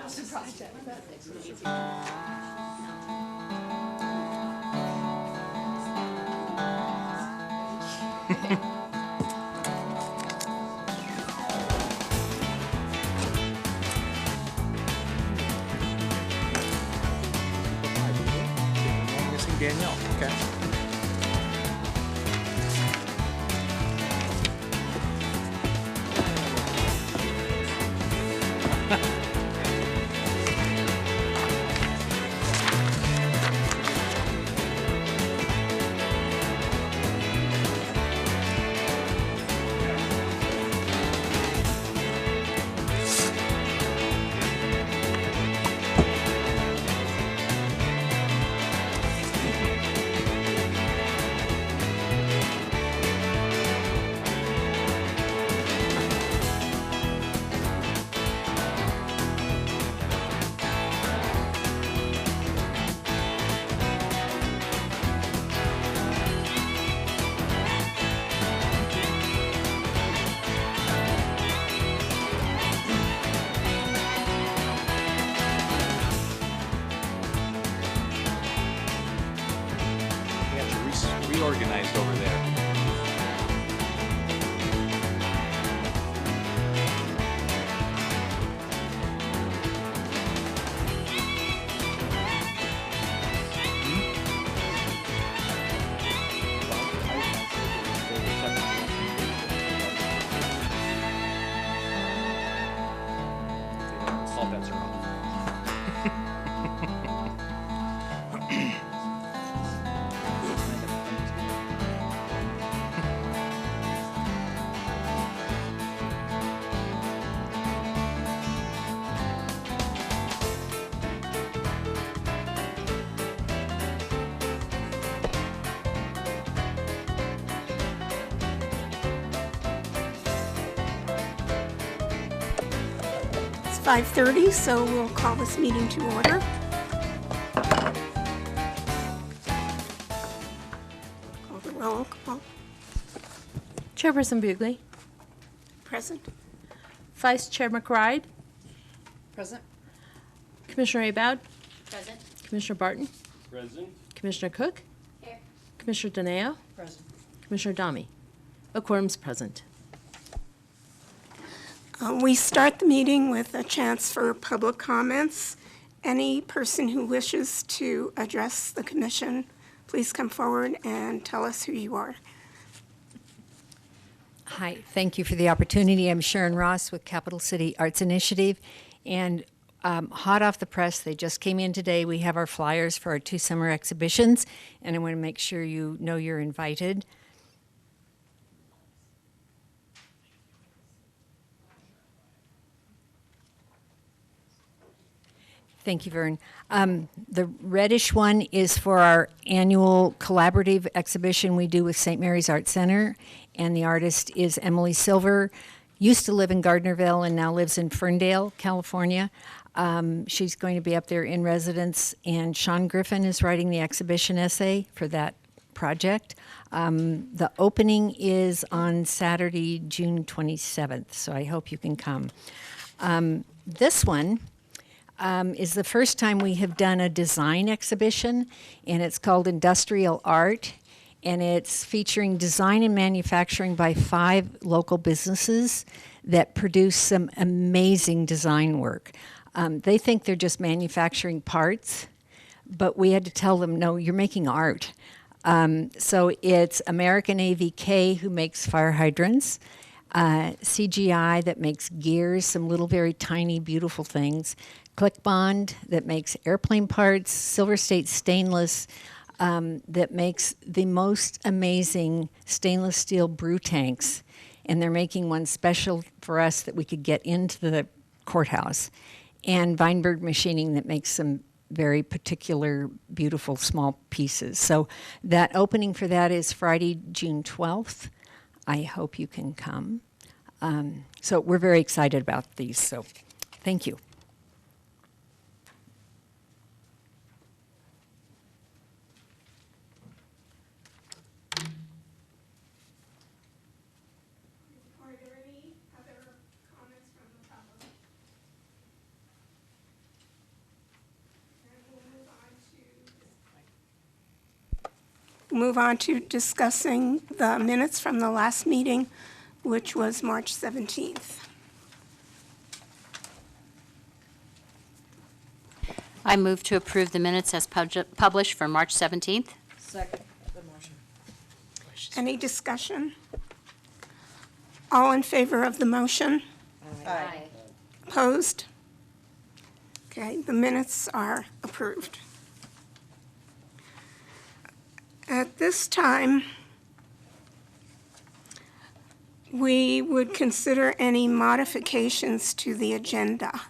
awesome project. Missing Danielle. Okay. We have to reorganized over there. All bets are off. It's 5:30, so we'll call this meeting to order. Call the roll call. Chairperson Bugley, Present. Vice Chair McBride, Present. Commissioner Abad, Present. Commissioner Barton, Present. Commissioner Cook, Here. Commissioner Daneo, Present. Commissioner Dami. A quorum's present. We start the meeting with a chance for public comments. Any person who wishes to address the commission, please come forward and tell us who you are. Hi, thank you for the opportunity. I'm Sharon Ross with Capital City Arts Initiative, and hot off the press, they just came in today. We have our flyers for our 2 summer exhibitions, and I want to make sure you know you're invited. Thank you, Vern. The reddish one is for our annual collaborative exhibition we do with St. Mary's Art Center, and the artist is Emily Silver. Used to live in Gardnerville and now lives in Ferndale, California. She's going to be up there in residence, and Sean Griffin is writing the exhibition essay for that project. The opening is on Saturday, June 27th, so I hope you can come. This one is the first time we have done a design exhibition, and it's called Industrial Art, and it's featuring design and manufacturing by 5 local businesses that produce some amazing design work. They think they're just manufacturing parts, but we had to tell them, no, you're making art. So it's American AVK, who makes fire hydrants, CGI, that makes gears, some little very tiny beautiful things, Click Bond, that makes airplane parts, Silver State Stainless, that makes the most amazing stainless steel brew tanks, and they're making one special for us that we could get into the courthouse, and Weinberg Machining, that makes some very particular, beautiful, small pieces. So that opening for that is Friday, June 12th. I hope you can come. So we're very excited about these, so thank you. Are there any other comments from the public? Move on to discussing the minutes from the last meeting, which was March 17th. I move to approve the minutes as published for March 17th. Second the motion. Any discussion? All in favor of the motion? Aye. Opposed? Okay, the minutes are approved. At this time, we would consider any modifications to the agenda.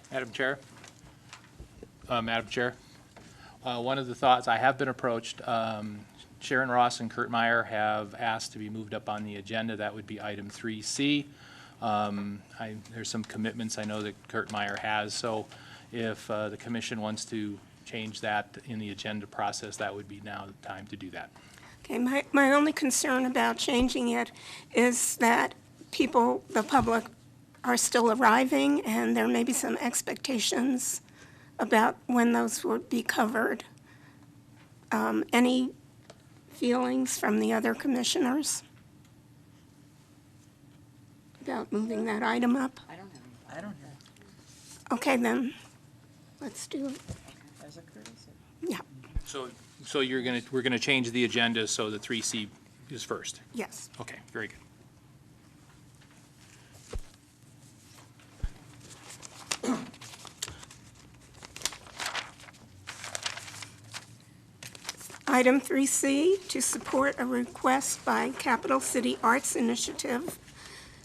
Madam Chair? One of the thoughts, I have been approached, Sharon Ross and Kurt Meyer have asked to be moved up on the agenda. That would be item 3C. There's some commitments I know that Kurt Meyer has, so if the commission wants to change that in the agenda process, that would be now the time to do that. Okay, my only concern about changing it is that people, the public, are still arriving, and there may be some expectations about when those would be covered. Any feelings from the other commissioners about moving that item up? I don't have I don't have, Okay, then, let's do it. as a courtesy. Yeah, So we're gonna change the agenda so the 3C is first. yes. Okay, very good. Item 3C, to support a request by Capital City Arts Initiative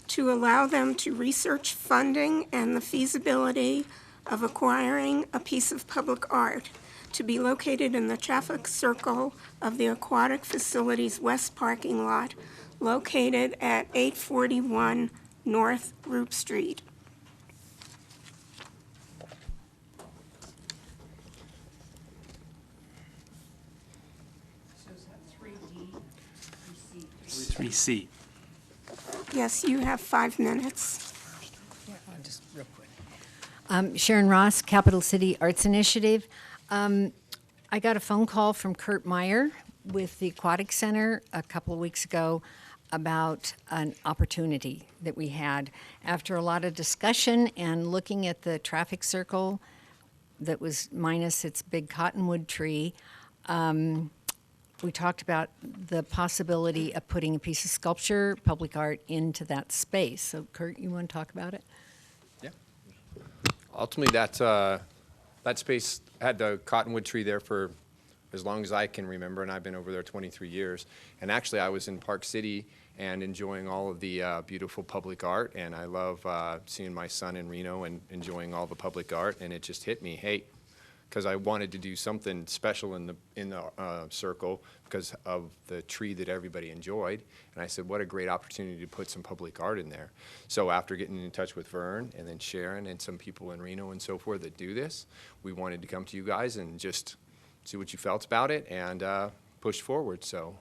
to allow them to research funding and the feasibility of acquiring a piece of public art to be located in the traffic circle of the aquatic facilities west parking lot located at 841 North Roop Street. So is that 3D, 3C. Yes, you have 5 minutes. Yeah, just real quick. Sharon Ross, Capital City Arts Initiative. I got a phone call from Kurt Meyer with the Aquatic Center a couple of weeks ago about an opportunity that we had. After a lot of discussion and looking at the traffic circle that was minus its big cottonwood tree, we talked about the possibility of putting a piece of sculpture, public art, into that space. So Kurt, you want to talk about it? Yeah. Ultimately, that space had the cottonwood tree there for as long as I can remember, and I've been over there 23 years. And actually, I was in Park City and enjoying all of the beautiful public art, and I love seeing my son in Reno and enjoying all the public art, and it just hit me, hey, because I wanted to do something special in the circle because of the tree that everybody enjoyed. And I said, what a great opportunity to put some public art in there. So after getting in touch with Vern and then Sharon and some people in Reno and so forth that do this, we wanted to come to you guys and just see what you felt about it and push forward. So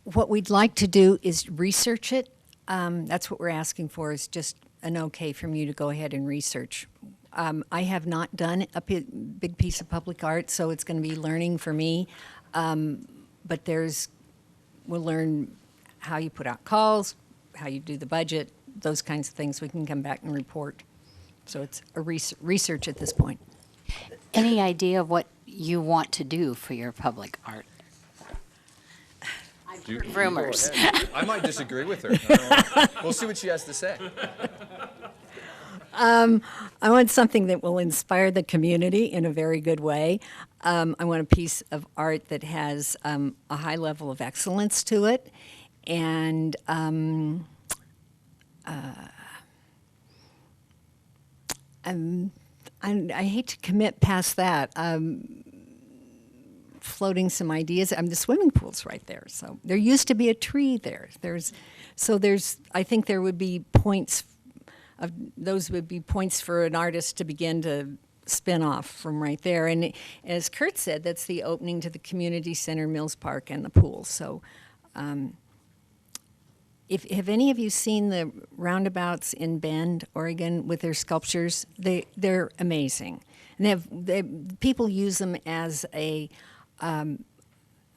what we'd like to do is research it. That's what we're asking for, is just an okay from you to go ahead and research. I have not done a big piece of public art, so it's going to be learning for me. But we'll learn how you put out calls, how you do the budget, those kinds of things. We can come back and report. So it's a research at this point. Any idea of what you want to do for your public art? I've heard rumors. I might disagree with her. We'll see what she has to say. I want something that will inspire the community in a very good way. I want a piece of art that has a high level of excellence to it, and I hate to commit past that. Floating some ideas. The swimming pool's right there, so there used to be a tree there. I think there would be points. Those would be points for an artist to begin to spin off from right there. And as Kurt said, that's the opening to the community center, Mills Park, and the pool. So Have any of you seen the roundabouts in Bend, Oregon, with their sculptures? They're amazing, and people use them as a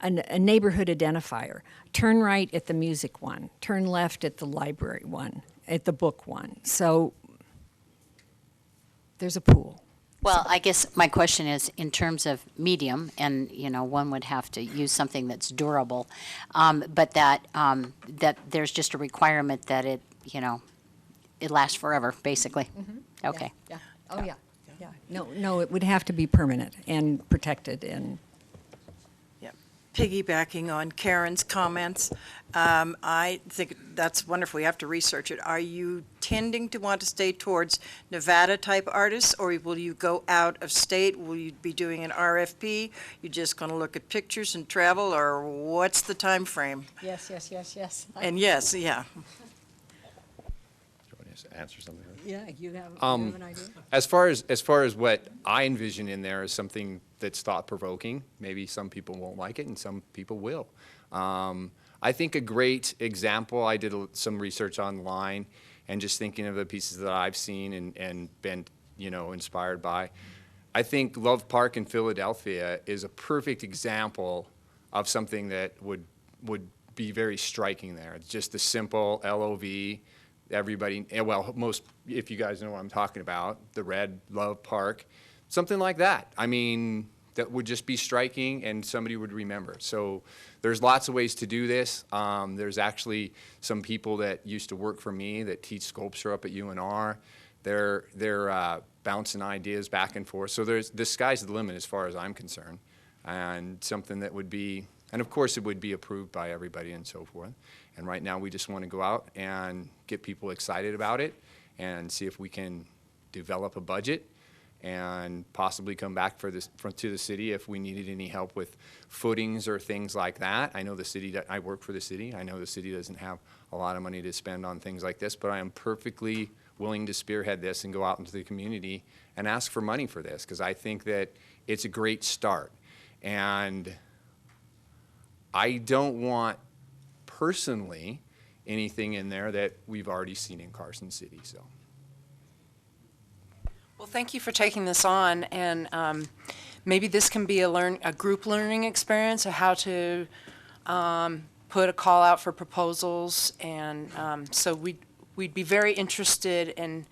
neighborhood identifier. Turn right at the music one. Turn left at the library one. At the book one. So there's a pool. Well, I guess my question is in terms of medium, and one would have to use something that's durable, but that there's just a requirement that it lasts forever, basically. Mm-hmm. Okay. Yeah. Oh yeah. Yeah. No, it would have to be permanent and protected and. Piggybacking on Karen's comments, I think that's wonderful. We have to research it. Are you tending to want to stay towards Nevada-type artists, or will you go out of state? Will you be doing an RFP? You just going to look at pictures and travel, or what's the time frame? Yes. And yes, yeah. Do you want to answer something? Yeah, you have an idea? As far as what I envision in there is something that's thought-provoking. Maybe some people won't like it, and some people will. I think a great example, I did some research online, and just thinking of the pieces that I've seen and been, inspired by. I think Love Park in Philadelphia is a perfect example of something that would be very striking there. It's just a simple LOV. Everybody, most, if you guys know what I'm talking about, the red Love Park, something like that. I mean, that would just be striking and somebody would remember. So there's lots of ways to do this. There's actually some people that used to work for me that teach sculpture up at UNR. They're bouncing ideas back and forth. So the sky's the limit as far as I'm concerned, and something that would be, and of course it would be approved by everybody and so forth. And right now we just want to go out and get people excited about it and see if we can develop a budget and possibly come back to the city if we needed any help with footings or things like that. I know the city, I work for the city. I know the city doesn't have a lot of money to spend on things like this, but I am perfectly willing to spearhead this and go out into the community and ask for money for this, because I think that it's a great start. And I don't want personally anything in there that we've already seen in Carson City. So. Well, thank you for taking this on, and maybe this can be a group learning experience of how to put a call out for proposals, and so we'd be very interested in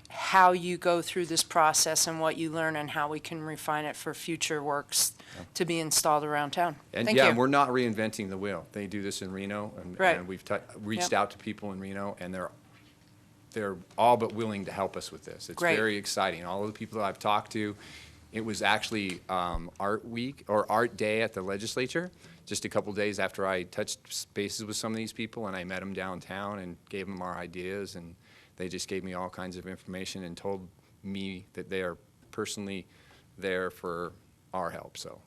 how you go through this process and what you learn and how we can refine it for future works to be installed around town. And Thank you. and we're not reinventing the wheel. They do this in Reno, and, Right. and we've reached Yep. out to people in Reno, and they're all but willing to help us with this. It's Great. very exciting. All of the people that I've talked to, it was actually Art Week or Art Day at the legislature, just a couple days after I touched bases with some of these people, and I met them downtown and gave them our ideas, and they just gave me all kinds of information and told me that they are personally there for our help. So.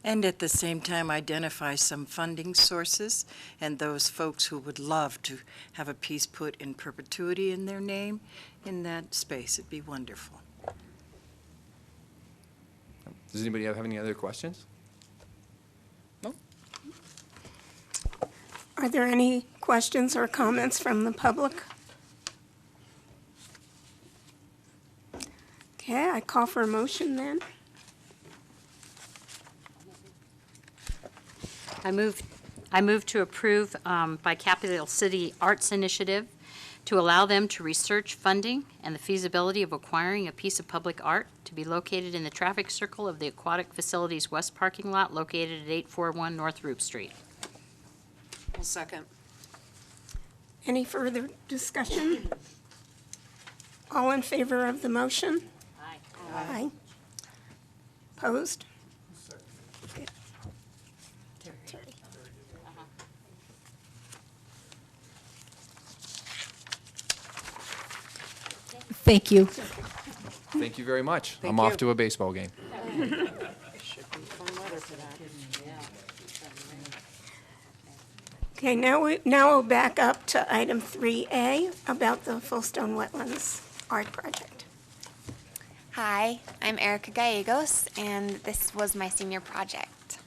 And at the same time, identify some funding sources and those folks who would love to have a piece put in perpetuity in their name in that space. It'd be wonderful. Does anybody have any other questions? Are there any questions or comments from the public? Okay, I call for a motion then. I move to approve by Capital City Arts Initiative to allow them to research funding and the feasibility of acquiring a piece of public art to be located in the traffic circle of the Aquatic Facilities West parking lot located at 841 North Roop Street. Well, second. Any further discussion? All in favor of the motion? Aye. Aye. Opposed? Okay. Terry. Thank you. Thank you very much. Thank I'm off you. to a baseball game. Okay, now we'll back up to item 3A about the Fullstone Wetlands Art Project. Hi, I'm Erica Gallegos, and this was my senior project.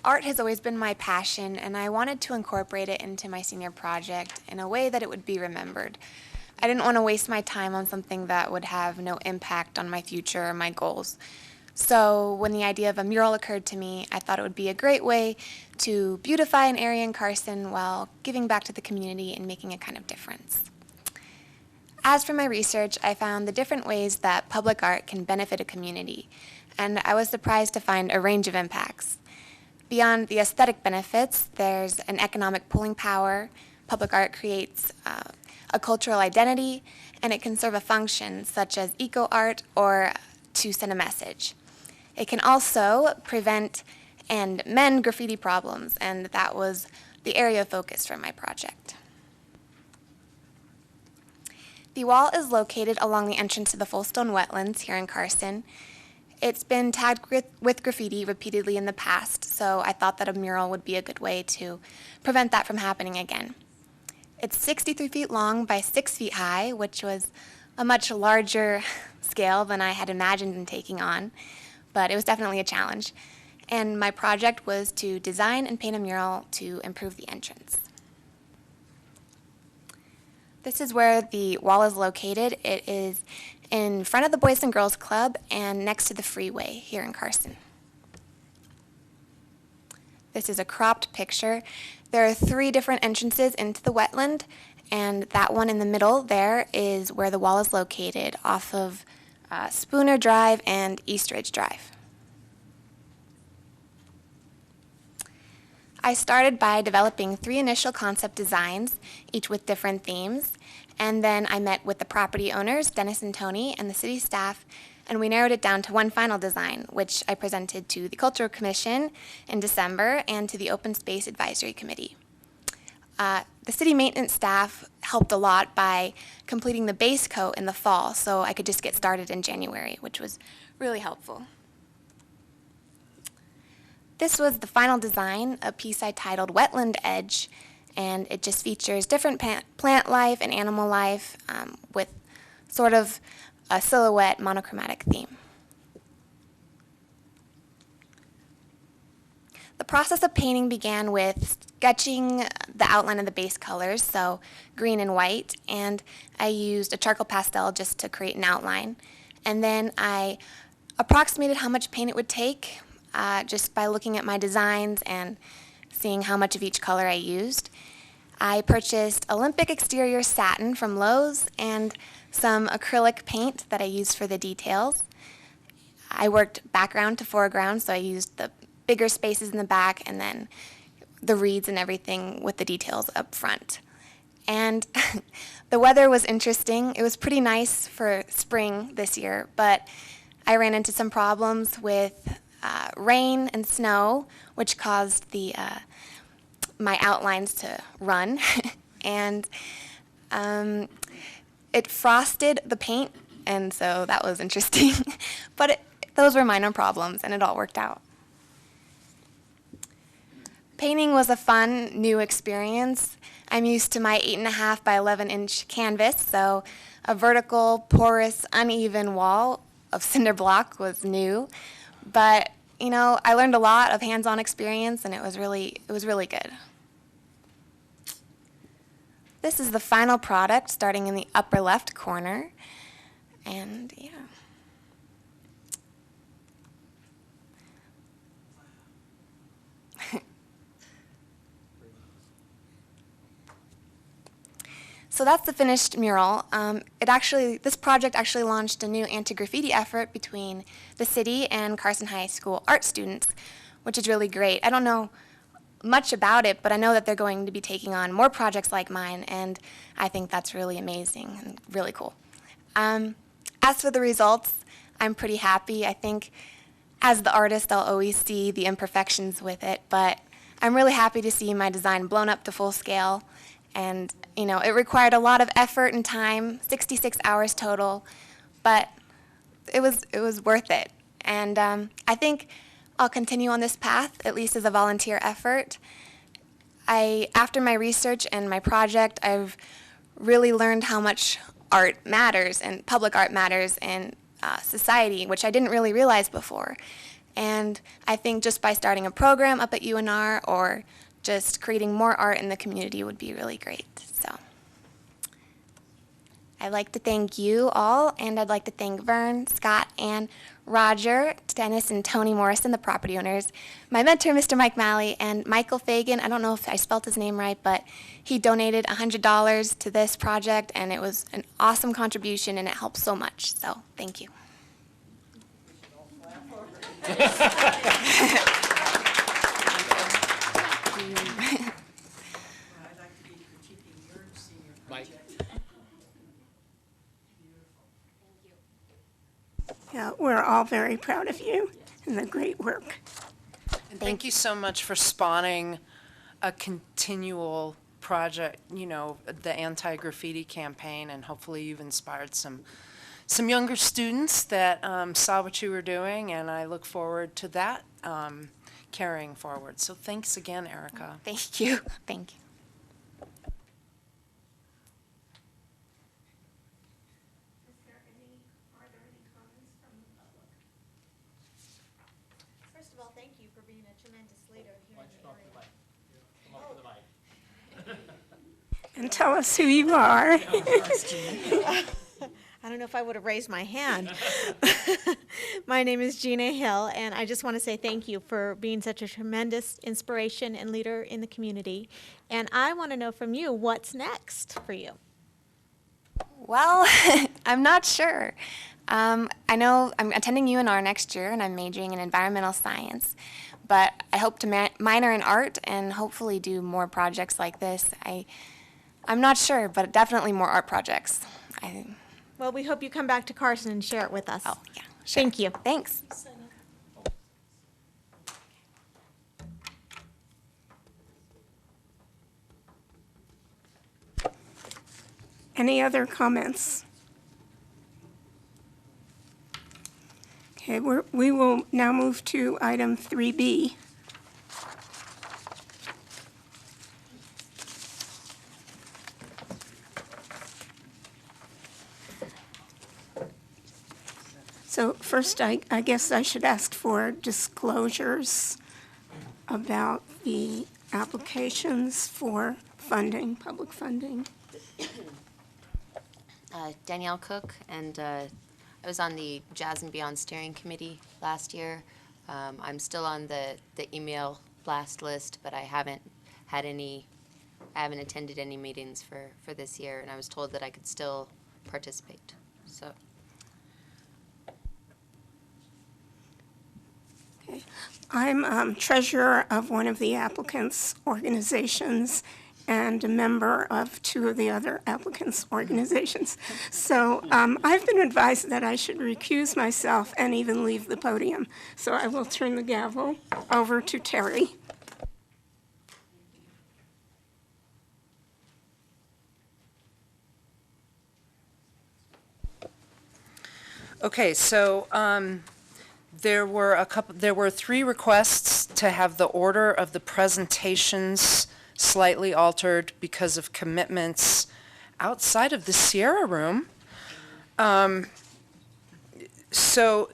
art has always been my passion, and I wanted to incorporate it into my senior project in a way that it would be remembered. I didn't want to waste my time on something that would have no impact on my future or my goals. So when the idea of a mural occurred to me, I thought it would be a great way to beautify an area in Carson while giving back to the community and making a kind of difference. As for my research, I found the different ways that public art can benefit a community, and I was surprised to find a range of impacts. Beyond the aesthetic benefits, there's an economic pulling power. Public art creates a cultural identity, and it can serve a function such as eco-art or to send a message. It can also prevent and mend graffiti problems, and that was the area of focus for my project. The wall is located along the entrance to the Fullstone Wetlands here in Carson. It's been tagged with graffiti repeatedly in the past, so I thought that a mural would be a good way to prevent that from happening again. It's 63 feet long by 6 feet high, which was a much larger scale than I had imagined in taking on, but it was definitely a challenge. And my project was to design and paint a mural to improve the entrance. This is where the wall is located. It is in front of the Boys and Girls Club and next to the freeway here in Carson. This is a cropped picture. There are 3 different entrances into the wetland, and that one in the middle there is where the wall is located off of Spooner Drive and East Ridge Drive. I started by developing 3 initial concept designs, each with different themes, and then I met with the property owners, Dennis and Tony, and the city staff, and we narrowed it down to one final design, which I presented to the Cultural Commission in December and to the Open Space Advisory Committee. The city maintenance staff helped a lot by completing the base coat in the fall, so I could just get started in January, which was really helpful. This was the final design, a piece I titled Wetland Edge, and it just features different plant life and animal life with sort of a silhouette monochromatic theme. The process of painting began with sketching the outline of the base colors, so green and white, and I used a charcoal pastel just to create an outline. And then I approximated how much paint it would take just by looking at my designs and seeing how much of each color I used. I purchased Olympic exterior satin from Lowe's and some acrylic paint that I used for the details. I worked background to foreground, so I used the bigger spaces in the back and then the reeds and everything with the details up front. And the weather was interesting. It was pretty nice for spring this year, but I ran into some problems with rain and snow, which caused my outlines to run. And it frosted the paint, and so that was interesting. But those were minor problems, and it all worked out. Painting was a fun, new experience. I'm used to my 8.5 by 11-inch canvas, so a vertical, porous, uneven wall of cinder block was new. But, you know, I learned a lot of hands-on experience, and it was really good. This is the final product, starting in the upper left corner, and yeah. So that's the finished mural. This project actually launched a new anti-graffiti effort between the city and Carson High School art students, which is really great. I don't know much about it, but I know that they're going to be taking on more projects like mine, and I think that's really amazing and really cool. As for the results, I'm pretty happy. I think as the artist, I'll always see the imperfections with it, but I'm really happy to see my design blown up to full scale. And, you know, it required a lot of effort and time, 66 hours total, but it was worth it. And I think I'll continue on this path, at least as a volunteer effort. After my research and my project, I've really learned how much art matters and public art matters in society, which I didn't really realize before. And I think just by starting a program up at UNR or just creating more art in the community would be really great. So I'd like to thank you all, and I'd like to thank Vern, Scott, and Roger, Dennis, and Tony Morrison, the property owners, my mentor, Mr. Mike Malley, and Michael Fagan. I don't know if I spelled his name right, but he donated $100 to this project, and it was an awesome contribution, and it helped so much. So thank you. Yeah, we're all very proud of you and the great work. And thank you so much for spawning a continual project, you know, the anti-graffiti campaign, and hopefully you've inspired some younger students that saw what you were doing, and I look forward to that carrying forward. So thanks again, Erica. Thank you. Thank you. First of all, thank you for being a tremendous leader here in the area. And tell us who you are. I don't know if I would have raised my hand. My name is Gina Hill, and I just want to say thank you for being such a tremendous inspiration and leader in the community. And I want to know from you, what's next for you? Well, I'm not sure. I know I'm attending UNR next year, and I'm majoring in environmental science. But I hope to minor in art and hopefully do more projects like this. I'm not sure, but definitely more art projects. Well, we hope you come back to Carson and share it with us. Oh, yeah, sure. Thank you. Thanks. Any other comments? Okay, we will now move to item 3B. So first, I guess I should ask for disclosures about the applications for funding, public funding. Danielle Cook, and I was on the Jazz and Beyond Steering Committee last year. I'm still on the email blast list, but I haven't attended any meetings for this year, and I was told that I could still participate, so. Okay. I'm treasurer of one of the applicants' organizations and a member of two of the other applicants' organizations. So I've been advised that I should recuse myself and even leave the podium. So I will turn the gavel over to Terry. Okay, so there were 3 requests to have the order of the presentations slightly altered because of commitments outside of the Sierra Room. So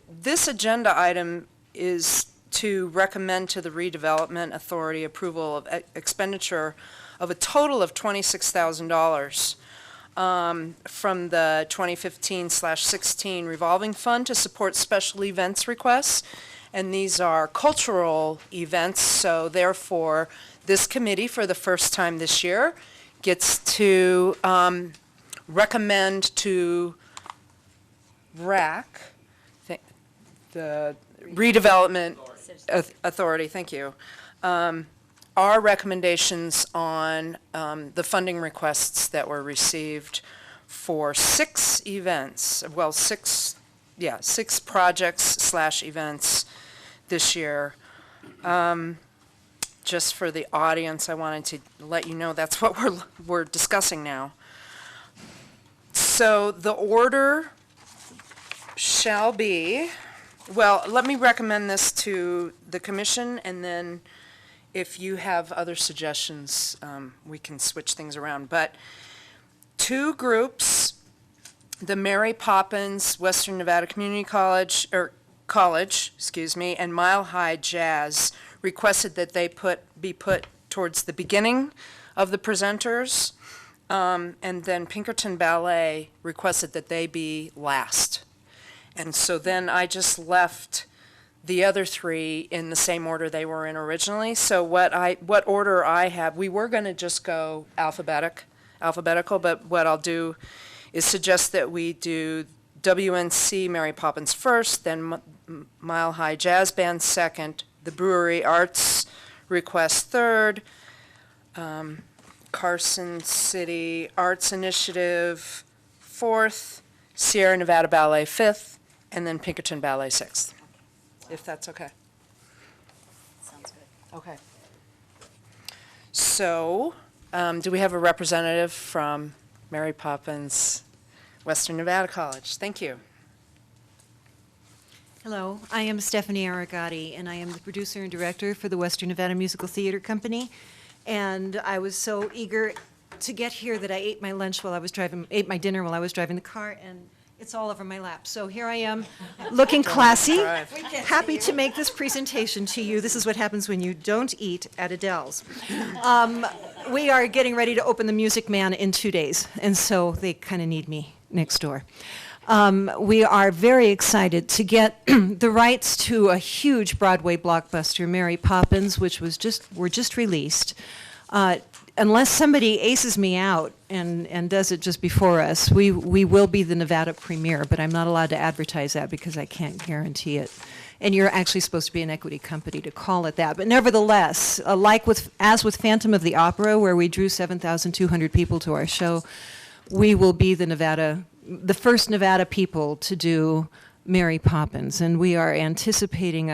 this agenda item is to recommend to the Redevelopment Authority approval of expenditure of a total of $26,000 from the 2015/16 revolving fund to support special events requests. And these are cultural events, so therefore this committee, for the first time this year, gets to recommend to RAC, the Redevelopment Authority, thank you, our recommendations on the funding requests that were received for 6 events, well, 6 projects/events this year. Just for the audience, I wanted to let you know that's what we're discussing now. So the order shall be, well, let me recommend this to the commission, and then if you have other suggestions, we can switch things around. But 2 groups, the Mary Poppins Western Nevada Community College, or College, and Mile High Jazz requested that they be put towards the beginning of the presenters, and then Pinkerton Ballet requested that they be last. And so then I just left the other three in the same order they were in originally. So what order I have, we were going to just go alphabetical, but what I'll do is suggest that we do WNC Mary Poppins first, then Mile High Jazz Band second, the Brewery Arts Request third, Carson City Arts Initiative fourth, Sierra Nevada Ballet fifth, and then Pinkerton Ballet sixth, if that's okay. Sounds good. Okay. So, do we have a representative from Mary Poppins Western Nevada College? Thank you. Hello, I am Stephanie Aragati, and I am the producer and director for the Western Nevada Musical Theater Company. And I was so eager to get here that I ate my dinner while I was driving the car, and it's all over my lap. So here I am, looking classy, happy to make this presentation to you. This is what happens when you don't eat at Adele's. We are getting ready to open the Music Man in 2 days, and so they kind of need me next door. We are very excited to get the rights to a huge Broadway blockbuster, Mary Poppins, which were just released. Unless somebody aces me out and does it just before us, we will be the Nevada premiere, but I'm not allowed to advertise that because I can't guarantee it. And you're actually supposed to be an equity company to call it that. But nevertheless, as with Phantom of the Opera, where we drew 7,200 people to our show, we will be the first Nevada people to do Mary Poppins, and we are anticipating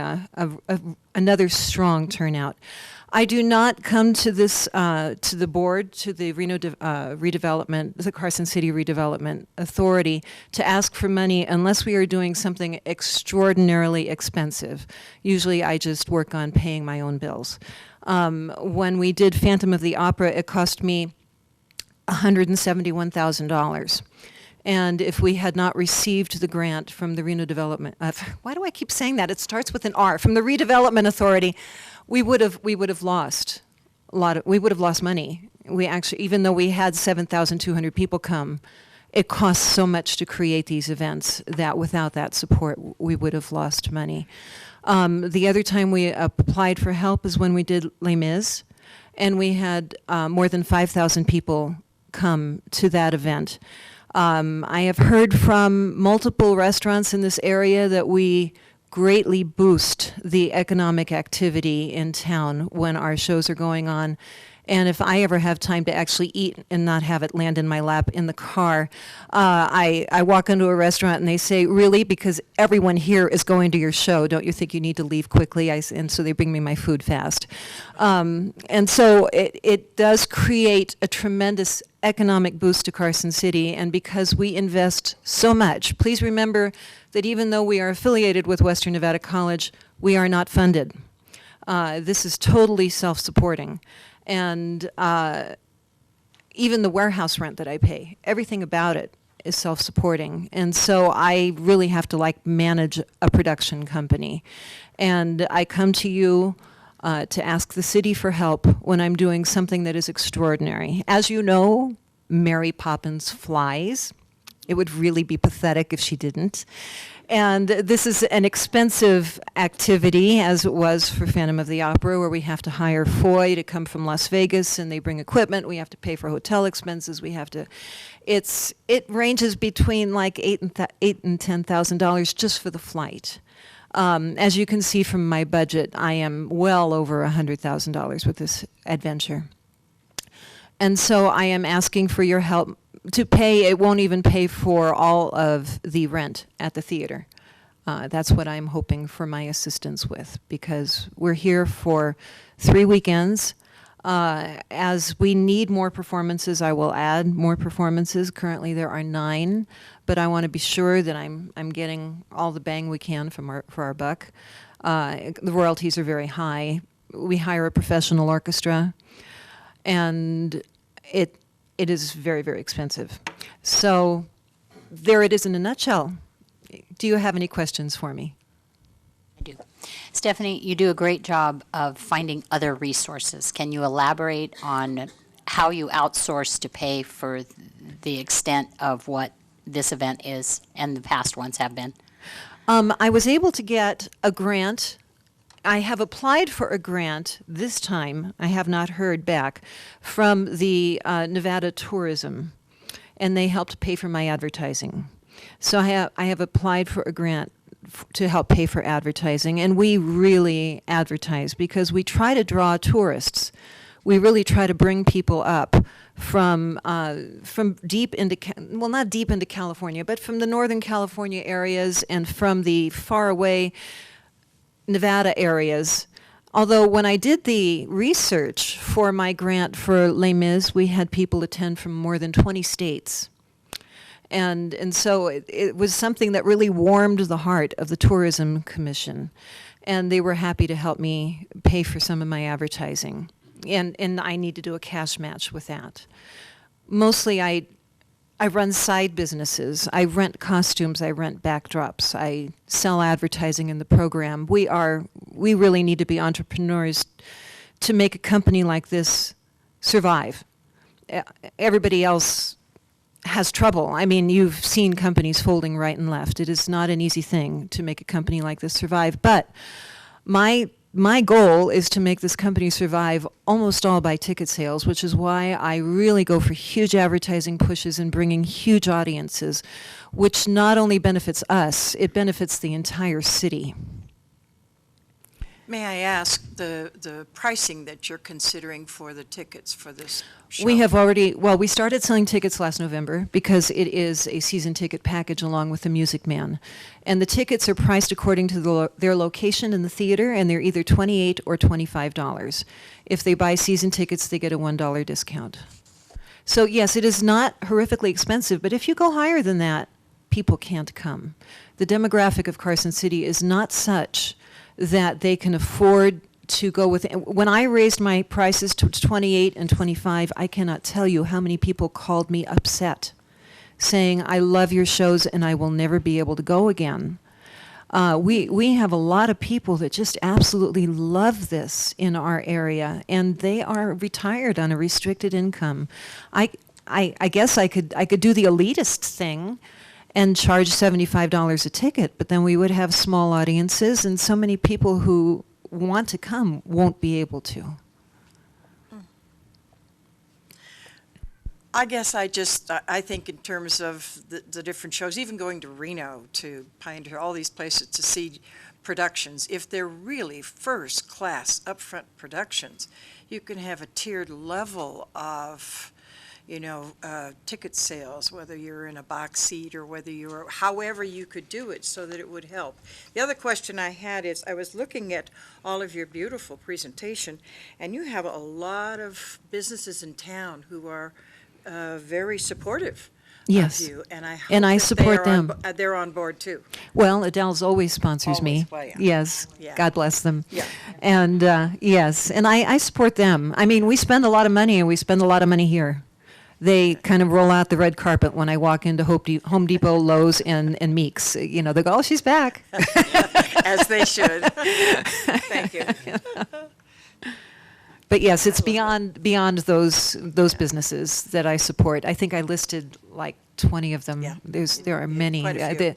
another strong turnout. I do not come to this, to the board, to the the Carson City Redevelopment Authority, to ask for money unless we are doing something extraordinarily expensive. Usually I just work on paying my own bills. When we did Phantom of the Opera, it cost me $171,000. And if we had not received the grant from the Reno Development, why do I keep saying that? It starts with an R, from the Redevelopment Authority, we would have lost money. We actually, even though we had 7,200 people come, it costs so much to create these events that without that support, we would have lost money. The other time we applied for help is when we did Les Mis, and we had more than 5,000 people come to that event. I have heard from multiple restaurants in this area that we greatly boost the economic activity in town when our shows are going on. And if I ever have time to actually eat and not have it land in my lap in the car, I walk into a restaurant and they say, really? Because everyone here is going to your show. Don't you think you need to leave quickly? And so they bring me my food fast. And so it does create a tremendous economic boost to Carson City. And because we invest so much, please remember that even though we are affiliated with Western Nevada College, we are not funded. This is totally self-supporting. And even the warehouse rent that I pay, everything about it is self-supporting. And so I really have to manage a production company. And I come to you to ask the city for help when I'm doing something that is extraordinary. As you know, Mary Poppins flies. It would really be pathetic if she didn't. And this is an expensive activity, as it was for Phantom of the Opera, where we have to hire Foy to come from Las Vegas, and they bring equipment. We have to pay for hotel expenses. It ranges between $8,000 and $10,000 just for the flight. As you can see from my budget, I am well over $100,000 with this adventure. And so I am asking for your help to pay. It won't even pay for all of the rent at the theater. That's what I'm hoping for my assistance with, because we're here for 3 weekends. As we need more performances, I will add more performances. Currently there are 9, but I want to be sure that I'm getting all the bang we can for our buck. The royalties are very high. We hire a professional orchestra, and it is very, very expensive. So there it is in a nutshell. Do you have any questions for me? do. Stephanie, you do a great job of finding other resources. Can you elaborate on how you outsource to pay for the extent of what this event is and the past ones have been? I was able to get a grant. I have applied for a grant this time. I have not heard back from the Nevada Tourism, and they helped pay for my advertising. So I have applied for a grant to help pay for advertising, and we really advertise because we try to draw tourists. We really try to bring people up from deep into, well, not deep into California, but from the Northern California areas and from the faraway Nevada areas. Although when I did the research for my grant for Les Mis, we had people attend from more than 20 states. And so it was something that really warmed the heart of the Tourism Commission. And they were happy to help me pay for some of my advertising. And I need to do a cash match with that. Mostly I run side businesses. I rent costumes, I rent backdrops, I sell advertising in the program. We really need to be entrepreneurs to make a company like this survive. Everybody else has trouble. I mean, you've seen companies folding right and left. It is not an easy thing to make a company like this survive. But my goal is to make this company survive almost all by ticket sales, which is why I really go for huge advertising pushes and bringing huge audiences, which not only benefits us, it benefits the entire city. May I ask the pricing that you're considering for the tickets for this show? We have already, well, we started selling tickets last November because it is a season ticket package along with the Music Man. And the tickets are priced according to their location in the theater, and they're either $28 or $25. If they buy season tickets, they get a $1 discount. So yes, it is not horrifically expensive, but if you go higher than that, people can't come. The demographic of Carson City is not such that they can afford to go with. When I raised my prices to 28 and 25, I cannot tell you how many people called me upset, saying, I love your shows and I will never be able to go again. We have a lot of people that just absolutely love this in our area, and they are retired on a restricted income. I guess I could do the elitist thing and charge $75 a ticket, but then we would have small audiences, and so many people who want to come won't be able to. I guess I think in terms of the different shows, even going to Reno, to Pioneer, all these places to see productions, if they're really first-class upfront productions, you can have a tiered level of ticket sales, whether you're in a box seat or whether you're, however you could do it so that it would help. The other question I had is, I was looking at all of your beautiful presentation, and you have a lot of businesses in town who are very supportive Yes. of you, and I hope And I that support them. they're on board too. Well, Adele's always sponsors me. Always, well, yeah. Yes. Yeah. God bless them. Yeah. And yes, and I support them. I mean, we spend a lot of money, and we spend a lot of money here. They kind of roll out the red carpet when I walk into Home Depot, Lowe's, and Meeks. They go, oh, she's back. As they should. Thank you. But yes, it's beyond those businesses that I support. I think I listed like 20 of them. Yeah. There are many. Quite a few, The yeah.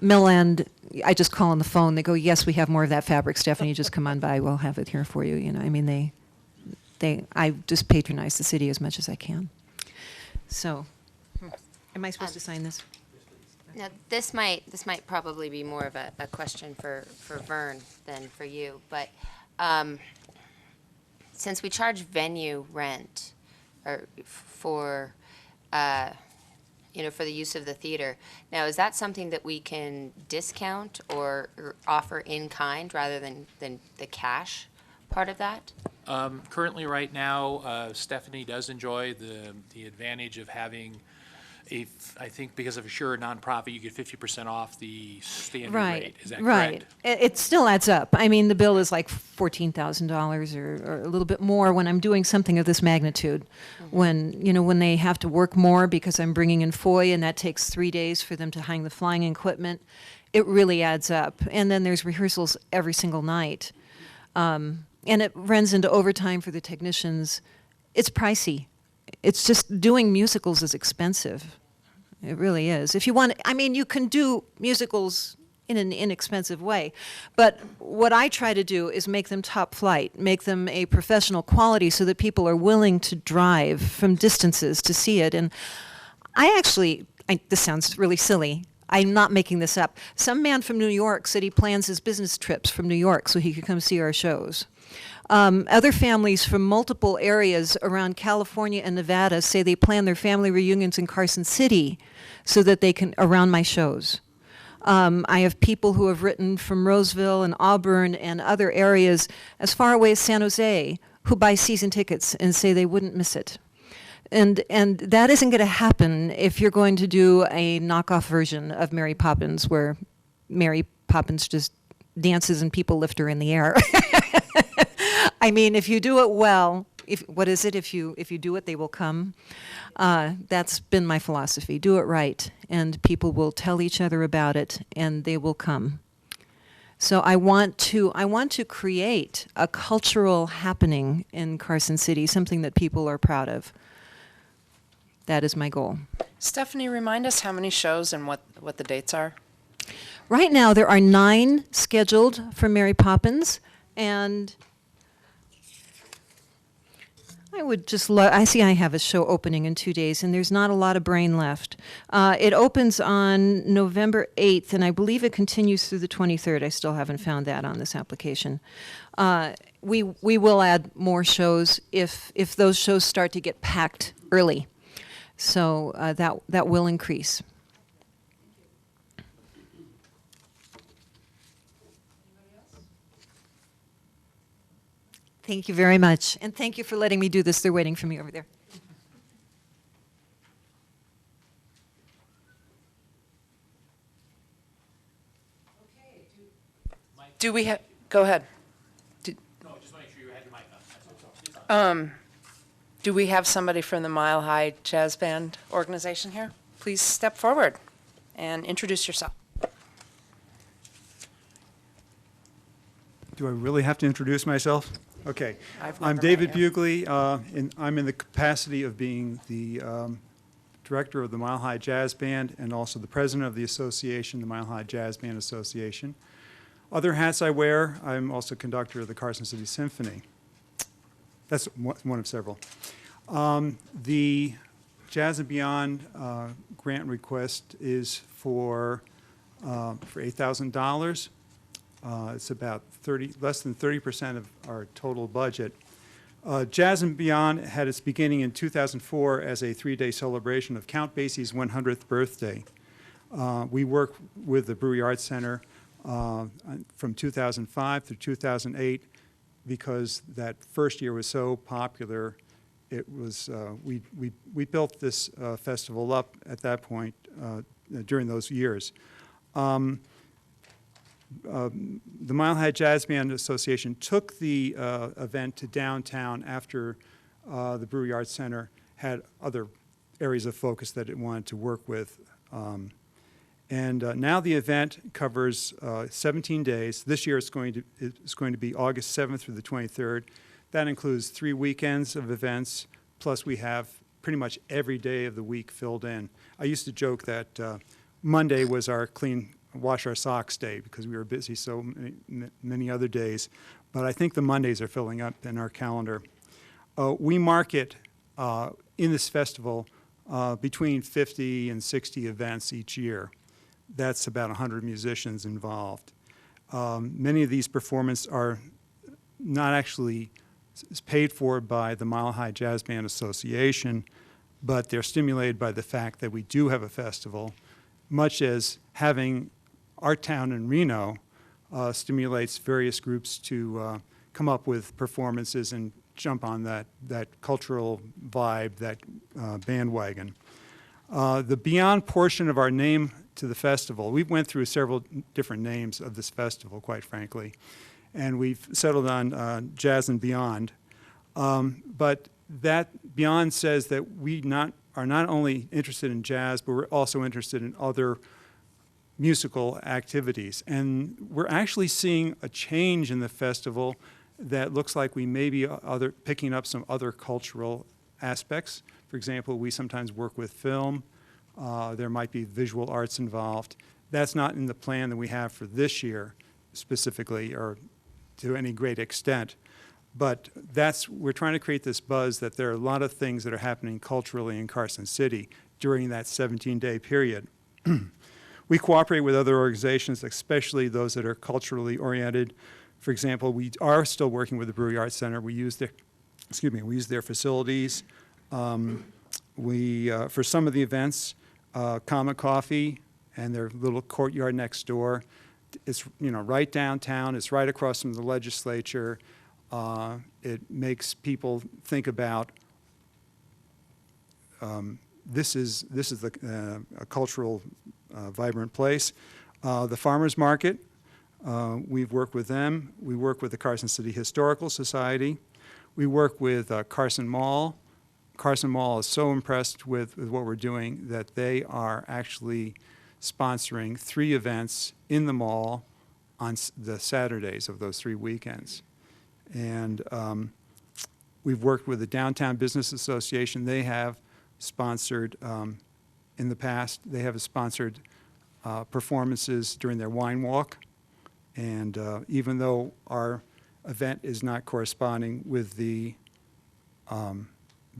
Mill End, I just call on the phone. They go, yes, we have more of that fabric, Stephanie. Just come on by. We'll have it here for you. I mean, I just patronize the city as much as I can. So, am I supposed to sign this? Now, this might probably be more of a question for Vern than for you, but since we charge venue rent or for for the use of the theater, now is that something that we can discount or offer in kind rather than the cash part of that? Currently, right now, Stephanie does enjoy the advantage of having I think because of you're a nonprofit, you get 50% off the standard rate. Is that right. correct? It still adds up. I mean, the bill is like $14,000 or a little bit more when I'm doing something of this magnitude. Mm-hmm. When they have to work more because I'm bringing in FOI, and that takes 3 days for them to hang the flying equipment, It really adds up. And then there's rehearsals every single night. And it runs into overtime for the technicians. It's pricey. It's just doing musicals is expensive. It really is. If you want, I mean, you can do musicals in an inexpensive way. But what I try to do is make them top flight, make them a professional quality so that people are willing to drive from distances to see it. And this sounds really silly. I'm not making this up. Some man from New York said he plans his business trips from New York so he could come see our shows. Other families from multiple areas around California and Nevada say they plan their family reunions in Carson City so that they can, around my shows. I have people who have written from Roseville and Auburn and other areas as far away as San Jose who buy season tickets and say they wouldn't miss it. And that isn't going to happen if you're going to do a knockoff version of Mary Poppins where Mary Poppins just dances and people lift her in the air. I mean, if you do it well, if you do it, they will come. That's been my philosophy. Do it right, and people will tell each other about it, and they will come. So I want to create a cultural happening in Carson City, something that people are proud of. That is my goal. Stephanie, remind us how many shows and what the dates are. Right now, there are 9 scheduled for Mary Poppins, and I would just I see I have a show opening in 2 days, and there's not a lot of brain left. It opens on November 8th, and I believe it continues through the 23rd. I still haven't found that on this application. We will add more shows if those shows start to get packed early. So that will increase. Thank you very much. And thank you for letting me do this. They're waiting for me over there. Do we have, go ahead. No, just want to make sure you had your mic on. Do we have somebody from the Mile High Jazz Band organization here? Please step forward and introduce yourself. Do I really have to introduce myself? Okay. I've I'm never David met you. Bugley, and I'm in the capacity of being the director of the Mile High Jazz Band and also the president of the association, the Mile High Jazz Band Association. Other hats I wear, I'm also conductor of the Carson City Symphony. That's one of several. The Jazz and Beyond grant request is for $8,000. It's about less than 30% of our total budget. Jazz and Beyond had its beginning in 2004 as a 3-day celebration of Count Basie's 100th birthday. We work with the Brewery Arts Center from 2005 through 2008 because that first year was so popular. It was we built this festival up at that point during those years. The Mile High Jazz Band Association took the event to downtown after the Brewery Arts Center had other areas of focus that it wanted to work with. Now the event covers 17 days. This year it's going to be August 7th through the 23rd. That includes 3 weekends of events, plus we have pretty much every day of the week filled in. I used to joke that Monday was our wash our socks day because we were busy so many other days. But I think the Mondays are filling up in our calendar. We market in this festival between 50 and 60 events each year. That's about 100 musicians involved. Many of these performances are not actually paid for by the Mile High Jazz Band Association, but they're stimulated by the fact that we do have a festival, much as having our town in Reno stimulates various groups to come up with performances and jump on that cultural vibe, that bandwagon. The Beyond portion of our name to the festival, we went through several different names of this festival, quite frankly, and we've settled on Jazz and Beyond. But that Beyond says that we are not only interested in jazz, but we're also interested in other musical activities. And we're actually seeing a change in the festival that looks like we may be picking up some other cultural aspects. For example, we sometimes work with film. There might be visual arts involved. That's not in the plan that we have for this year specifically or to any great extent. But we're trying to create this buzz that there are a lot of things that are happening culturally in Carson City during that 17-day period. We cooperate with other organizations, especially those that are culturally oriented. For example, we are still working with the Brewery Arts Center. We use their facilities. For some of the events, Comet Coffee and their little courtyard next door, it's right downtown. It's right across from the legislature. It makes people think about this is a cultural vibrant place. The farmers market, we've worked with them. We work with the Carson City Historical Society. We work with Carson Mall. Carson Mall is so impressed with what we're doing that they are actually sponsoring 3 events in the mall on the Saturdays of those 3 weekends. And we've worked with the Downtown Business Association. They have sponsored, in the past, they have sponsored performances during their wine walk. And even though our event is not corresponding with the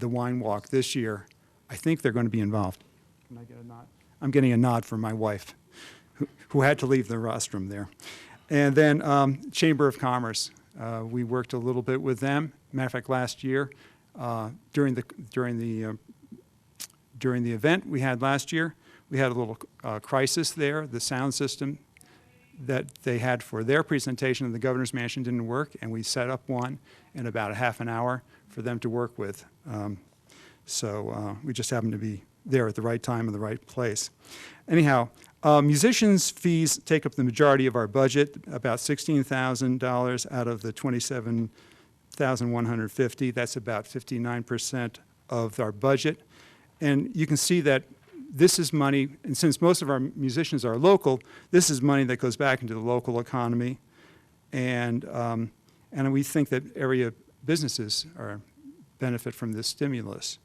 wine walk this year, I think they're going to be involved. Can I get a nod? I'm getting a nod from my wife, who had to leave the rostrum there. And then Chamber of Commerce. We worked a little bit with them. Matter of fact, last year, during the event we had last year, we had a little crisis there. The sound system that they had for their presentation in the governor's mansion didn't work, and we set up one in about a half an hour for them to work with. So we just happened to be there at the right time in the right place. Anyhow, musicians' fees take up the majority of our budget, about $16,000 out of the $27,150. That's about 59% of our budget. And you can see that this is money, and since most of our musicians are local, this is money that goes back into the local economy. And we think that area businesses benefit from this stimulus.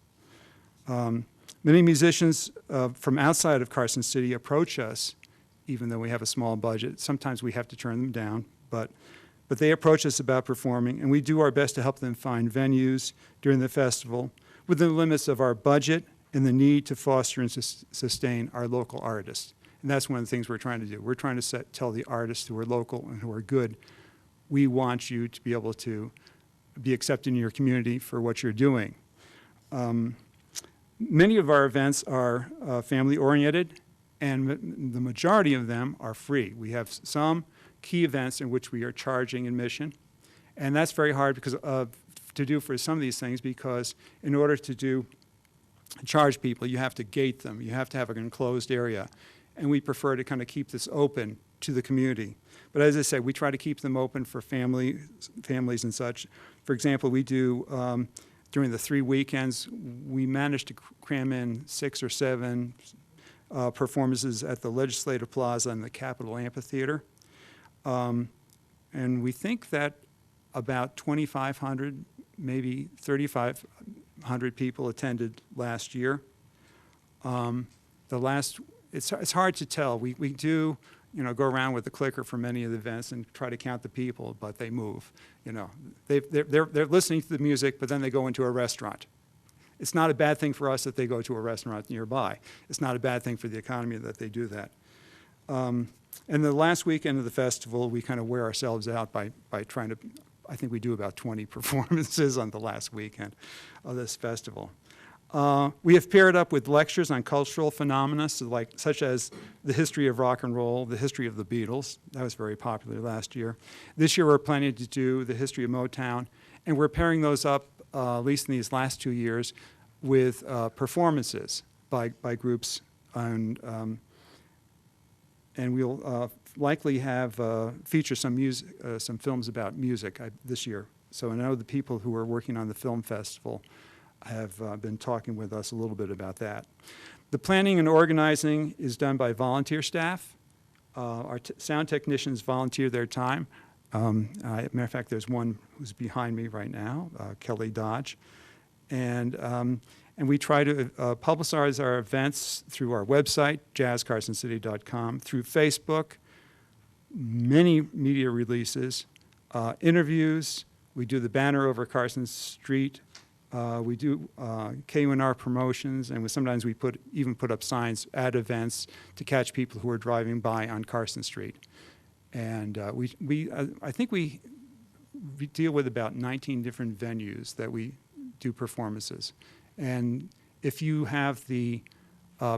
Many musicians from outside of Carson City approach us, even though we have a small budget. Sometimes we have to turn them down, but they approach us about performing, and we do our best to help them find venues during the festival within the limits of our budget and the need to foster and sustain our local artists. And that's one of the things we're trying to do. We're trying to tell the artists who are local and who are good, we want you to be able to be accepted in your community for what you're doing. Many of our events are family-oriented, and the majority of them are free. We have some key events in which we are charging admission, and that's very hard to do for some of these things, because in order to charge people, you have to gate them. You have to have an enclosed area, and we prefer to kind of keep this open to the community. But as I said, we try to keep them open for families and such. For example, we do during the 3 weekends, we managed to cram in 6 or 7 performances at the Legislative Plaza and the Capitol Amphitheater. And we think that about 2,500, maybe 3,500 people attended last year. It's hard to tell. We do go around with the clicker for many of the events and try to count the people, but they move. They're listening to the music, but then they go into a restaurant. It's not a bad thing for us that they go to a restaurant nearby. It's not a bad thing for the economy that they do that. And the last weekend of the festival, we kind of wear ourselves out by trying to, I think we do about 20 performances on the last weekend of this festival. We have paired up with lectures on cultural phenomena, such as the history of rock and roll, the history of the Beatles. That was very popular last year. This year we're planning to do the history of Motown, and we're pairing those up, at least in these last 2 years, with performances by groups, and we'll likely have feature some films about music this year. So I know the people who are working on the film festival have been talking with us a little bit about that. The planning and organizing is done by volunteer staff, Our sound technicians volunteer their time. Matter of fact, there's one who's behind me right now, Kelly Dodge. And we try to publicize our events through our website, jazzcarsoncity.com, through Facebook, many media releases, interviews. We do the banner over Carson Street. We do KUNR promotions, and sometimes we even put up signs at events to catch people who are driving by on Carson Street. And I think we deal with about 19 different venues that we do performances. And if you have the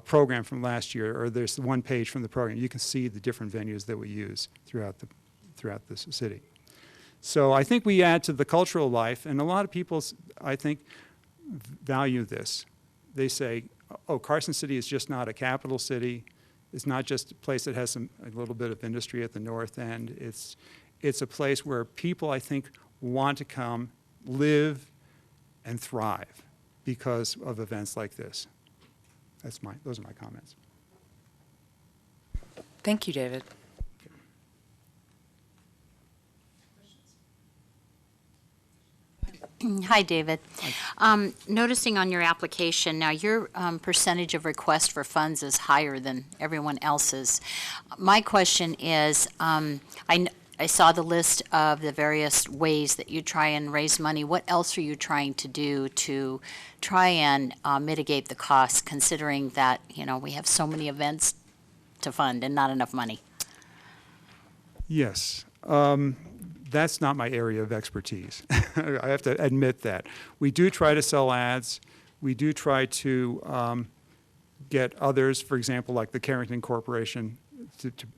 program from last year, or there's one page from the program, you can see the different venues that we use throughout the city. So I think we add to the cultural life, and a lot of people, I think, value this. They say, oh, Carson City is just not a capital city. It's not just a place that has a little bit of industry at the north end. It's a place where people, I think, want to come, live, and thrive because of events like this. Those are my comments. Thank you, David. Hi, David. Noticing on your application, now your percentage of request for funds is higher than everyone else's. My question is, I saw the list of the various ways that you try and raise money. What else are you trying to do to try and mitigate the costs, considering that, we have so many events to fund and not enough money? Yes. That's not my area of expertise. I have to admit that. We do try to sell ads. We do try to get others, for example, like the Carrington Corporation,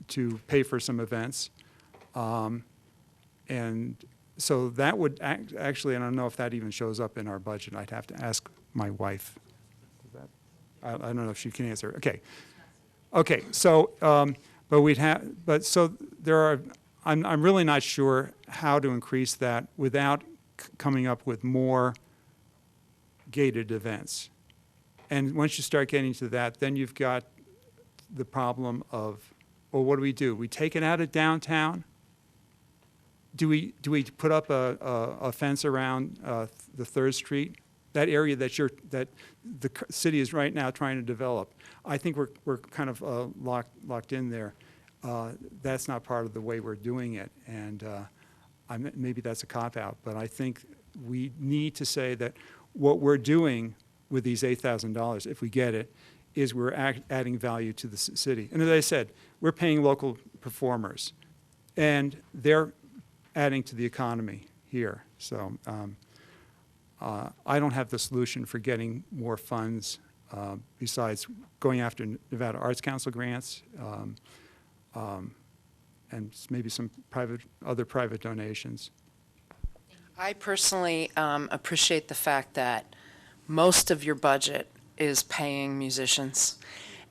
to pay for some events. And so that would actually, I don't know if that even shows up in our budget. I'd have to ask my wife. I don't know if she can answer. Okay. So, so there are. I'm really not sure how to increase that without coming up with more gated events. And once you start getting to that, then you've got the problem of, well, what do? We take it out of downtown? Do we put up a fence around the 3rd Street? That area that the city is right now trying to develop. I think we're kind of locked in there. That's not part of the way we're doing it, and maybe that's a cop-out, but I think we need to say that what we're doing with these $8,000, if we get it, is we're adding value to the city. And as I said, we're paying local performers, and they're adding to the economy here. So I don't have the solution for getting more funds besides going after Nevada Arts Council grants, and maybe some other private donations. I personally appreciate the fact that most of your budget is paying musicians,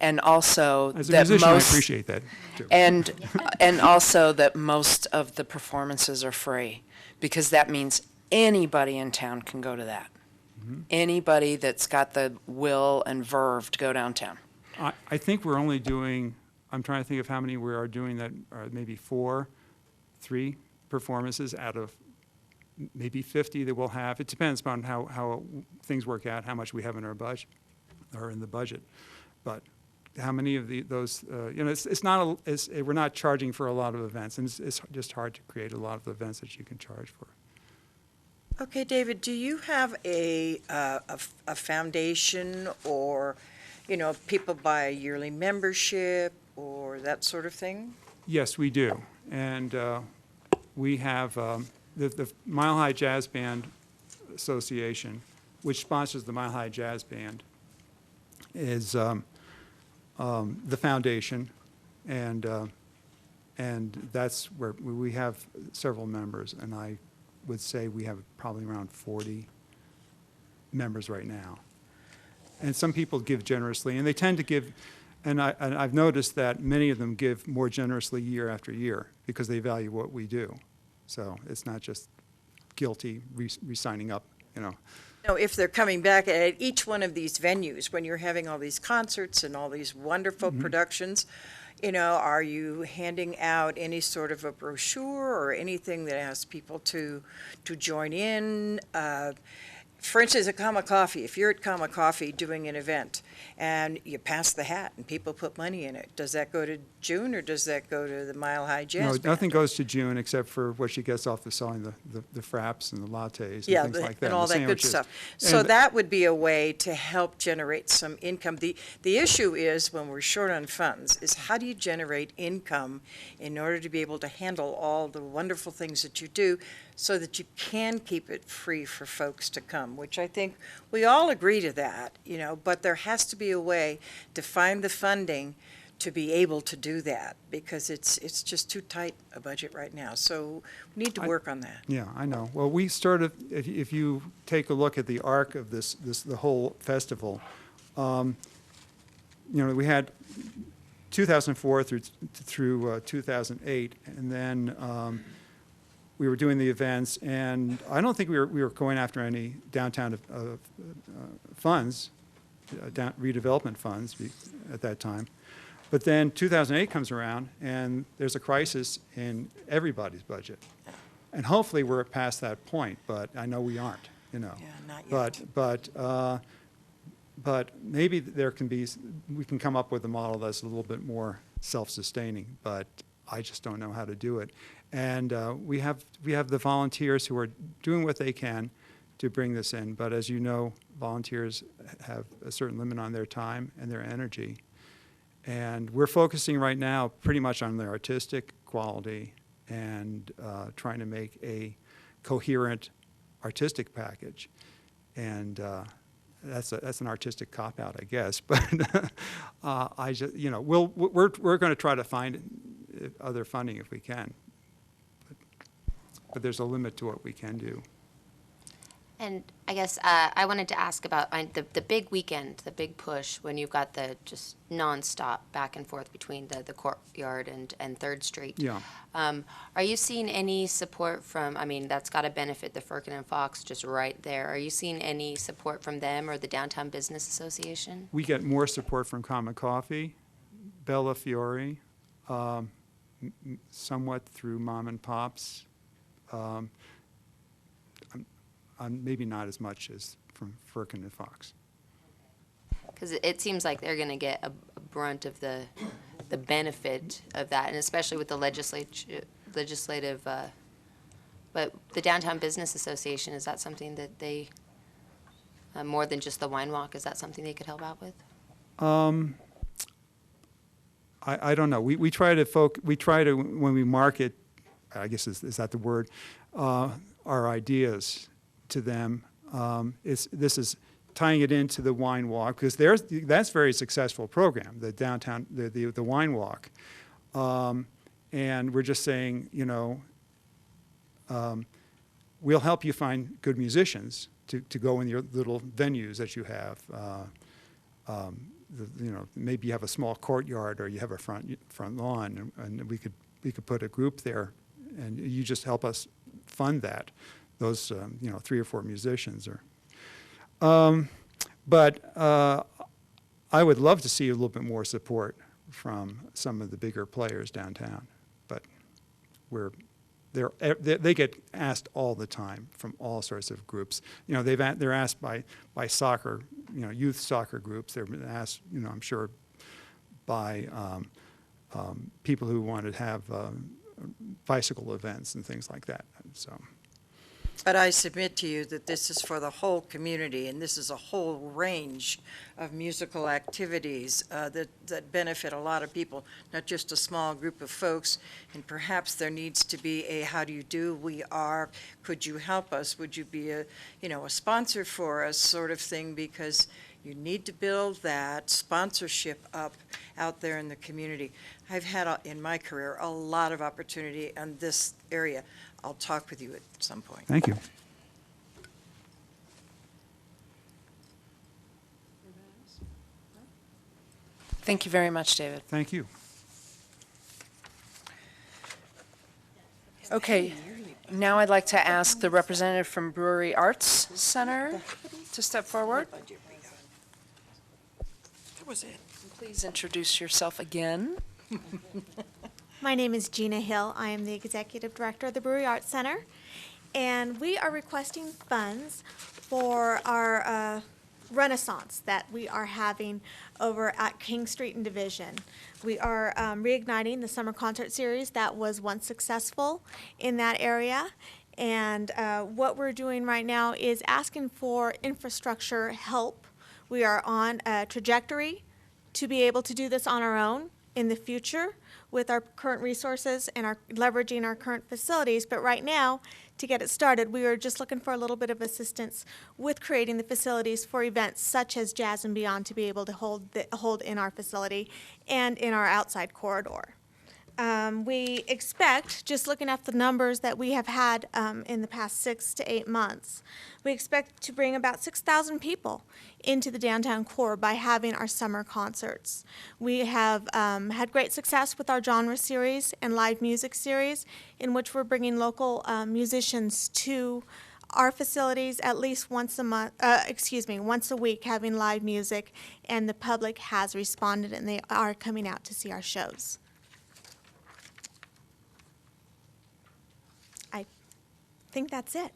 and also as a musician, I appreciate that too. And also that most of the performances are free, because that means anybody in town can go to that. Mm-hmm. Anybody that's got the will and verve to go downtown. I think we're only doing. I'm trying to think of how many we are doing that are maybe 3 performances out of maybe 50 that we'll have. It depends upon how things work out, how much we have in our budget or in the budget. But how many of those, it's not, we're not charging for a lot of events, and it's just hard to create a lot of events that you can charge for. Okay, David, do you have a foundation, or, people buy a yearly membership or that sort of thing? Yes, we do. And we have the Mile High Jazz Band Association, which sponsors the Mile High Jazz Band, is the foundation, and that's where we have several members, and I would say we have probably around 40 members right now. And some people give generously, and they tend to give. And I've noticed that many of them give more generously year after year because they value what we do. So it's not just guilty re-signing up, If they're coming back at each one of these venues, when you're having all these concerts and all these wonderful productions, You know, are you handing out any sort of a brochure or anything that asks people to join in? For instance, at Comma Coffee, if you're at Comma Coffee doing an event and you pass the hat and people put money in it, does that go to June or does that go to the Mile High No, Jazz Band? nothing goes to June except for what she gets off of selling the fraps and the lattes Yeah, and things like that. and all the that good sandwiches. stuff. So And- that would be a way to help generate some income. The issue is, when we're short on funds, is how do you generate income in order to be able to handle all the wonderful things that you do so that you can keep it free for folks to come, which I think we all agree to that, you know, but there has to be a way to find the funding to be able to do that, because it's just too tight a budget right now. So we need to work on that. Yeah, I know. Well, we started, if you take a look at the arc of the whole festival, you know, we had 2004 through 2008, and then we were doing the events, and I don't think we were going after any downtown funds, redevelopment funds at that time. But then 2008 comes around, and there's a crisis in everybody's budget. And hopefully we're past that point, but I know we aren't, you know. Yeah, not yet. But maybe we can come up with a model that's a little bit more self-sustaining, but I just don't know how to do it. And we have the volunteers who are doing what they can to bring this in, but as you know, volunteers have a certain limit on their time and their energy. And we're focusing right now pretty much on the artistic quality and trying to make a coherent artistic package. And that's an artistic cop-out, I guess. But I just, you know, we're going to try to find other funding if we can. But there's a limit to what we can do. And I guess I wanted to ask about the big weekend, the big push, when you've got the just nonstop back and forth between the courtyard and 3rd Street. Yeah. Are you seeing any support from, I mean, that's got to benefit the Firkin and Fox just right there. Are you seeing any support from them or the Downtown Business Association? We get more support from Common Coffee, Bella Fiore, somewhat through Mom and Pops. Maybe not as much as from Firkin and Fox. Because it seems like they're going to get a brunt of the benefit of that, and especially with the legislative. But the Downtown Business Association, is that something that they, more than just the wine walk, is that something they could help out with? I don't know. We try to when we market, I guess is that the word, our ideas to them. This is tying it into the wine walk, because that's a very successful program, the downtown, the wine walk. And we're just saying, you know, we'll help you find good musicians to go in your little venues that you have. You know, maybe you have a small courtyard or you have a front lawn, and we could put a group there, and you just help us fund that. Those, you know, 3 or 4 musicians. But I would love to see a little bit more support from some of the bigger players downtown. But they get asked all the time from all sorts of groups. You know, they're asked by soccer, you know, youth soccer groups. They're asked, you know, I'm sure by people who want to have bicycle events and things like that. So. But I submit to you that this is for the whole community, and this is a whole range of musical activities that benefit a lot of people, not just a small group of folks. And perhaps there needs to be a how do you do, we are, could you help us, would you be a sponsor for us sort of thing, because you need to build that sponsorship up out there in the community. I've had in my career a lot of opportunity in this area. I'll talk with you at some point. Thank you. Thank you very much, David. Thank you. Okay, now I'd like to ask the representative from Brewery Arts Center to step forward. That was it. Please introduce yourself again. My name is Gina Hill. I am the Executive Director of the Brewery Arts Center. And we are requesting funds for our Renaissance that we are having over at King Street and Division. We are reigniting the summer concert series that was once successful in that area. And what we're doing right now is asking for infrastructure help. We are on a trajectory to be able to do this on our own in the future with our current resources and leveraging our current facilities. But right now, to get it started, we are just looking for a little bit of assistance with creating the facilities for events such as Jazz and Beyond to be able to hold in our facility and in our outside corridor. We expect, just looking at the numbers that we have had in the past 6 to 8 months, we expect to bring about 6,000 people into the downtown core by having our summer concerts. We have had great success with our genre series and live music series, in which we're bringing local musicians to our facilities at least once a week, having live music, and the public has responded and they are coming out to see our shows. I think that's it.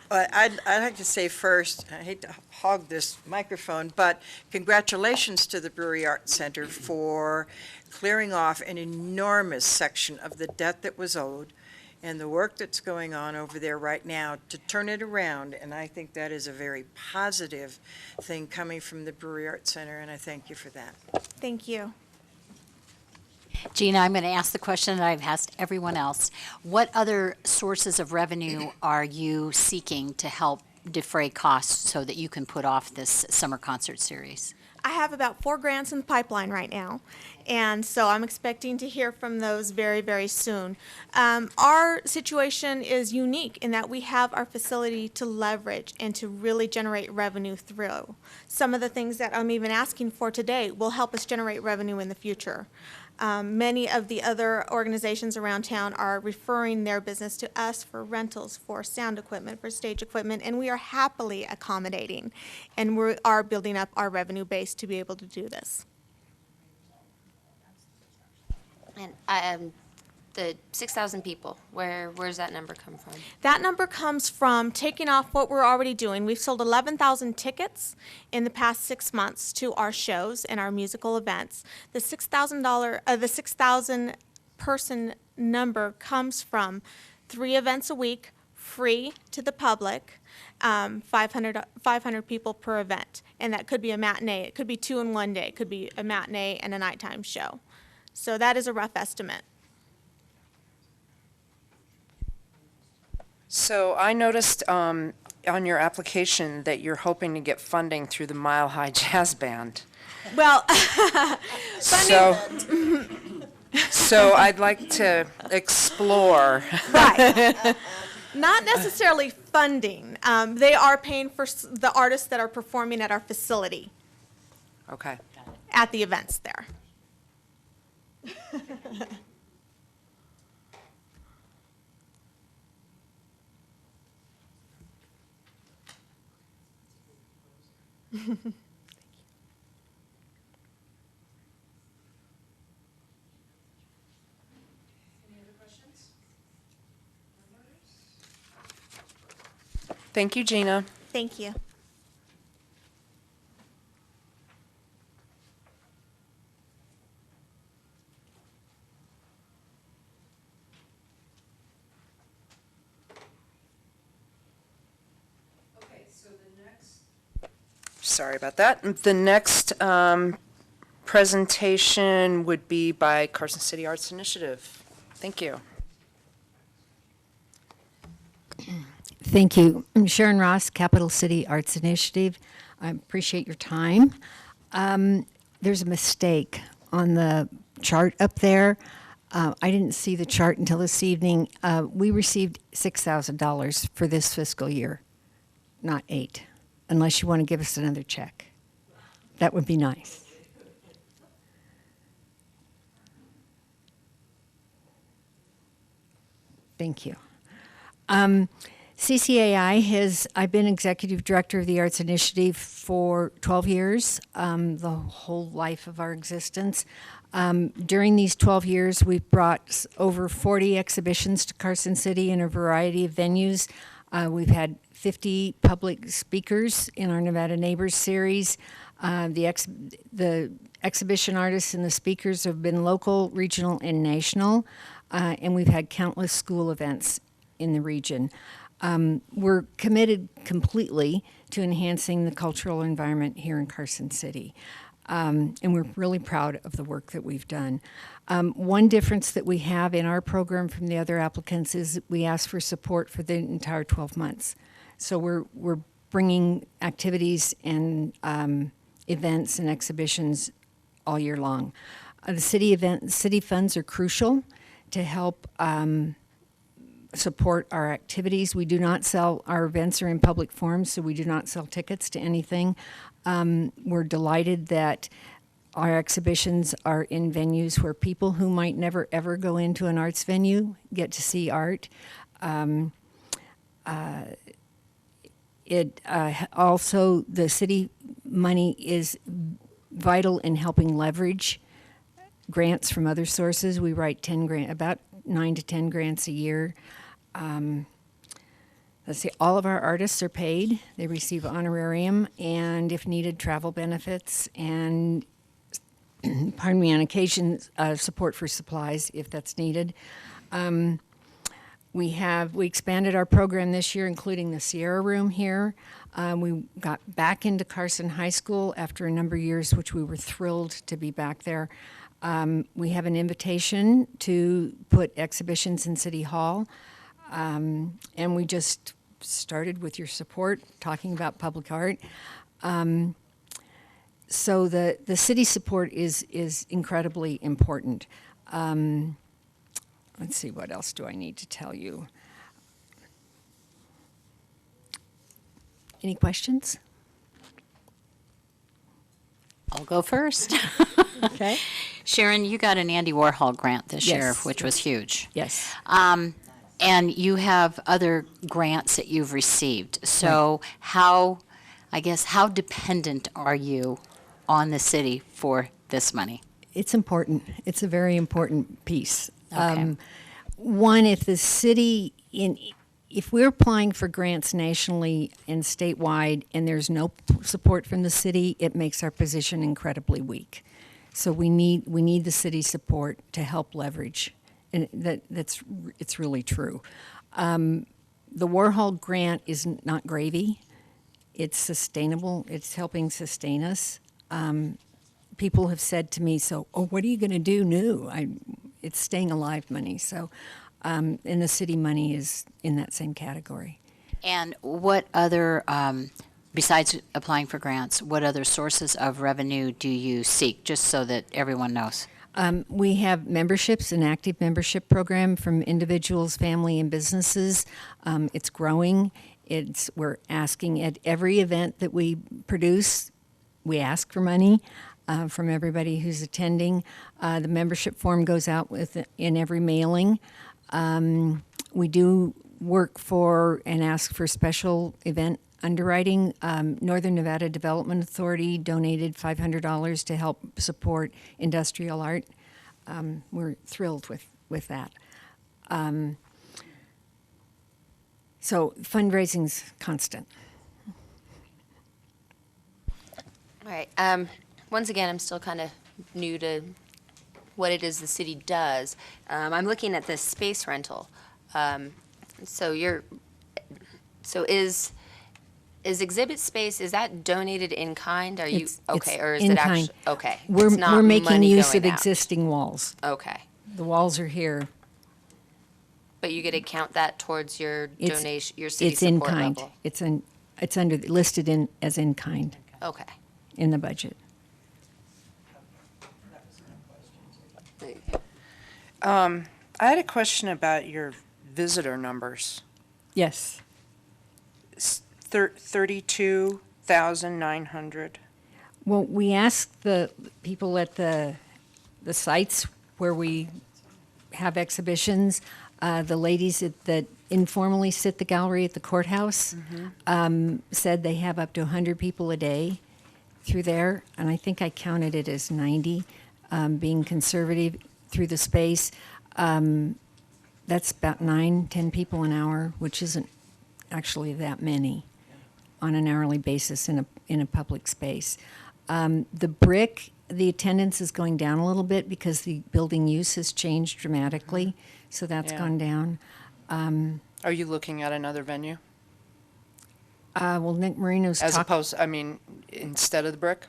But I'd like to say first, I hate to hog this microphone, but congratulations to the Brewery Arts Center for clearing off an enormous section of the debt that was owed and the work that's going on over there right now to turn it around. And I think that is a very positive thing coming from the Brewery Arts Center, and I thank you for that. Thank you. Gina, I'm going to ask the question that I've asked everyone else. What other sources of revenue are you seeking to help defray costs so that you can put off this summer concert series? I have about 4 grants in the pipeline right now, and so I'm expecting to hear from those very, very soon. Our situation is unique in that we have our facility to leverage and to really generate revenue through. Some of the things that I'm even asking for today will help us generate revenue in the future. Many of the other organizations around town are referring their business to us for rentals, for sound equipment, for stage equipment, and we are happily accommodating. And we are building up our revenue base to be able to do this. And the 6,000 people, where's that number come from? That number comes from taking off what we're already doing. We've sold 11,000 tickets in the past 6 months to our shows and our musical events. The $6,000 person number comes from 3 events a week, free to the public, 500 people per event. And that could be a matinee. It could be 2 in one day. It could be a matinee and a nighttime show. So that is a rough estimate. So I noticed on your application that you're hoping to get funding through the Mile High Jazz Band. Well, So I'd like to explore. right. Not necessarily funding. They are paying for the artists that are performing at our facility, Okay. at the events there. Thank you, Gina. Thank you. Sorry about that. The next presentation would be by Carson City Arts Initiative. Thank you. Thank you. I'm Sharon Ross, Capital City Arts Initiative. I appreciate your time. There's a mistake on the chart up there. I didn't see the chart until this evening. We received $6,000 for this fiscal year, not 8, unless you want to give us another check. That would be nice. Thank you. I've been executive director of the Arts Initiative for 12 years, the whole life of our existence. During these 12 years, we've brought over 40 exhibitions to Carson City in a variety of venues. We've had 50 public speakers in our Nevada Neighbors series. The exhibition artists and the speakers have been local, regional, and national, and we've had countless school events in the region. We're committed completely to enhancing the cultural environment here in Carson City. And we're really proud of the work that we've done. One difference that we have in our program from the other applicants is we ask for support for the entire 12 months. So we're bringing activities and events and exhibitions all year long. The city funds are crucial to help support our activities. We do not sell, our events are in public forums, so we do not sell tickets to anything. We're delighted that our exhibitions are in venues where people who might never ever go into an arts venue get to see art. Also, the city money is vital in helping leverage grants from other sources. We write about 9 to 10 grants a year. Let's see, all of our artists are paid. They receive honorarium and, if needed, travel benefits and, pardon me, on occasion, support for supplies if that's needed. We expanded our program this year, including the Sierra Room here. We got back into Carson High School after a number of years, which we were thrilled to be back there. We have an invitation to put exhibitions in City Hall. And we just started with your support, talking about public art. So the city support is incredibly important. Let's see, what else do I need to tell you? Any questions? I'll go first. Okay. Sharon, you got an Andy Warhol grant this year, Yes. which was huge. Yes. And you have other grants that you've received. So how dependent are you on the city for this money? It's important. It's a very important piece. Okay. One, if the city, if we're applying for grants nationally and statewide and there's no support from the city, it makes our position incredibly weak. So we need the city support to help leverage, and it's really true. The Warhol grant is not gravy. It's sustainable. It's helping sustain us. People have said to me, "So, what are you going to do new?" It's staying alive money. So, and the city money is in that same category. And what other, besides applying for grants, what other sources of revenue do you seek, just so that everyone knows? We have memberships, an active membership program from individuals, family, and businesses. It's growing. We're asking at every event that we produce, we ask for money from everybody who's attending. The membership form goes out in every mailing. We do work for and ask for special event underwriting. Northern Nevada Development Authority donated $500 to help support industrial art. We're thrilled with that. So fundraising's constant. All right. Once again, I'm still kind of new to what it is the city does. I'm looking at this space rental. So is exhibit space, is that donated in kind? Are you It's okay, or is in it kind. actually okay? We're It's not making money use going of out. existing walls. Okay, The walls are here. but you get to count that towards your It's- donation, your city It's in support kind. level. It's listed as in kind Okay. in the budget. I had a question about your visitor numbers. Yes. 32,900. Well, we asked the people at the sites where we have exhibitions, the ladies that informally sit the gallery at the courthouse. Said they have up to 100 people a day through there, and I think I counted it as 90, being conservative through the space. That's about 9-10 people an hour, which isn't actually that many on an hourly basis in a public space. The brick, the attendance is going down a little bit because the building use has changed dramatically, so that's Yeah. gone down. Are you looking at another venue? Well, Nick Marino's As talking. opposed, I mean, instead of the brick?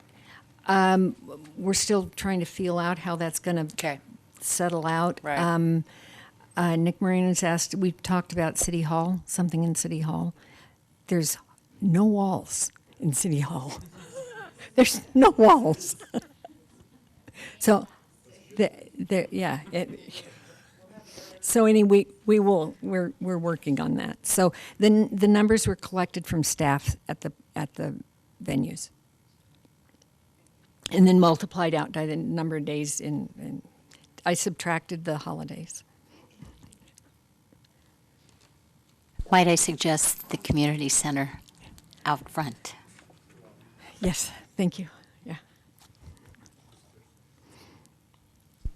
We're still trying to feel out how that's going to Okay, settle out. right. Nick Marino's asked, we talked about City Hall, something in City Hall. There's no walls in City Hall. There's no walls. So, yeah. So anyway, we're working on that. So the numbers were collected from staff at the venues, and then multiplied out by the number of days in I subtracted the holidays. Might I suggest the community center out front? Yes, thank you. Yeah.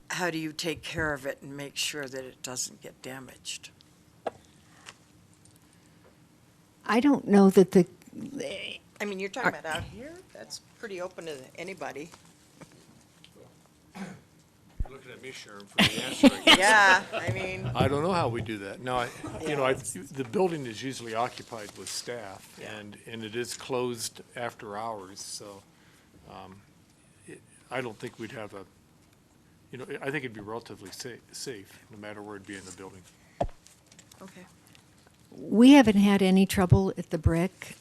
How do you take care of it and make sure that it doesn't get damaged? I don't know that the I mean, you're talking about out here, that's pretty open to anybody. You're looking at me, Sharon, for the answer. I guess. Yeah, I mean, I don't know how we do that. No, the building is usually occupied with staff, and it is closed after hours, so I don't think we'd have I think it'd be relatively safe, no matter where it'd be in the building. okay. we haven't had any trouble at the Brick.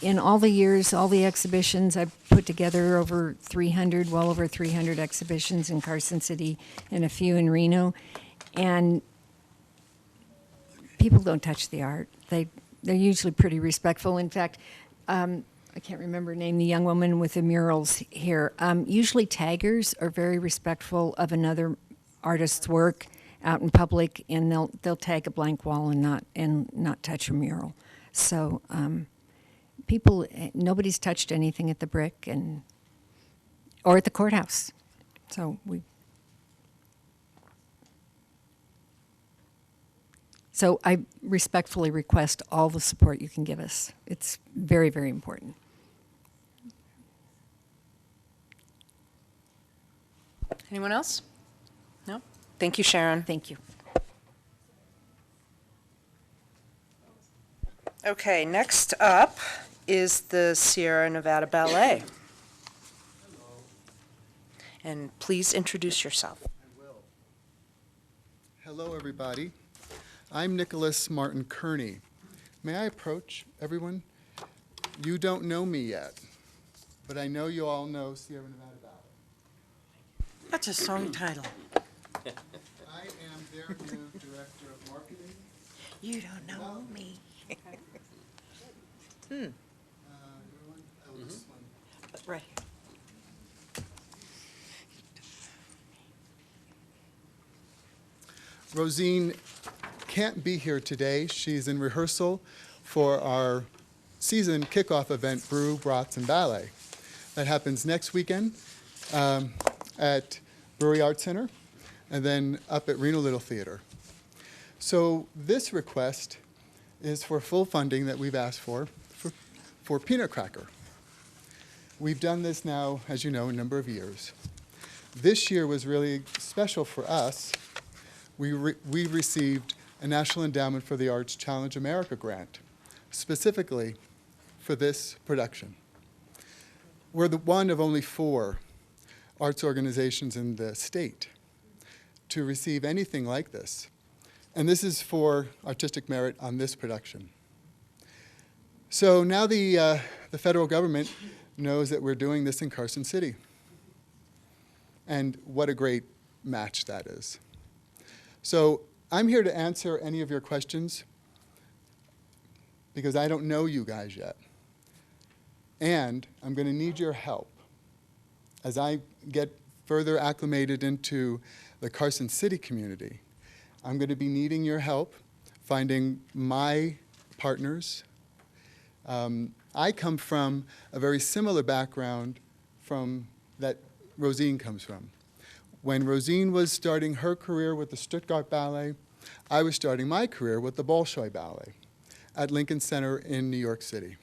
In all the years, all the exhibitions, I've put together well over 300 exhibitions in Carson City and a few in Reno. And people don't touch the art. They're usually pretty respectful. In fact, I can't remember her name, the young woman with the murals here. Usually taggers are very respectful of another artist's work out in public, and they'll tag a blank wall and not touch a mural. So nobody's touched anything at the Brick or at the courthouse. So I respectfully request all the support you can give us. It's very, very important. Anyone else? No? Thank you, Sharon. Thank you. Okay, next up is the Sierra Nevada Ballet. And please introduce yourself. I will. Hello, everybody. I'm Nicholas Martin Kearney. May I approach everyone? You don't know me yet, but I know you all know Sierra Nevada Ballet. That's a song title. I am their new director of marketing. You don't know me. Everyone? Oh, this one. Right. Rosine can't be here today. She's in rehearsal for our season kickoff event, Brew, Brats, and Ballet. That happens next weekend at Brewery Arts Center and then up at Reno Little Theater. So this request is for full funding that we've asked for Peanut Cracker. We've done this now, as you know, a number of years. This year was really special for us. We received a National Endowment for the Arts Challenge America grant, specifically for this production. We're one of only 4 arts organizations in the state to receive anything like this. And this is for artistic merit on this production. So now the federal government knows that we're doing this in Carson City. And what a great match that is. So I'm here to answer any of your questions because I don't know you guys yet. And I'm going to need your help as I get further acclimated into the Carson City community. I'm going to be needing your help finding my partners. I come from a very similar background from that Rosine comes from. When Rosine was starting her career with the Stuttgart Ballet, I was starting my career with the Bolshoi Ballet at Lincoln Center in New York City.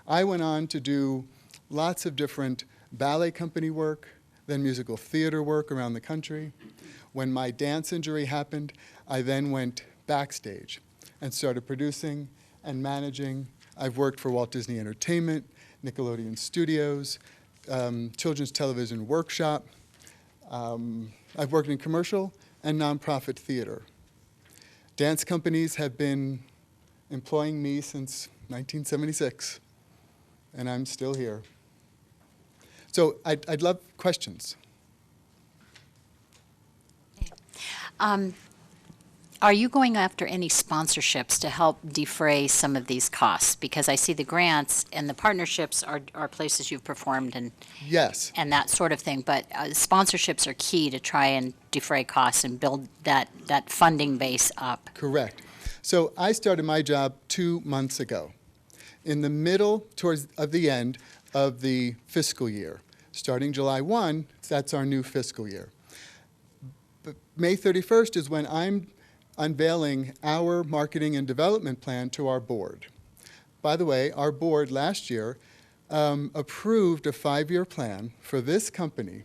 I went on to do lots of different ballet company work, then musical theater work around the country. When my dance injury happened, I then went backstage and started producing and managing. I've worked for Walt Disney Entertainment, Nickelodeon Studios, Children's Television Workshop. I've worked in commercial and nonprofit theater. Dance companies have been employing me since 1976, and I'm still here. So I'd love questions. Are you going after any sponsorships to help defray some of these costs? Because I see the grants and the partnerships are places you've performed and Yes. and that sort of thing. But sponsorships are key to try and defray costs and build that funding base up. Correct. So I started my job 2 months ago, in the middle towards of the end of the fiscal year. Starting July 1, that's our new fiscal year. But May 31st is when I'm unveiling our marketing and development plan to our board. By the way, our board last year approved a 5-year plan for this company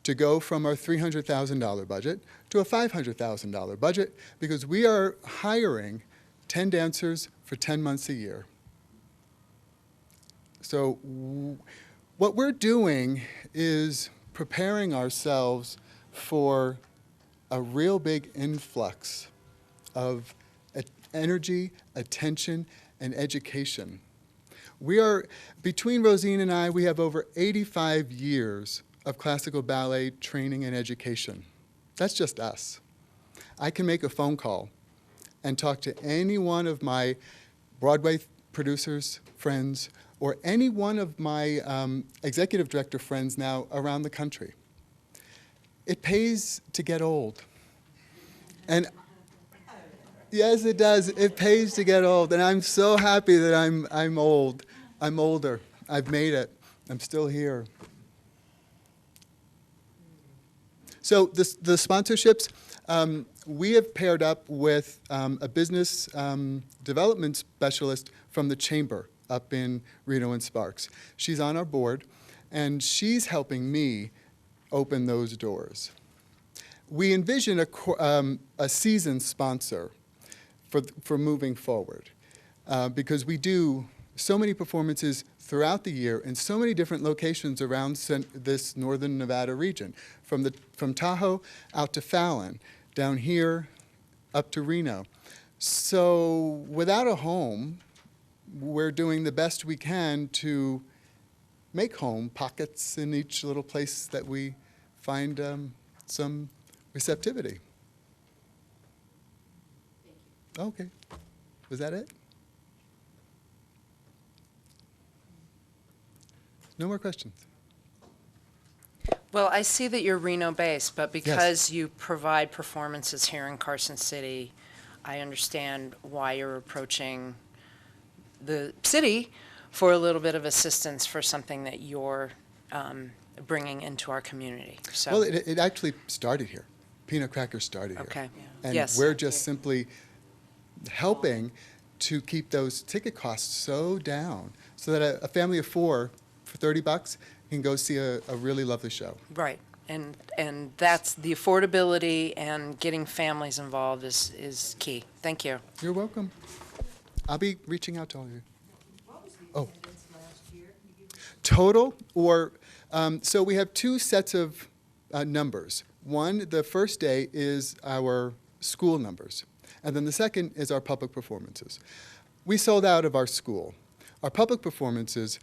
to go from our $300,000 budget to a $500,000 budget because we are hiring 10 dancers for 10 months a year. So what we're doing is preparing ourselves for a real big influx of energy, attention, and education. We are, between Rosine and I, we have over 85 years of classical ballet training and education. That's just us. I can make a phone call and talk to any one of my Broadway producers, friends, or any one of my executive director friends now around the country. It pays to get old. And yes, it does. It pays to get old. And I'm so happy that I'm old. I'm older. I've made it. I'm still here. So the sponsorships, we have paired up with a business development specialist from the Chamber up in Reno and Sparks. She's on our board, and she's helping me open those doors. We envision a seasoned sponsor for moving forward because we do so many performances throughout the year in so many different locations around this northern Nevada region, from Tahoe out to Fallon, down here up to Reno. So without a home, we're doing the best we can to make home pockets in each little place that we find some receptivity. Okay. Was that it? No more questions. Well, I see that you're Reno-based, but because you provide performances here in Carson City, I understand why you're approaching the city for a little bit of assistance for something that you're bringing into our community. So. Well, it actually started here. Peanut Crackers started here. Okay. And Yes. we're just simply helping to keep those ticket costs so down so that a family of 4 for $30 can go see a really lovely show. Right. And that's the affordability and getting families involved is key. Thank you. You're welcome. I'll be reaching out to all of you. Oh. Total, or, so we have 2 sets of numbers. One, the first day is our school numbers, and then the second is our public performances. We sold out of our school. Our public performances,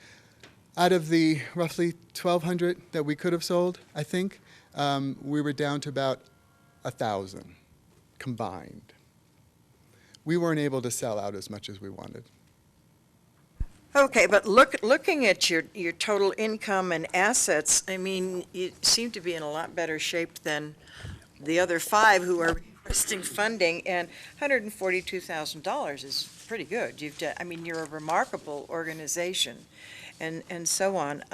out of the roughly 1,200 that we could have sold, I think, we were down to about 1,000 combined. We weren't able to sell out as much as we wanted. Okay, but looking at your total income and assets, I mean, you seem to be in a lot better shape than the other 5 who are requesting funding, and $142,000 is pretty good. You've done, I mean, you're a remarkable organization, and so on.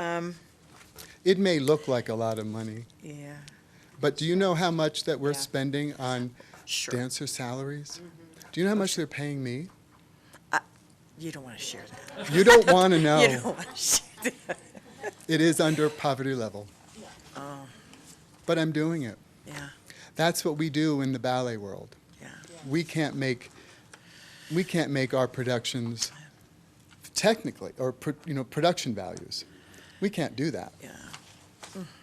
It may look like a lot of money, Yeah, but do you know how much that we're Yeah. spending on sure. dancer salaries? Do you know how much they're paying me? You don't want to share that. You don't want to know. You don't want to share that. It is under poverty level. Oh, But I'm doing it. yeah, That's what we do in the ballet world. yeah. We can't make our productions technically, or production values. We can't do that. Yeah.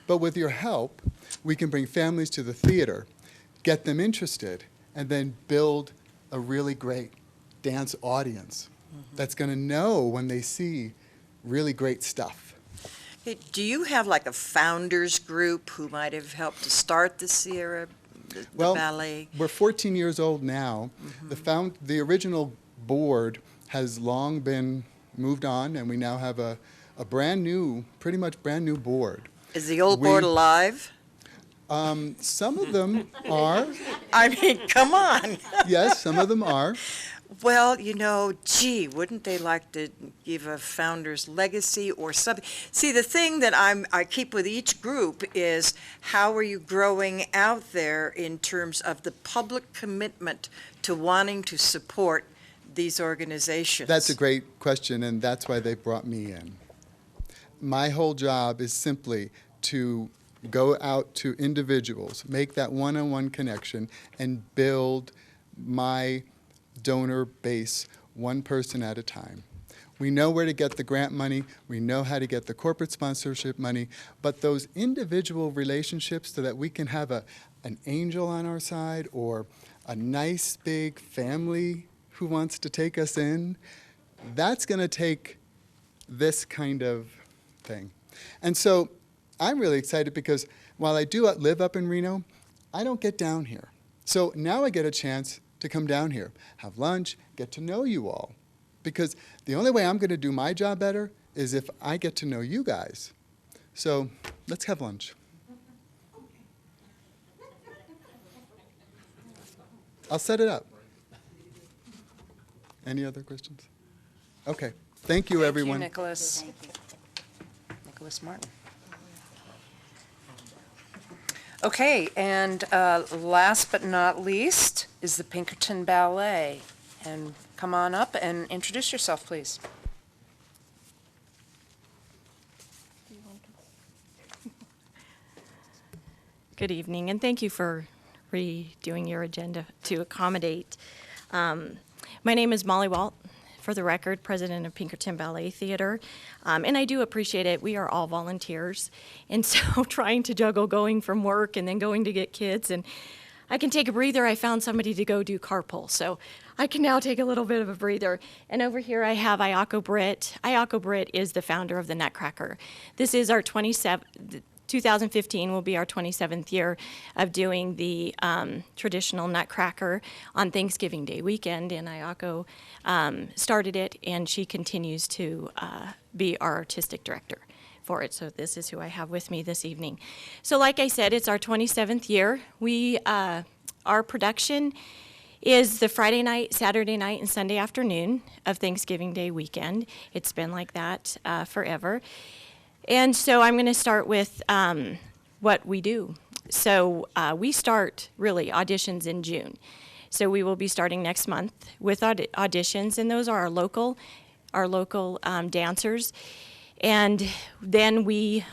But with your help, we can bring families to the theater, get them interested, and then build a really great dance audience that's going to know when they see really great stuff. Hey, do you have like a founders group who might have helped to start the Sierra, the Well, ballet? we're 14 years old now. The original board has long been moved on, and we now have a brand new, pretty much brand new board. Is the old board alive? Some of them are. I mean, come on. Yes, some of them are. Well, gee, wouldn't they like to give a founder's legacy or something? See, the thing that I keep with each group is how are you growing out there in terms of the public commitment to wanting to support these organizations? That's a great question, and that's why they brought me in. My whole job is simply to go out to individuals, make that one-on-one connection, and build my donor base one person at a time. We know where to get the grant money, we know how to get the corporate sponsorship money, but those individual relationships so that we can have an angel on our side or a nice big family who wants to take us in, that's going to take this kind of thing. And so I'm really excited because while I do live up in Reno, I don't get down here. So now I get a chance to come down here, have lunch, get to know you all. Because the only way I'm going to do my job better is if I get to know you guys. So let's have lunch. I'll set it up. Any other questions? Okay. Thank you, everyone. Thank you, Nicholas. Nicholas Martin. Okay, and last but not least is the Pinkerton Ballet. And come on up and introduce yourself, please. Good evening, and thank you for redoing your agenda to accommodate. My name is Molly Walt, for the record, president of Pinkerton Ballet Theater, and I do appreciate it. We are all volunteers, and so trying to juggle going from work and then going to get kids, and I can take a breather. I found somebody to go do carpool, so I can now take a little bit of a breather. And over here I have Ayako Britt. Ayako Britt is the founder of the Nutcracker. This is our 2015 will be our 27th year of doing the traditional Nutcracker on Thanksgiving Day weekend, and Ayako started it, and she continues to be our artistic director for it. So this is who I have with me this evening. So like I said, it's our 27th year. Our production is the Friday night, Saturday night, and Sunday afternoon of Thanksgiving Day weekend. It's been like that forever. And so I'm going to start with what we do. So we start, really, auditions in June. So we will be starting next month with auditions, and those are our local dancers. And then we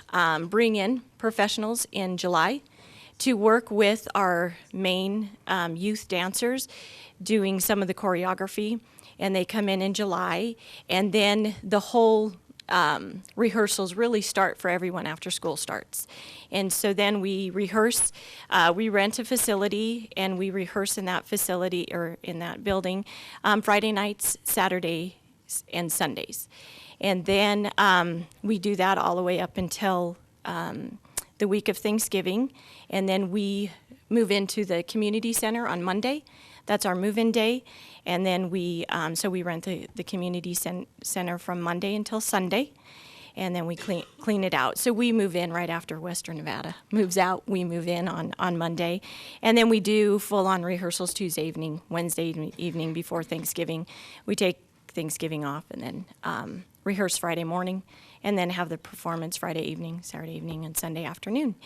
bring in professionals in July to work with our main youth dancers doing some of the choreography. And they come in July, and then the whole rehearsals really start for everyone after school starts. And so then we rehearse, we rent a facility, and we rehearse in that facility or in that building Friday nights, Saturdays, and Sundays. And then we do that all the way up until the week of Thanksgiving, and then we move into the community center on Monday. That's our move-in day, and then we rent the community center from Monday until Sunday, and then we clean it out. So we move in right after Western Nevada moves out. We move in on Monday, and then we do full-on rehearsals Tuesday evening, Wednesday evening before Thanksgiving. We take Thanksgiving off, and then rehearse Friday morning, and then have the performance Friday evening, Saturday evening, and Sunday afternoon.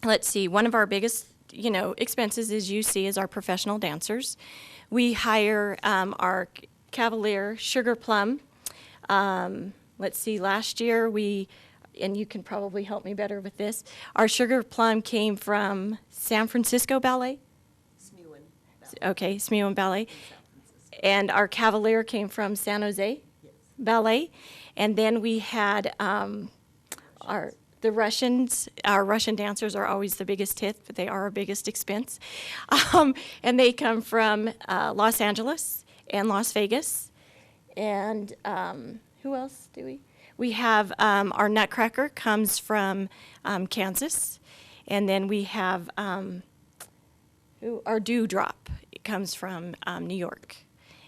Let's see, one of our biggest, expenses, as you see, is our professional dancers. We hire our Cavalier Sugar Plum. Let's see, last year and you can probably help me better with this, our Sugar Plum came from San Francisco Ballet. Okay, Smewen Ballet. And our Cavalier came from San Jose Ballet. And then we had our Russian dancers are always the biggest hit, but they are our biggest expense. And they come from Los Angeles and Las Vegas. And who else do we? We have our Nutcracker comes from Kansas. And then we have our Dewdrop. It comes from New York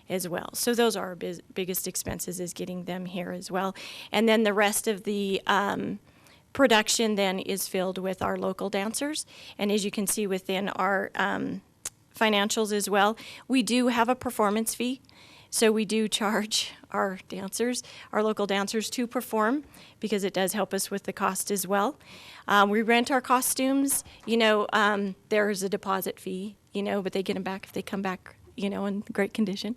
as well. So those are our biggest expenses, is getting them here as well. And then the rest of the production then is filled with our local dancers. And as you can see within our financials as well, we do have a performance fee. So we do charge our dancers, our local dancers, to perform, because it does help us with the cost as well. We rent our costumes. There's a deposit fee, but they get them back if they come back, in great condition.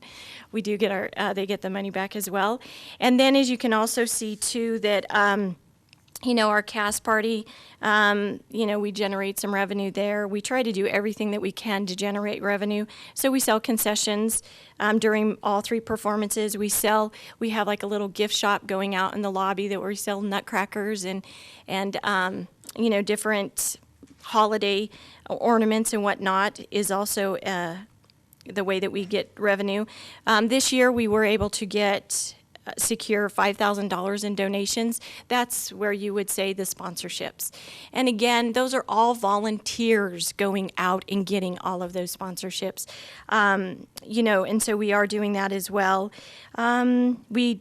We do get they get the money back as well. And then, as you can also see too, that our cast party, we generate some revenue there. We try to do everything that we can to generate revenue. So we sell concessions during all 3 performances. We have like a little gift shop going out in the lobby that we sell nutcrackers and different holiday ornaments and whatnot is also the way that we get revenue. This year we were able to secure $5,000 in donations. That's where you would say the sponsorships. And again, those are all volunteers going out and getting all of those sponsorships. And so we are doing that as well. We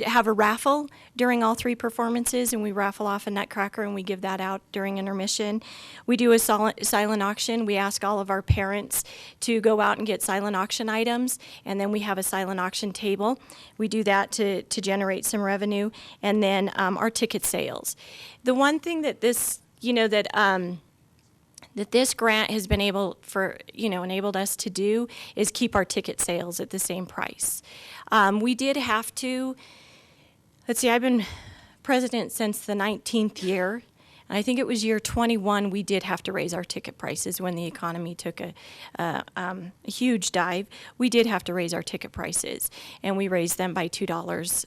have a raffle during all 3 performances, and we raffle off a nutcracker and we give that out during intermission. We do a silent auction. We ask all of our parents to go out and get silent auction items, and then we have a silent auction table. We do that to generate some revenue, and then our ticket sales. The one thing that this, that this grant has been enabled us to do is keep our ticket sales at the same price. We did have to. Let's see, I've been president since the 19th year. And I think it was year 21 we did have to raise our ticket prices when the economy took a huge dive. We did have to raise our ticket prices, and we raised them by $2.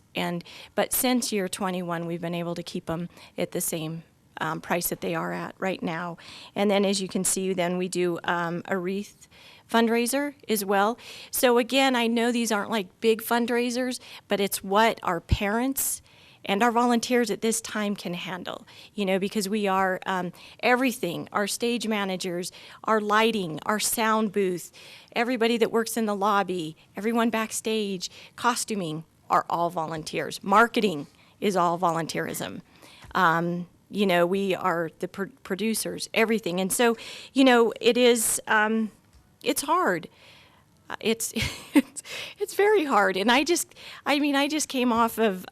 But since year 21, we've been able to keep them at the same price that they are at right now. And then, as you can see, then we do a wreath fundraiser as well. So again, I know these aren't like big fundraisers, but it's what our parents and our volunteers at this time can handle, because we are everything, our stage managers, our lighting, our sound booth, everybody that works in the lobby, everyone backstage, costuming are all volunteers. Marketing is all volunteerism. We are the producers, everything. And so, it is, it's hard. It's very hard. And I just came off of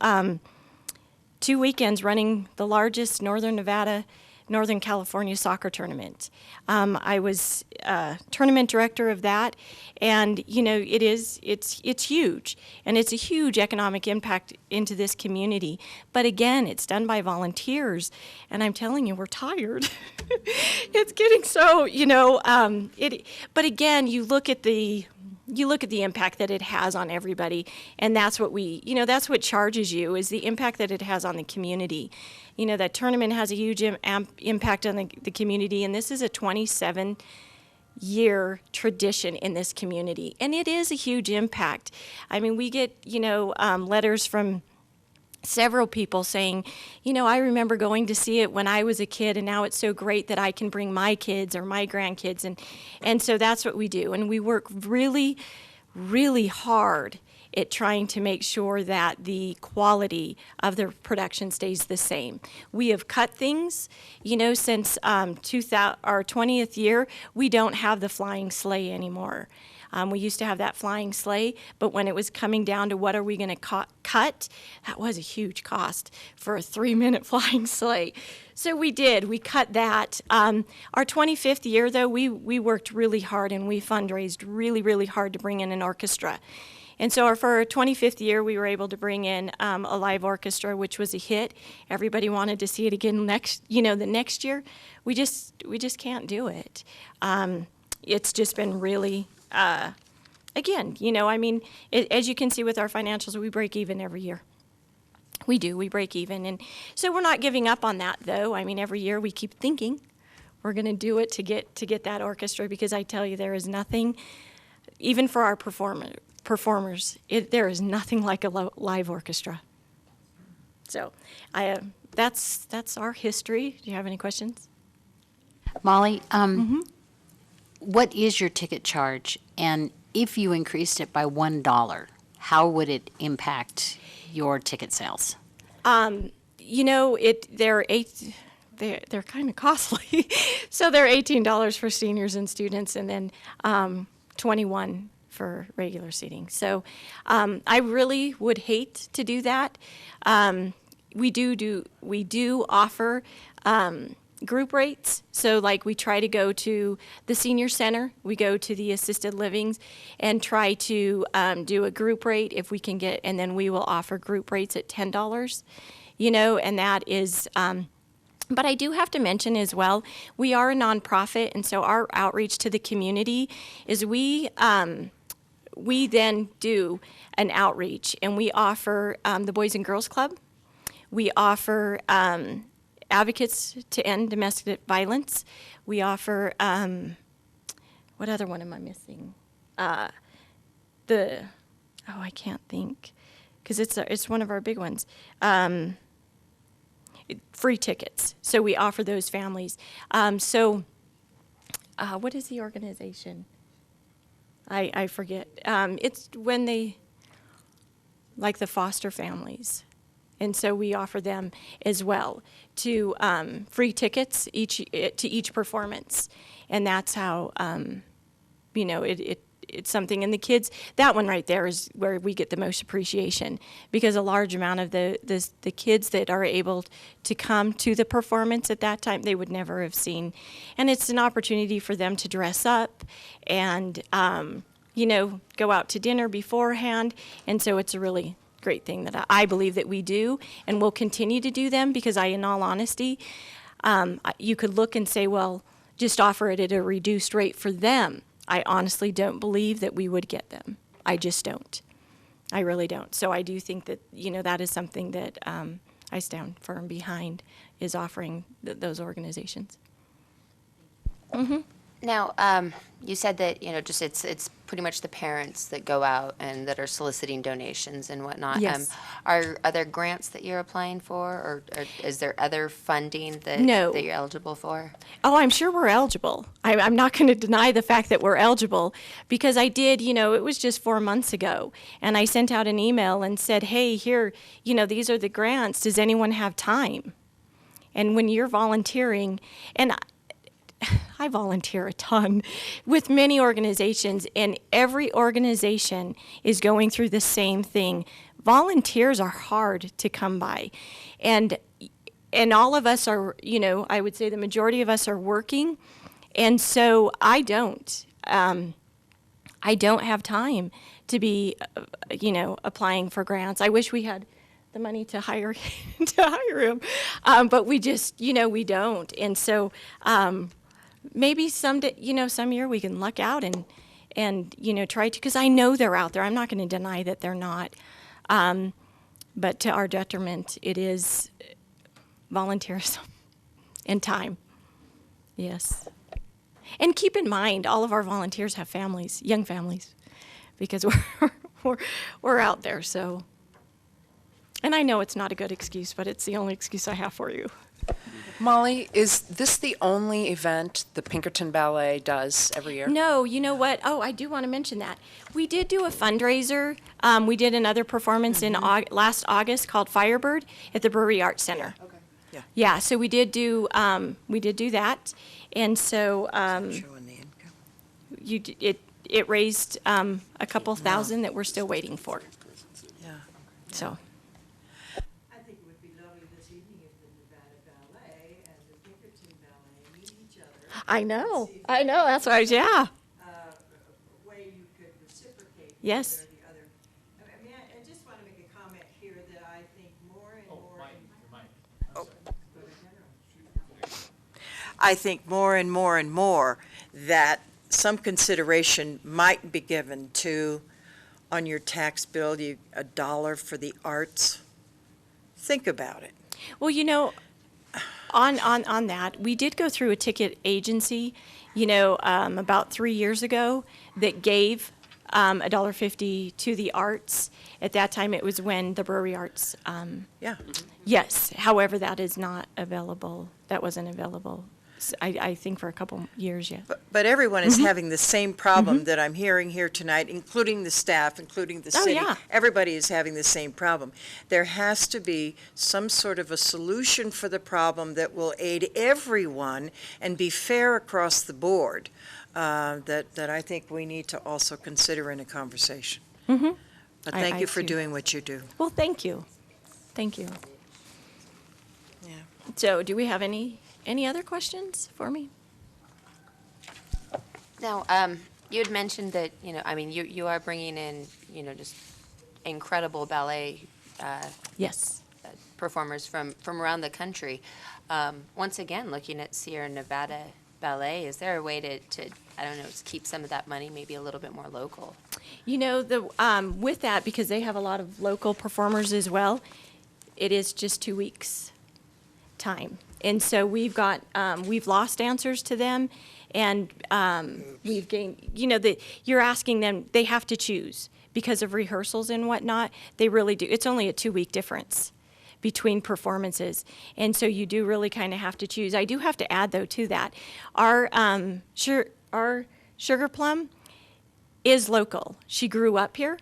2 weekends running the largest Northern California soccer tournament. I was tournament director of that, and it's huge, and it's a huge economic impact into this community. But again, it's done by volunteers, and I'm telling you, we're tired. It's getting so, but again, you look at the impact that it has on everybody, and that's what that's what charges you, is the impact that it has on the community. That tournament has a huge impact on the community, and this is a 27-year tradition in this community, and it is a huge impact. I mean, we get, letters from several people saying, I remember going to see it when I was a kid, and now it's so great that I can bring my kids or my grandkids, and so that's what we do, and we work really, really hard at trying to make sure that the quality of the production stays the same. We have cut things, since our 20th year, we don't have the flying sleigh anymore. We used to have that flying sleigh, but when it was coming down to what are we going to cut, that was a huge cost for a 3-minute flying sleigh. So we cut that. Our 25th year, though, we worked really hard and we fundraised really, really hard to bring in an orchestra. And so for our 25th year, we were able to bring in a live orchestra, which was a hit. Everybody wanted to see it again the next year. We just can't do it. It's just been really, as you can see with our financials, we break even every year. We break even. And so we're not giving up on that, though. Every year we keep thinking we're going to do it to get that orchestra, because I tell you, there is nothing, even for our performers, there is nothing like a live orchestra. So that's our history. Do you have any questions? Molly, what is your ticket charge? And if you increased it by $1, how would it impact your ticket sales? They're kind of costly. So they're $18 for seniors and students, and then $21 for regular seating. So I really would hate to do that. We do offer group rates. So like we try to go to the senior center, we go to the assisted livings and try to do a group rate if we can get, and then we will offer group rates at $10, and that is, but I do have to mention as well, we are a nonprofit, and so our outreach to the community is we then do an outreach, and we offer the Boys and Girls Club. We offer Advocates to End Domestic Violence. We offer, what other one am I missing? I can't think, because it's one of our big ones. Free tickets. So we offer those families. What is the organization? I forget. It's when they, like the foster families. And so we offer them as well to free tickets to each performance, and that's how it's something. And the kids, that one right there is where we get the most appreciation, because a large amount of the kids that are able to come to the performance at that time, they would never have seen, and it's an opportunity for them to dress up and go out to dinner beforehand, and so it's a really great thing that I believe that we do, and we'll continue to do them, because in all honesty, you could look and say, well, just offer it at a reduced rate for them. I honestly don't believe that we would get them. I just don't. I really don't. So I do think that, that is something that I stand firm behind, is offering those organizations. Mm-hmm. Now, you said that, it's pretty much the parents that go out and that are soliciting donations and whatnot. Yes. Are there grants that you're applying for, or is there other funding that you're eligible for? Oh, I'm sure we're eligible. I'm not going to deny the fact that we're eligible, because I did, it was just 4 months ago, and I sent out an email and said, hey, here, these are the grants. Does anyone have time? And when you're volunteering, and I volunteer a ton with many organizations, and every organization is going through the same thing. Volunteers are hard to come by. And all of us are, I would say the majority of us are working. And so I don't have time to be, applying for grants. I wish we had the money to hire him. But we just, we don't. And so, maybe someday, some year we can luck out and try to, because I know they're out there. I'm not going to deny that they're not. But to our detriment, it is volunteerism and time. Yes. And keep in mind, all of our volunteers have families, young families, because we're out there. So, and I know it's not a good excuse, but it's the only excuse I have for you. Molly, is this the only event the Pinkerton Ballet does every year? No, you know what? Oh, I do want to mention that. We did do a fundraiser. We did another performance in last August called Firebird at the Brewery Arts Center. Yeah. Yeah, so we did do that. And so Showing the income. it raised a couple thousand that we're still waiting for. Yeah. So. I think it would be lovely this evening if the Nevada Ballet and the Pinkerton Ballet meet each other. I know. That's why, yeah. Way you could reciprocate. Yes. one way or the other. I mean, I just want to make a comment here that I think more and more. I think more and more and more that some consideration might be given to, on your tax bill, $1 for the arts. Think about it. Well, you know, on that, we did go through a ticket agency, about 3 years ago that gave $1.50 to the arts. At that time, it was when the Brewery Arts. Yeah. Yes. However, that is not available. That wasn't available. I think for a couple years yet. But everyone is having the same problem that I'm hearing here tonight, including the staff, including the city. yeah. Everybody is having the same problem. There has to be some sort of a solution for the problem that will aid everyone and be fair across the board, that I think we need to also consider in a conversation. Mm-hmm. But I- thank I you for do. doing what you do. Well, thank you. Thank you. Yeah. So, do we have any other questions for me? Now, you had mentioned that, you are bringing in, just incredible ballet Yes. performers from around the country. Once again, looking at Sierra Nevada Ballet, is there a way to I don't know, to keep some of that money maybe a little bit more local? With that, because they have a lot of local performers as well, it is just 2 weeks time. And so we've lost dancers to them, and we've gained, you're asking them, they have to choose because of rehearsals and whatnot. They really do. It's only a 2-week difference between performances. And so you do really kind of have to choose. I do have to add, though, to that, our Sugar Plum is local. She grew up here.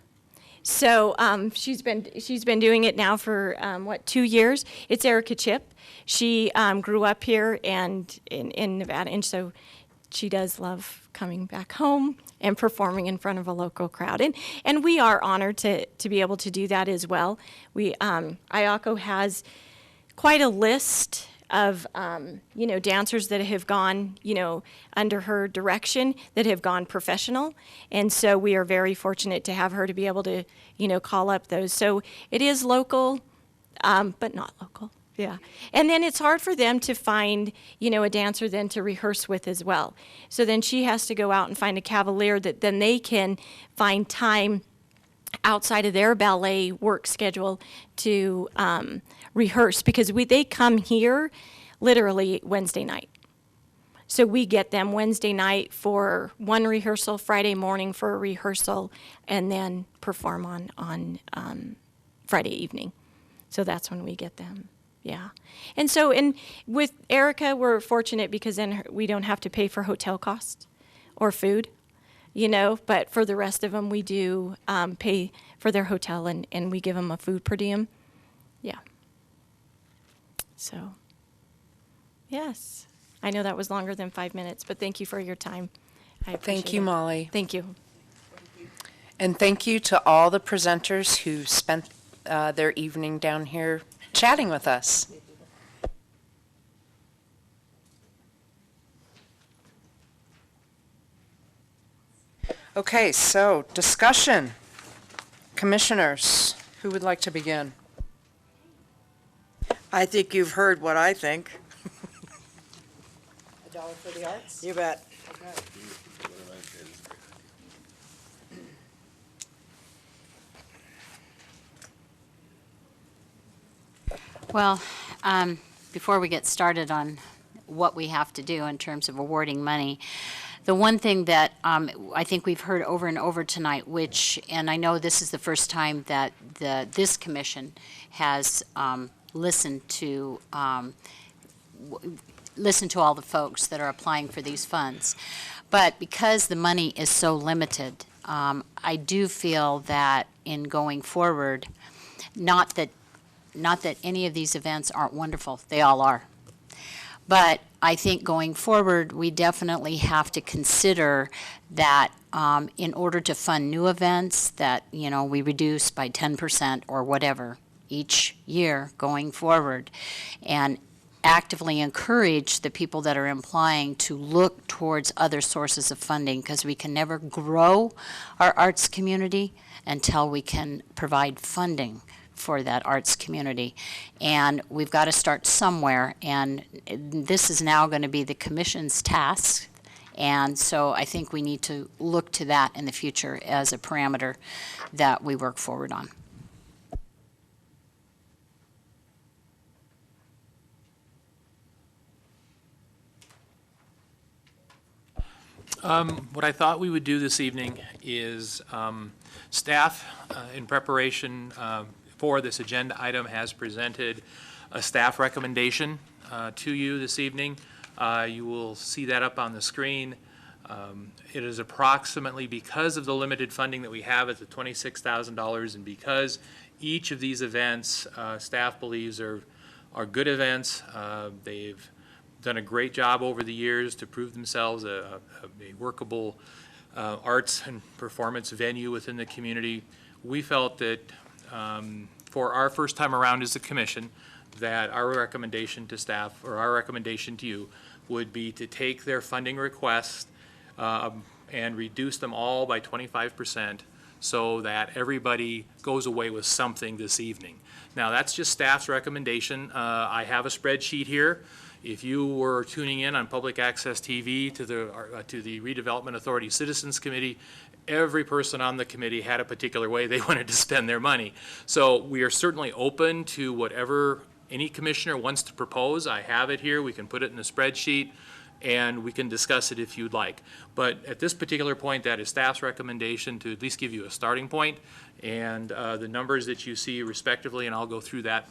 So she's been doing it now for 2 years. It's Erica Chip. She grew up here and in Nevada, and so she does love coming back home and performing in front of a local crowd. And we are honored to be able to do that as well. IACO has quite a list of dancers that have gone under her direction, that have gone professional, and so we are very fortunate to have her to be able to call up those. So it is local, but not local. Yeah, and then it's hard for them to find a dancer then to rehearse with as well. So then she has to go out and find a cavalier that then they can find time outside of their ballet work schedule to rehearse, because they come here literally Wednesday night. So we get them Wednesday night for one rehearsal, Friday morning for a rehearsal, and then perform on Friday evening. So that's when we get them. Yeah. And so with Erica, we're fortunate because then we don't have to pay for hotel costs or food. But for the rest of them, we do pay for their hotel, and we give them a food per diem. Yeah. So, yes. I know that was longer than 5 minutes, but thank you for your time. I appreciate Thank you, it. Molly. Thank you. And thank you to all the presenters who spent their evening down here chatting with us. Okay, so discussion. Commissioners, who would like to begin? I think you've heard what I think. $1 for the arts? You bet. Well, before we get started on what we have to do in terms of awarding money, the one thing that I think we've heard over and over tonight, and I know this is the first time that this commission has listened to listen to all the folks that are applying for these funds. But because the money is so limited, I do feel that in going forward, not that any of these events aren't wonderful, they all are. But I think going forward, we definitely have to consider that in order to fund new events, that, you know, we reduce by 10% or whatever each year going forward, and actively encourage the people that are applying to look towards other sources of funding, because we can never grow our arts community until we can provide funding for that arts community. And we've got to start somewhere, and this is now going to be the commission's task. And so I think we need to look to that in the future as a parameter that we work forward on. What I thought we would do this evening is staff, in preparation for this agenda item, has presented a staff recommendation to you this evening. You will see that up on the screen. It is approximately, because of the limited funding that we have at the $26,000, and because each of these events staff believes are good events. They've done a great job over the years to prove themselves a workable arts and performance venue within the community. We felt that for our first time around as a commission, that our recommendation to staff, or our recommendation to you, would be to take their funding requests and reduce them all by 25%, so that everybody goes away with something this evening. Now, that's just staff's recommendation. I have a spreadsheet here. If you were tuning in on Public Access TV to the Redevelopment Authority Citizens Committee, every person on the committee had a particular way they wanted to spend their money. So we are certainly open to whatever any commissioner wants to propose. I have it here. We can put it in the spreadsheet, and we can discuss it if you'd like. But at this particular point, that is staff's recommendation to at least give you a starting point, and the numbers that you see respectively, and I'll go through that.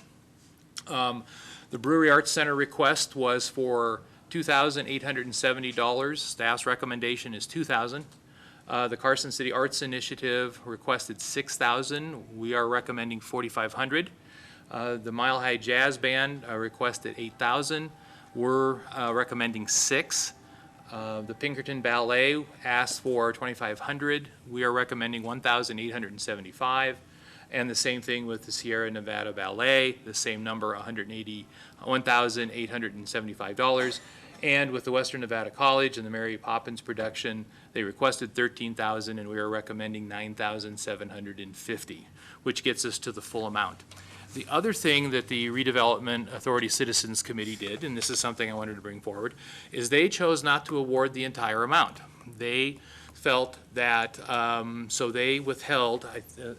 The Brewery Arts Center request was for $2,870. Staff's recommendation is $2,000. The Carson City Arts Initiative requested $6,000. We are recommending $4,500. The Mile High Jazz Band requested $8,000. We're recommending $6,000. The Pinkerton Ballet asked for $2,500. We are recommending $1,875. And the same thing with the Sierra Nevada Ballet, the same number, $1,875. And with the Western Nevada College and the Mary Poppins production, they requested $13,000, and we are recommending $9,750, which gets us to the full amount. The other thing that the Redevelopment Authority Citizens Committee did, and this is something I wanted to bring forward, is they chose not to award the entire amount. They felt that, so they withheld,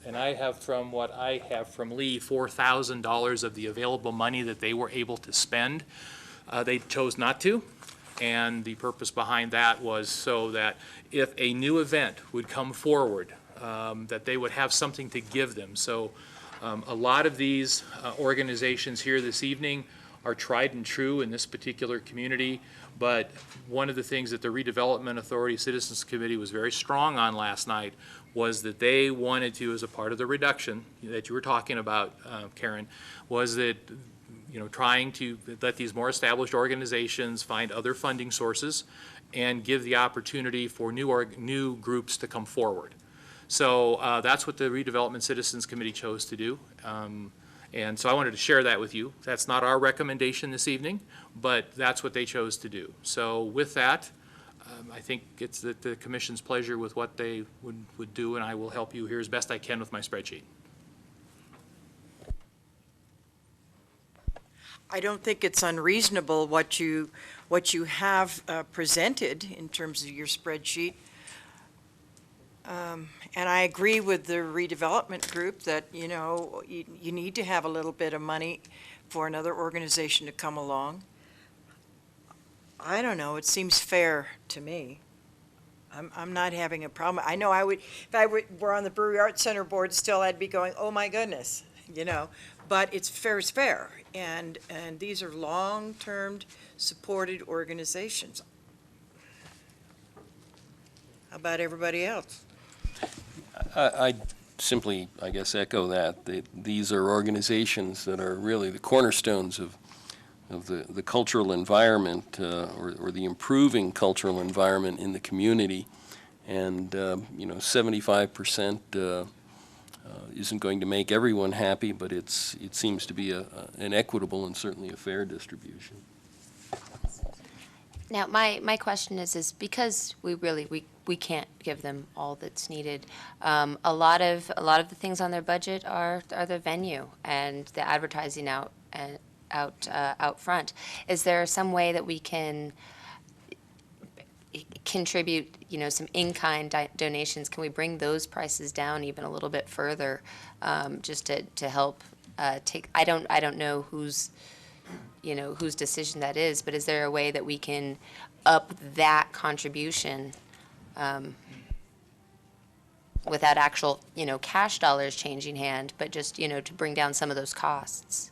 and I have from what I have from Lee, $4,000 of the available money that they were able to spend. They chose not to, and the purpose behind that was so that if a new event would come forward, that they would have something to give them. So a lot of these organizations here this evening are tried and true in this particular community. But one of the things that the Redevelopment Authority Citizens Committee was very strong on last night was that they wanted to, as a part of the reduction that you were talking about, Karen, was that, you know, trying to let these more established organizations find other funding sources and give the opportunity for new groups to come forward. So that's what the Redevelopment Citizens Committee chose to do. And so I wanted to share that with you. That's not our recommendation this evening, but that's what they chose to do. So with that, I think it's the Commission's pleasure with what they would do, and I will help you here as best I can with my spreadsheet. I don't think it's unreasonable what you have presented in terms of your spreadsheet. And I agree with the redevelopment group that, you know, you need to have a little bit of money for another organization to come along. I don't know, it seems fair to me. I'm not having a problem. I know I would, if I were on the Brewery Arts Center board still, I'd be going, oh my goodness, you know. but it's fair is fair, and these are long-term supported organizations. How about everybody else? I simply, I guess, echo that. These are organizations that are really the cornerstones of the cultural environment, or the improving cultural environment in the community. And, 75% isn't going to make everyone happy, but it seems to be an equitable and certainly a fair distribution. Now, my question is because we can't give them all that's needed. A lot of the things on their budget are the venue and the advertising out front. Is there some way that we can contribute, some in-kind donations? Can we bring those prices down even a little bit further, just to help take? I don't know whose decision that is, but is there a way that we can up that contribution without actual, cash dollars changing hand, but just, to bring down some of those costs?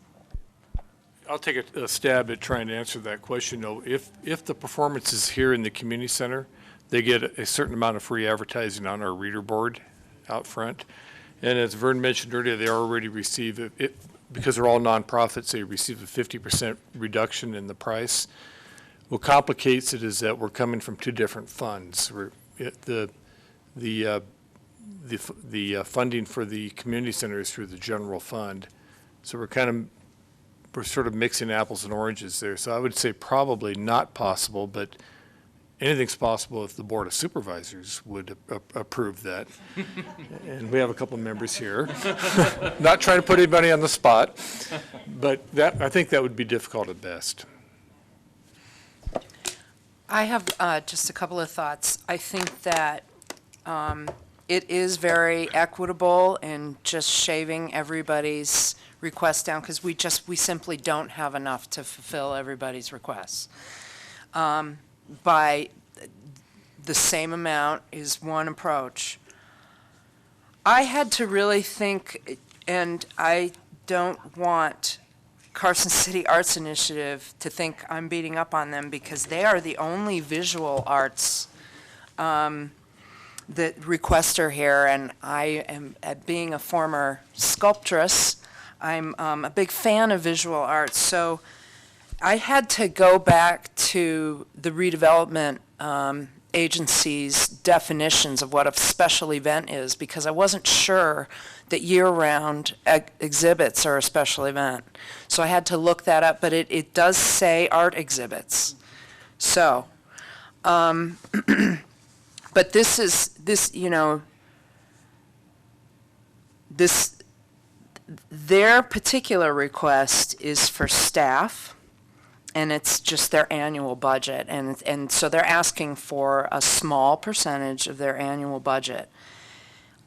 I'll take a stab at trying to answer that question, though. If the performance is here in the community center, they get a certain amount of free advertising on our reader board out front. And as Vern mentioned earlier, they already receive it because they're all nonprofits, they receive a 50% reduction in the price. What complicates it is that we're coming from two different funds. The funding for the community center is through the general fund. So we're sort of mixing apples and oranges there. So I would say probably not possible, but anything's possible if the Board of Supervisors would approve that. And we have a couple members here. Not trying to put anybody on the spot, but I think that would be difficult at best. I have just a couple of thoughts. I think that it is very equitable in just shaving everybody's request down, because we simply don't have enough to fulfill everybody's requests. By the same amount is one approach. I had to really think, and I don't want Carson City Arts Initiative to think I'm beating up on them, because they are the only visual arts that requester here, and I am, being a former sculptress, I'm a big fan of visual arts. So I had to go back to the redevelopment agency's definitions of what a special event is, because I wasn't sure that year-round exhibits are a special event. So I had to look that up, but it does say art exhibits. So, but their particular request is for staff, and it's just their annual budget, and so they're asking for a small percentage of their annual budget.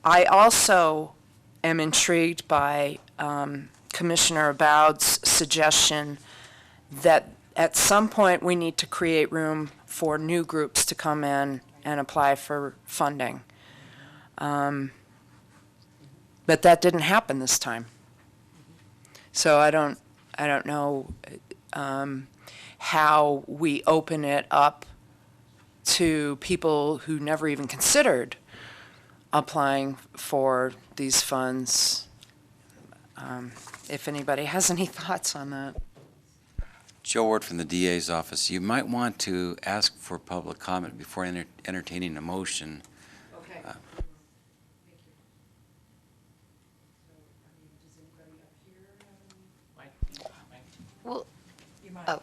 I also am intrigued by Commissioner Aboud's suggestion that at some point we need to create room for new groups to come in and apply for funding. But that didn't happen this time. So I don't know how we open it up to people who never even considered applying for these funds. If anybody has any thoughts on that. Joe Ward from the DA's office. You might want to ask for public comment before entertaining a motion. Okay. Well, Oh.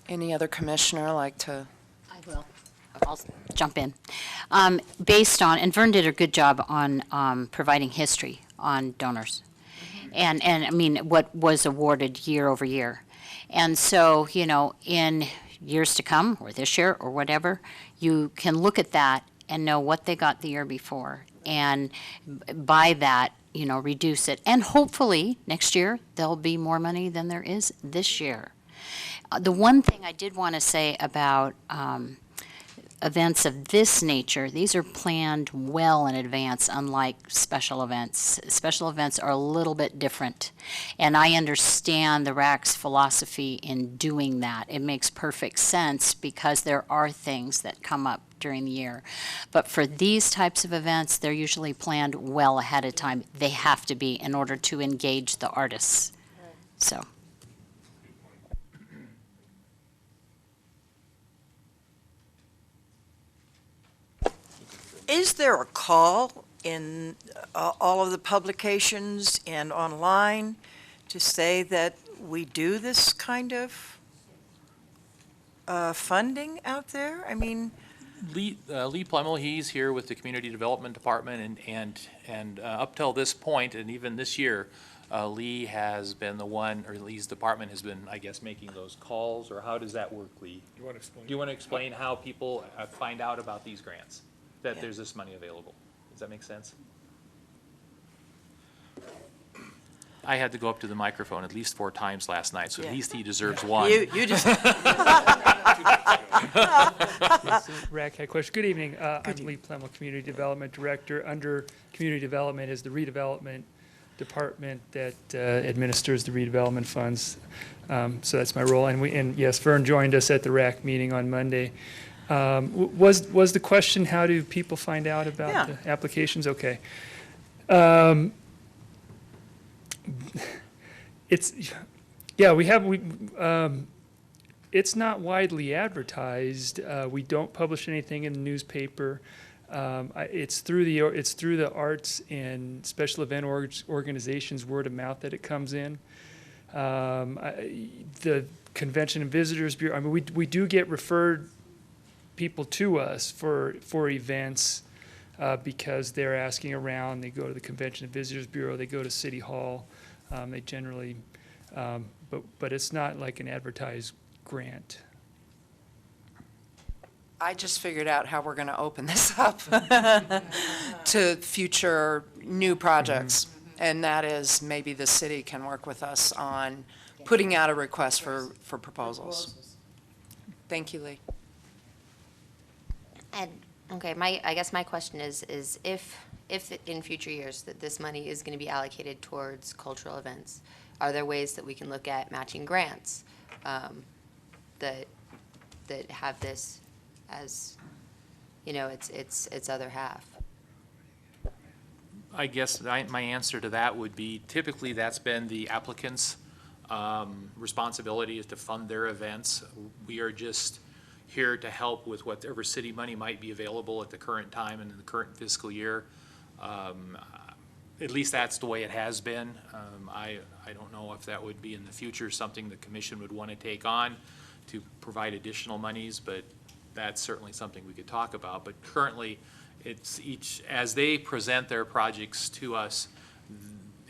Any other commissioner like to? I will. I'll jump in. Based on, and Vern did a good job on providing history on donors. And I mean, what was awarded year over year. And so, in years to come, or this year, or whatever, you can look at that and know what they got the year before. And by that, reduce it. And hopefully, next year, there'll be more money than there is this year. The one thing I did want to say about events of this nature, these are planned well in advance, unlike special events. Special events are a little bit different, and I understand the RAC's philosophy in doing that. It makes perfect sense because there are things that come up during the year. But for these types of events, they're usually planned well ahead of time. They have to be in order to engage the artists. So. Is there a call in all of the publications and online to say that we do this kind of funding out there? I mean, Lee Plemmel, he's here with the Community Development Department, and up till this point, and even this year, Lee has been the one, or Lee's department has been, I guess, making those calls, or how does that work, Lee? You want to explain? Do you want to explain how people find out about these grants, that there's this money available? Does that make sense? I had to go up to the microphone at least 4 times last night, so at least he deserves one. you just. RAC had a question. Good evening. I'm Lee Plemmel, Community Development Director. Under Community Development is the redevelopment department that administers the redevelopment funds. So that's my role. And yes, Vern joined us at the RAC meeting on Monday. Was the question, how do people find out about the applications? Okay. It's not widely advertised. We don't publish anything in the newspaper. It's through the arts and special event organizations, word of mouth, that it comes in. The Convention and Visitors Bureau, I mean, we do get referred people to us for events because they're asking around. They go to the Convention and Visitors Bureau, they go to City Hall. They generally, but it's not like an advertised grant. I just figured out how we're going to open this up to future new projects. And that is, maybe the city can work with us on putting out a request for proposals. Thank you, Lee. And, okay, I guess my question is if in future years that this money is going to be allocated towards cultural events, are there ways that we can look at matching grants that have this as, you know, its other half? I guess my answer to that would be, typically that's been the applicant's responsibility, is to fund their events. We are just here to help with whatever city money might be available at the current time and in the current fiscal year. At least that's the way it has been. I don't know if that would be in the future something the commission would want to take on to provide additional monies, but that's certainly something we could talk about. But currently, it's as they present their projects to us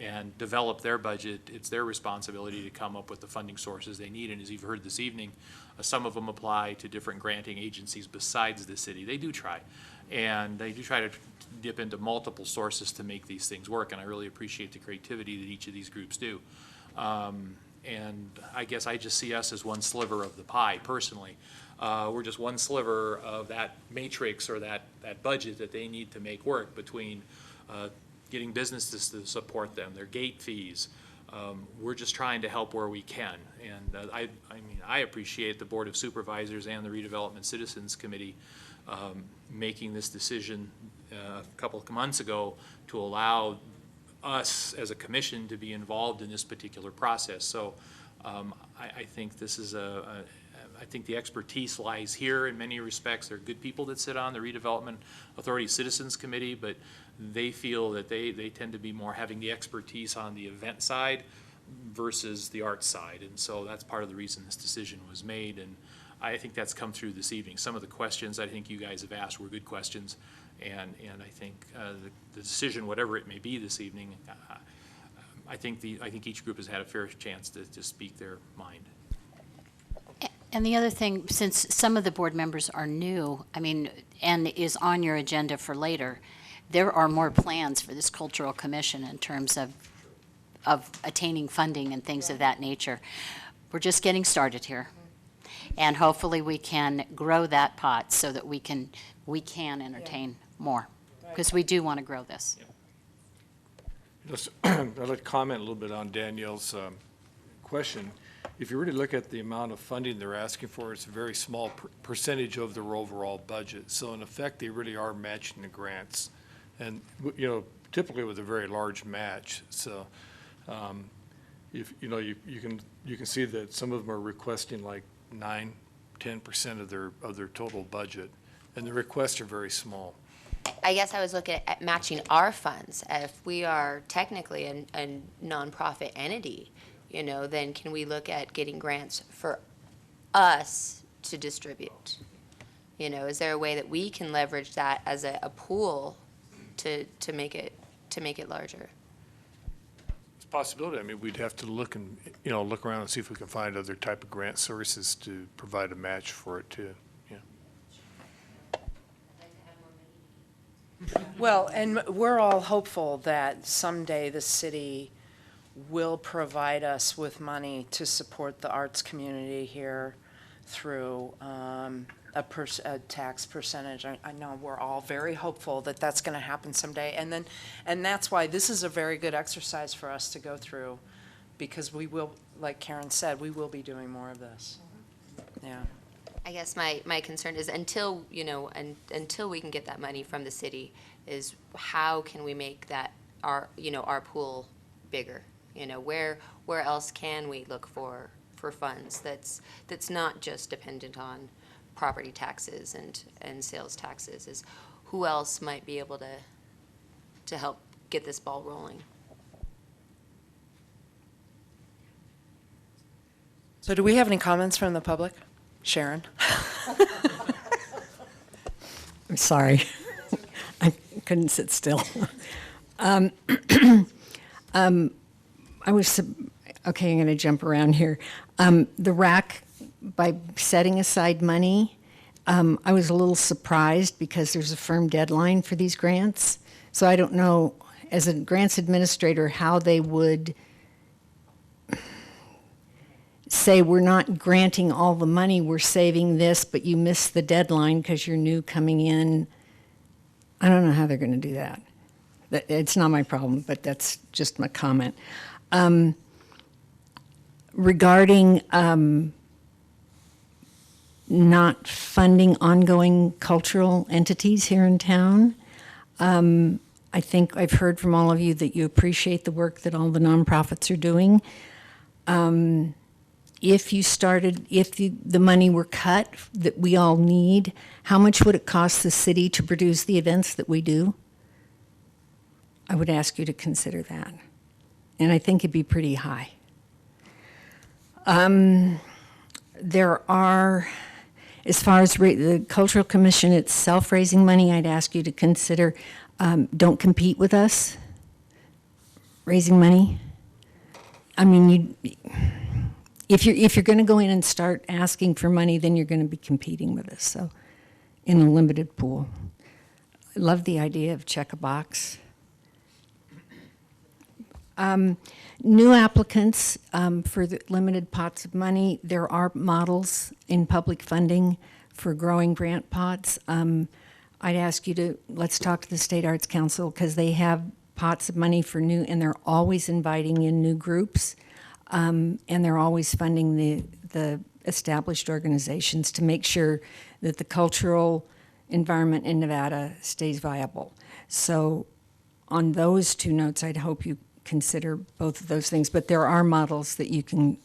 and develop their budget, it's their responsibility to come up with the funding sources they need. And as you've heard this evening, some of them apply to different granting agencies besides the city. They do try. And they do try to dip into multiple sources to make these things work. And I really appreciate the creativity that each of these groups do. And I guess I just see us as one sliver of the pie, personally. We're just one sliver of that matrix, or that budget that they need to make work, between getting businesses to support them, their gate fees. We're just trying to help where we can. And I appreciate the Board of Supervisors and the Redevelopment Citizens Committee making this decision a couple of months ago to allow us as a commission to be involved in this particular process. So I think this is I think the expertise lies here in many respects. There are good people that sit on the Redevelopment Authority Citizens Committee, but they feel that they tend to be more having the expertise on the event side versus the art side. And so that's part of the reason this decision was made. And I think that's come through this evening. Some of the questions I think you guys have asked were good questions. And I think the decision, whatever it may be this evening, I think each group has had a fair chance to speak their mind. And the other thing, since some of the board members are new, and is on your agenda for later, there are more plans for this cultural commission in terms of attaining funding and things of that nature. We're just getting started here. And hopefully we can grow that pot so that we can entertain more, because we do want to grow this. I'd like to comment a little bit on Danielle's question. If you really look at the amount of funding they're asking for, it's a very small percentage of their overall budget. So in effect, they really are matching the grants. And, typically with a very large match. So if, you can see that some of them are requesting like 9-10% of their total budget. And the requests are very small. I guess I was looking at matching our funds. If we are technically a nonprofit entity, then can we look at getting grants for us to distribute? Is there a way that we can leverage that as a pool to make it larger? It's a possibility. I mean, we'd have to look around and see if we can find other type of grant sources to provide a match for it too. Well, and we're all hopeful that someday the city will provide us with money to support the arts community here through a tax percentage. I know we're all very hopeful that that's going to happen someday. And that's why this is a very good exercise for us to go through, because we will, like Karen said, we will be doing more of this. Yeah. I guess my concern is until we can get that money from the city, is how can we make that our pool bigger? Where else can we look for funds that's not just dependent on property taxes and sales taxes? Is who else might be able to help get this ball rolling? So do we have any comments from the public? Sharon? I'm sorry. I couldn't sit still. I was, okay, I'm going to jump around here. The RAC, by setting aside money, I was a little surprised because there's a firm deadline for these grants. So I don't know, as a grants administrator, how they would say we're not granting all the money, we're saving this, but you missed the deadline because you're new coming in. I don't know how they're going to do that. It's not my problem, but that's just my comment. Regarding not funding ongoing cultural entities here in town, I think I've heard from all of you that you appreciate the work that all the nonprofits are doing. If the money were cut that we all need, how much would it cost the city to produce the events that we do? I would ask you to consider that. And I think it'd be pretty high. There are, as far as the Cultural Commission itself raising money, I'd ask you to consider, don't compete with us raising money. I mean, if you're going to go in and start asking for money, then you're going to be competing with us. So, in a limited pool, I love the idea of check a box. New applicants for the limited pots of money. There are models in public funding for growing grant pots. I'd ask you to let's talk to the State Arts Council because they have pots of money for new, and they're always inviting in new groups. And they're always funding the established organizations to make sure that the cultural environment in Nevada stays viable. So on those two notes, I'd hope you consider both of those things. But there are models that you can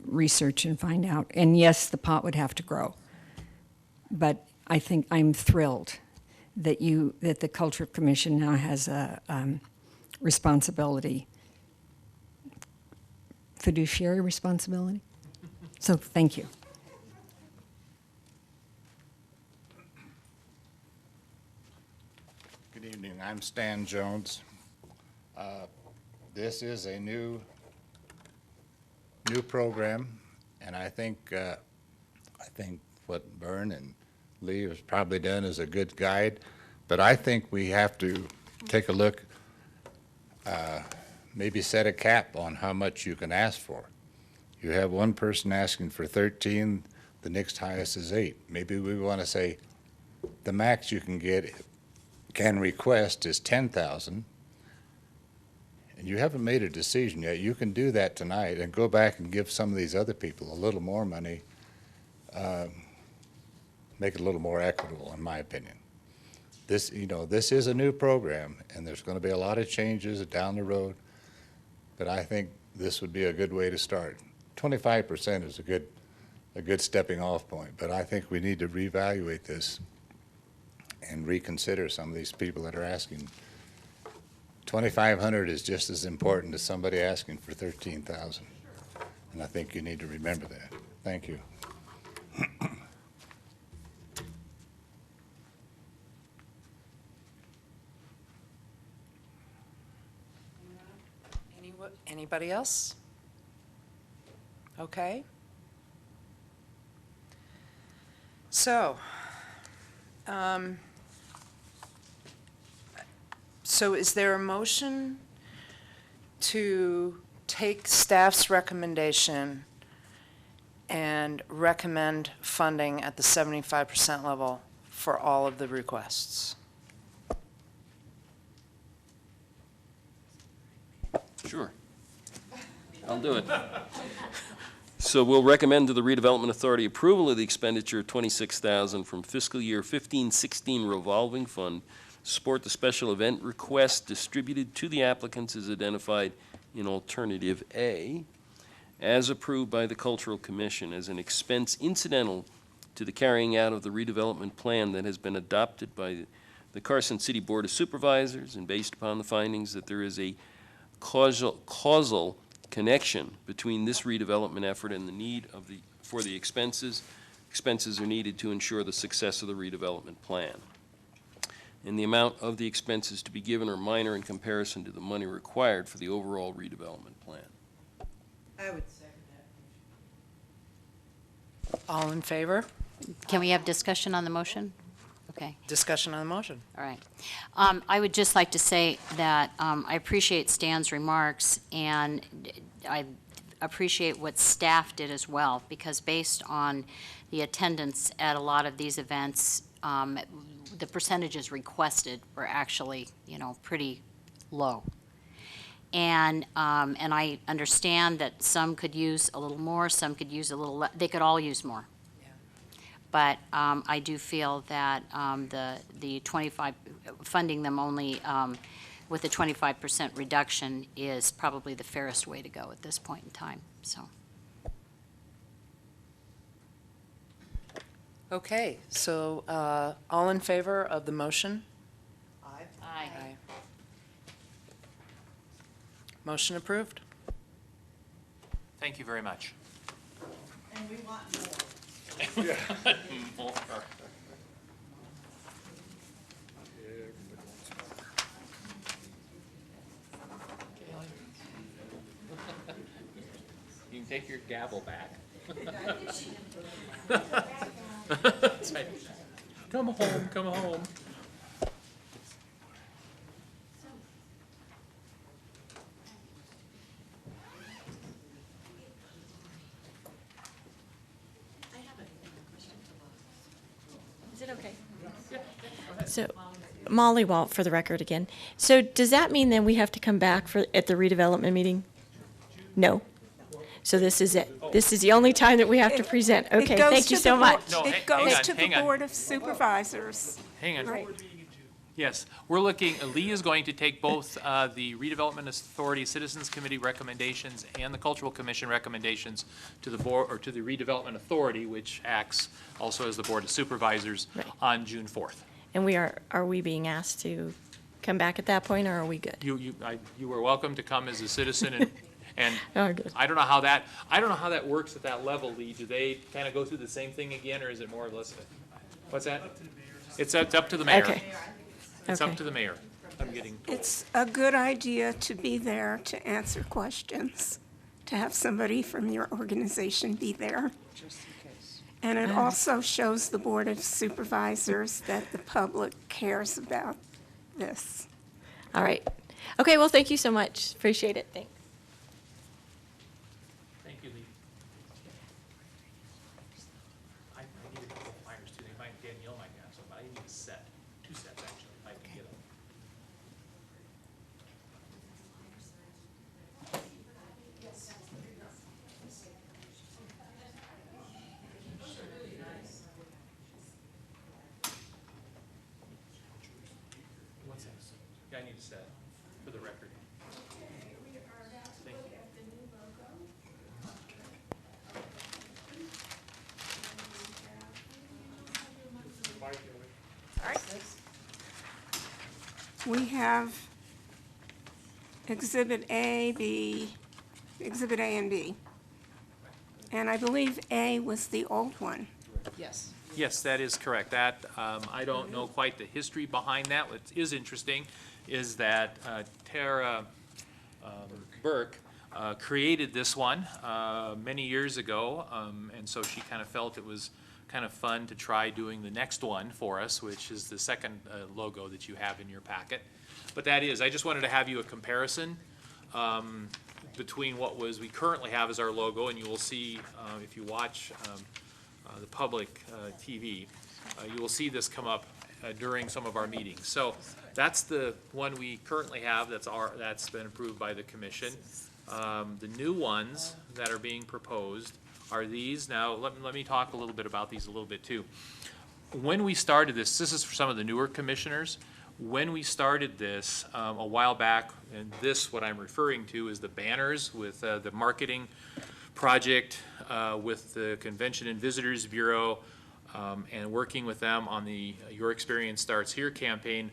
research and find out. And yes, the pot would have to grow. But I think I'm thrilled that the Culture Commission now has a responsibility, fiduciary responsibility. So thank you. Good evening. I'm Stan Jones. This is a new program, and I think what Vern and Lee has probably done is a good guide. But I think we have to take a look, maybe set a cap on how much you can ask for. You have one person asking for 13, the next highest is 8. Maybe we want to say the max you can request is 10,000. And you haven't made a decision yet. You can do that tonight and go back and give some of these other people a little more money, make it a little more equitable, in my opinion. This is a new program, and there's going to be a lot of changes down the road, but I think this would be a good way to start. 25% is a good stepping off point, but I think we need to reevaluate this and reconsider some of these people that are asking. 2,500 is just as important as somebody asking for 13,000, and I think you need to remember that. Thank you. Anybody else? Okay. So, is there a motion to take staff's recommendation and recommend funding at the 75% level for all of the requests? Sure. I'll do it. So we'll recommend to the Redevelopment Authority approval of the expenditure of $26,000 from fiscal year 15-16 revolving fund to support the special event request distributed to the applicants as identified in Alternative A, as approved by the Cultural Commission as an expense incidental to the carrying out of the redevelopment plan that has been adopted by the Carson City Board of Supervisors, and based upon the findings that there is a causal connection between this redevelopment effort and the need for the expenses. Expenses are needed to ensure the success of the redevelopment plan. And the amount of the expenses to be given are minor in comparison to the money required for the overall redevelopment plan. I would second that. All in favor? Can we have discussion on the motion? Okay. Discussion on the motion. All right. I would just like to say that I appreciate Stan's remarks, and I appreciate what staff did as well, because based on the attendance at a lot of these events, the percentages requested were actually, pretty low. And I understand that some could use a little more, some could use a little less. They could all use more. But I do feel that the 25, funding them only with a 25% reduction is probably the fairest way to go at this point in time, so. Okay, so all in favor of the motion? Aye. Aye. Motion approved. Thank you very much. And we want more. More. You can take your gavel back. That's right. Come home, come home. Is it okay? So, Molly Walt for the record again. So does that mean then we have to come back at the redevelopment meeting? No? So this is it? This is the only time that we have to present? Okay, thank you so much. No, It hang goes on, to hang the on. Board of Supervisors. Hang on. Right. Yes, we're looking, Lee is going to take both the Redevelopment Authority Citizens Committee recommendations and the Cultural Commission recommendations to the board, or to the Redevelopment Authority, which acts also as the Board of Supervisors, on June 4th. And are we being asked to come back at that point, or are we good? You were welcome to come as a citizen, and Oh, good. I don't know how that works at that level, Lee. Do they kind of go through the same thing again, or is it more or less? What's that? It's up to the mayor. Okay. It's Okay. up to the mayor. I'm getting told. It's a good idea to be there to answer questions, to have somebody from your organization be there. And it also shows the Board of Supervisors that the public cares about this. All right. Okay, well, thank you so much. Appreciate it. Thanks. Thank you, Lee. I need to set for the record. Thank you. We have Exhibit A, Exhibit A and B. And I believe A was the old one. Yes. Yes, that is correct. That, I don't know quite the history behind that. What is interesting is that Tara Burke created this one many years ago, and so she kind of felt it was kind of fun to try doing the next one for us, which is the second logo that you have in your packet. But that is, I just wanted to have you a comparison between what we currently have as our logo, and you will see, if you watch the public TV, you will see this come up during some of our meetings. So that's the one we currently have that's been approved by the commission. The new ones that are being proposed are these. Now, let me talk a little bit about these a little bit too. When we started this is for some of the newer commissioners. When we started this a while back, and this, what I'm referring to, is the banners with the marketing project with the Convention and Visitors Bureau, and working with them on the Your Experience Starts Here campaign.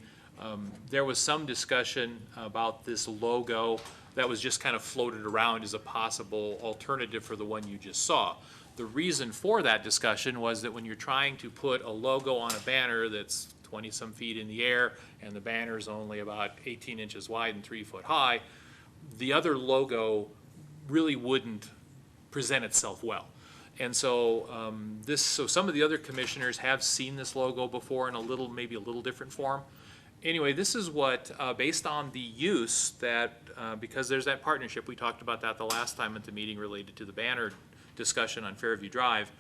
There was some discussion about this logo that was just kind of floated around as a possible alternative for the one you just saw. The reason for that discussion was that when you're trying to put a logo on a banner that's 20-some feet in the air, and the banner is only about 18 inches wide and 3 foot high, the other logo really wouldn't present itself well. And so so some of the other commissioners have seen this logo before in maybe a little different form. Anyway, this is what, based on the use that, because there's that partnership, we talked about that the last time at the meeting related to the banner discussion on Fairview Drive,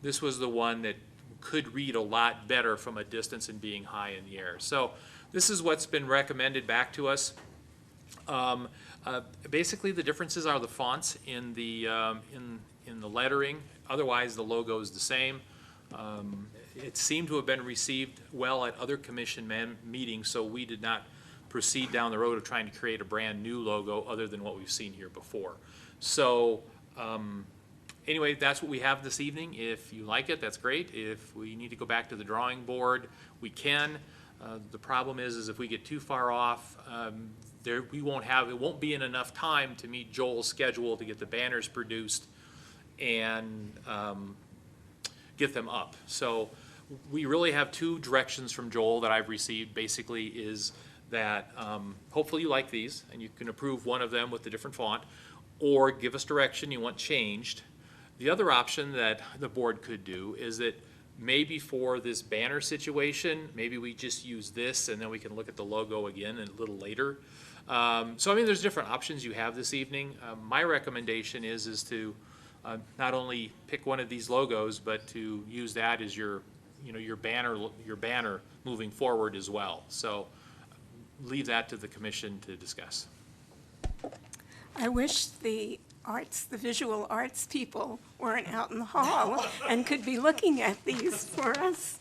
this was the one that could read a lot better from a distance and being high in the air. So this is what's been recommended back to us. Basically, the differences are the fonts in the lettering. Otherwise, the logo is the same. It seemed to have been received well at other commission meetings, so we did not proceed down the road of trying to create a brand new logo other than what we've seen here before. So anyway, that's what we have this evening. If you like it, that's great. If we need to go back to the drawing board, we can. The problem is if we get too far off, it won't be in enough time to meet Joel's schedule to get the banners produced and get them up. So we really have two directions from Joel that I've received. Basically is that hopefully you like these and you can approve one of them with the different font, or give us direction you want changed. The other option that the board could do is that maybe for this banner situation, maybe we just use this and then we can look at the logo again a little later. So I mean, there's different options you have this evening. My recommendation is to not only pick one of these logos, but to use that as your banner moving forward as well. So leave that to the commission to discuss. I wish the visual arts people weren't out in the hall and could be looking at these for us.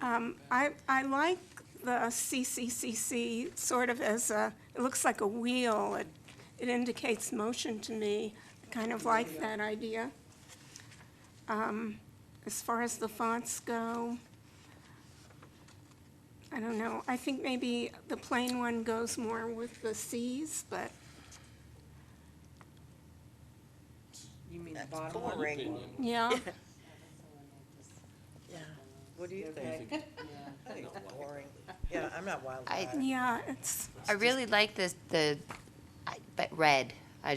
I like the CCCC sort of as it looks like a wheel. It indicates motion to me. I kind of like that idea. As far as the fonts go, I don't know. I think maybe the plain one goes more with the C's, but You mean the bottom one? yeah. Yeah. What do you think? I think it's boring. Yeah, I'm not wild. Yeah, it's. I really like but red. I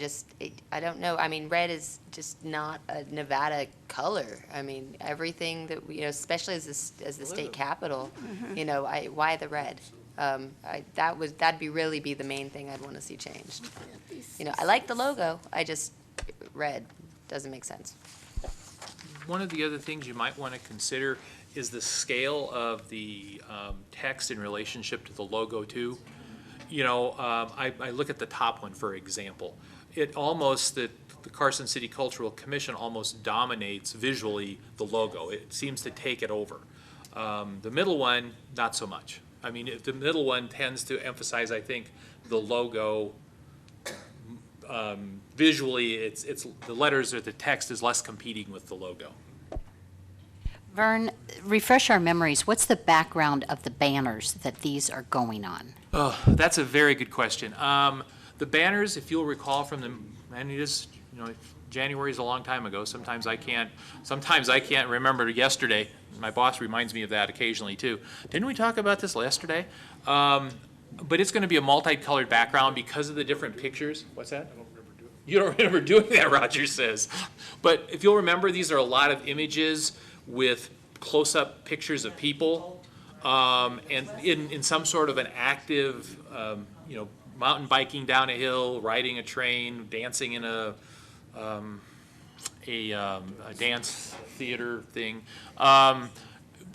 don't know. I mean, red is just not a Nevada color. I mean, everything that we, especially as the state capital, why the red? That'd really be the main thing I'd want to see changed. I like the logo. Red doesn't make sense. One of the other things you might want to consider is the scale of the text in relationship to the logo too. I look at the top one, for example. The Carson City Cultural Commission almost dominates visually the logo. It seems to take it over. The middle one, not so much. I mean, if the middle one tends to emphasize, I think, the logo, visually, it's the letters or the text is less competing with the logo. Vern, refresh our memories. What's the background of the banners that these are going on? Oh, that's a very good question. The banners, if you'll recall from the, and it is, January is a long time ago. Sometimes I can't remember yesterday. My boss reminds me of that occasionally too. Didn't we talk about this yesterday? But it's going to be a multicolored background because of the different pictures. What's that? You don't remember doing that, Roger says. But if you'll remember, these are a lot of images with close-up pictures of people, and in some sort of an active, mountain biking down a hill, riding a train, dancing in a dance theater thing.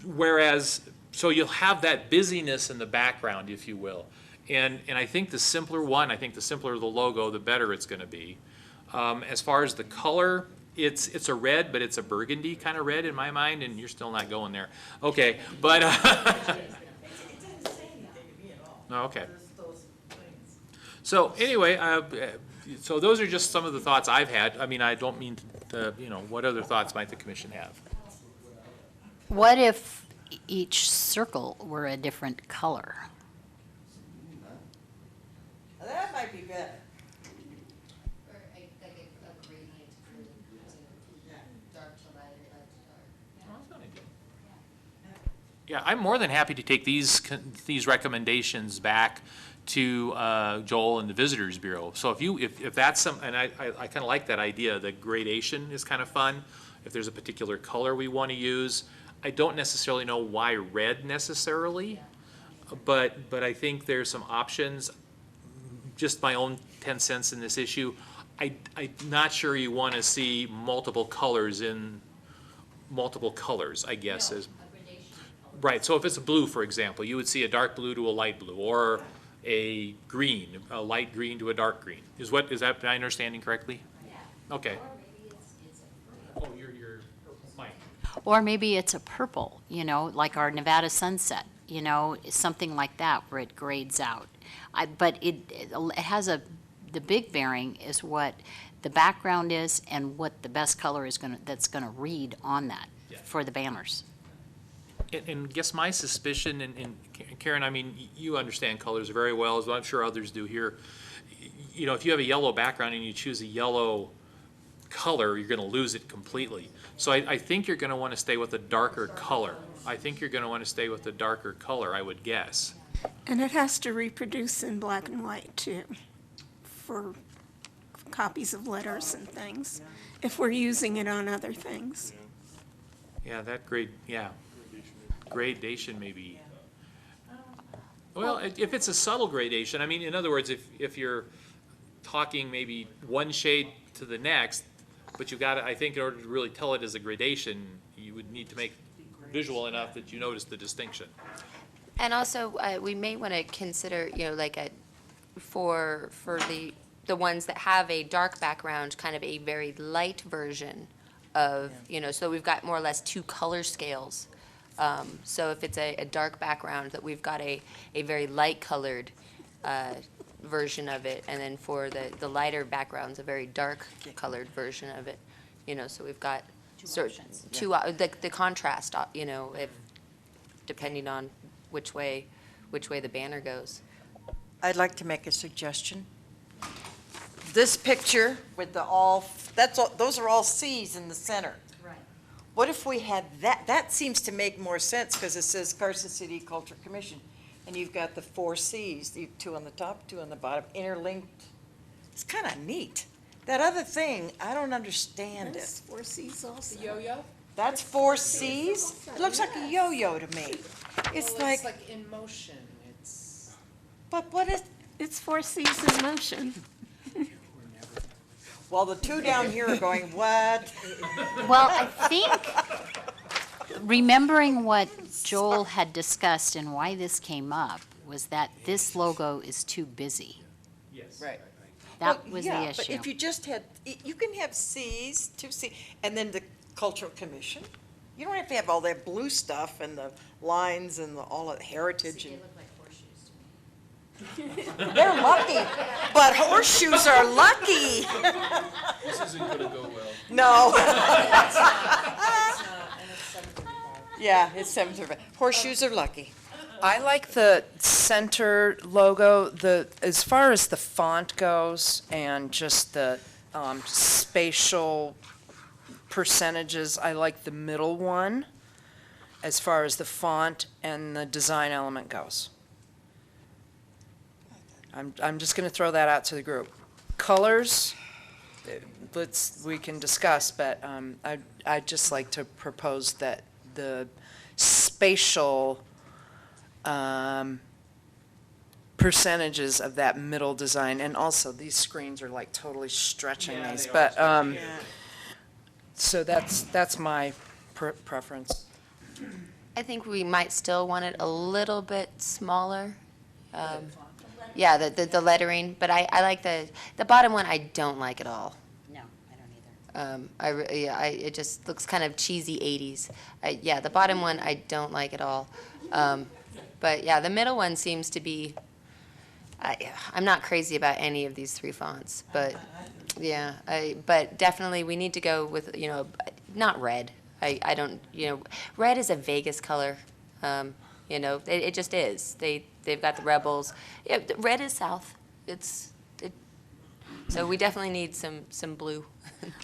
Whereas, so you'll have that busyness in the background, if you will. And I think the simpler the logo, the better it's going to be. As far as the color, it's a red, but it's a burgundy kind of red in my mind, and you're still not going there. Okay, but no, okay. So anyway, so those are just some of the thoughts I've had. I mean, I don't mean to, what other thoughts might the commission have? What if each circle were a different color? That might be better. Yeah, I'm more than happy to take these recommendations back to Joel and the Visitors Bureau. So if that's and I kind of like that idea. The gradation is kind of fun. If there's a particular color we want to use, I don't necessarily know why red necessarily, but I think there's some options. Just my own 10 cents in this issue. I'm not sure you want to see multiple colors, I guess. Right, so if it's a blue, for example, you would see a dark blue to a light blue, or a green, a light green to a dark green. Is that my understanding correctly? Yeah. Okay. Oh, you're Mike. Or maybe it's a purple, like our Nevada sunset, something like that where it grades out. But it has the big bearing is what the background is and what the best color is that's gonna read on that for the banners. And guess my suspicion, and Karen, I mean, you understand colors very well, as I'm sure others do here. If you have a yellow background and you choose a yellow color, you're going to lose it completely. So I think you're going to want to stay with a darker color. I would guess. And it has to reproduce in black and white too, for copies of letters and things, if we're using it on other things. Yeah, gradation maybe. Well, if it's a subtle gradation, I mean, in other words, if you're talking maybe one shade to the next, but you've got to, I think in order to really tell it as a gradation, you would need to make visual enough that you notice the distinction. And also, we may want to consider, for the ones that have a dark background, kind of a very light version of, so we've got more or less two color scales. So if it's a dark background, that we've got a very light colored version of it, and then for the lighter backgrounds, a very dark colored version of it. So we've got the contrast, if depending on which way the banner goes. I'd like to make a suggestion. This picture with those are all C's in the center. What if we had that? That seems to make more sense because it says Carson City Culture Commission, and you've got the 4 C's, the 2 on the top, 2 on the bottom, interlinked. It's kind of neat. That other thing, I don't understand it. 4 C's also. Yo-yo? That's 4 C's? It looks like a yo-yo to me. It's like in motion. But what is? It's 4 C's in motion. Well, the 2 down here are going, what? Well, I think, remembering what Joel had discussed and why this came up, was that this logo is too busy. Yes. Right. That was the Yeah, issue. but if you just had, you can have C's, 2 C's, and then the Cultural Commission. You don't have to have all that blue stuff and the lines and all of the heritage and. They're lucky, but horseshoes are lucky. This isn't going to go well. No. Yeah, it's 7:35. Horseshoes are lucky. I like the center logo, as far as the font goes and just the spatial percentages, I like the middle one as far as the font and the design element goes. I'm just going to throw that out to the group. Colors, we can discuss, but I'd just like to propose that the spatial percentages of that middle design, and also these screens are like totally stretching these, but so that's my preference. I think we might still want it a little bit smaller. Yeah, the lettering, but I like the bottom one. I don't like at all. No, I don't either. It just looks kind of cheesy 80s. Yeah, the bottom one I don't like at all. But yeah, the middle one seems to be. I'm not crazy about any of these three fonts, but yeah, but definitely we need to go with not red. I don't red is a Vegas color. It just is. They've got the rebels. Yeah, red is South. So we definitely need some blue.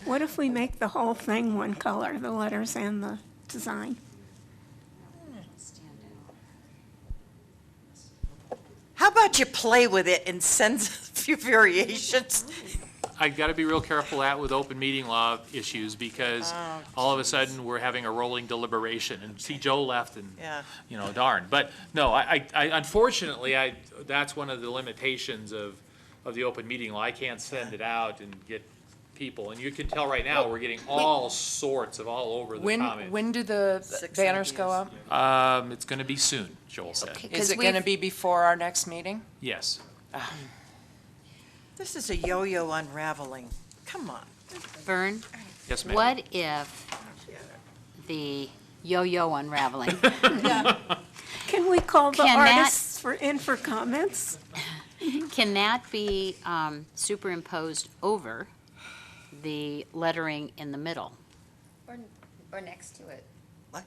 What if we make the whole thing one color, the letters and the design? How about you play with it and send a few variations? I got to be real careful with open meeting law issues because all of a sudden we're having a rolling deliberation and see Joe left and, darn. But no, I unfortunately, that's one of the limitations of the open meeting law. I can't send it out and get people. And you can tell right now we're getting all sorts of all over the comments. When do the banners go up? It's going to be soon, Joel said. Is it going to be before our next meeting? Yes. This is a yo-yo unraveling. Come on. Vern? Yes, ma'am. What if the yo-yo unraveling? Can we call the artists for comments? Can that be superimposed over the lettering in the middle? Or next to it. What?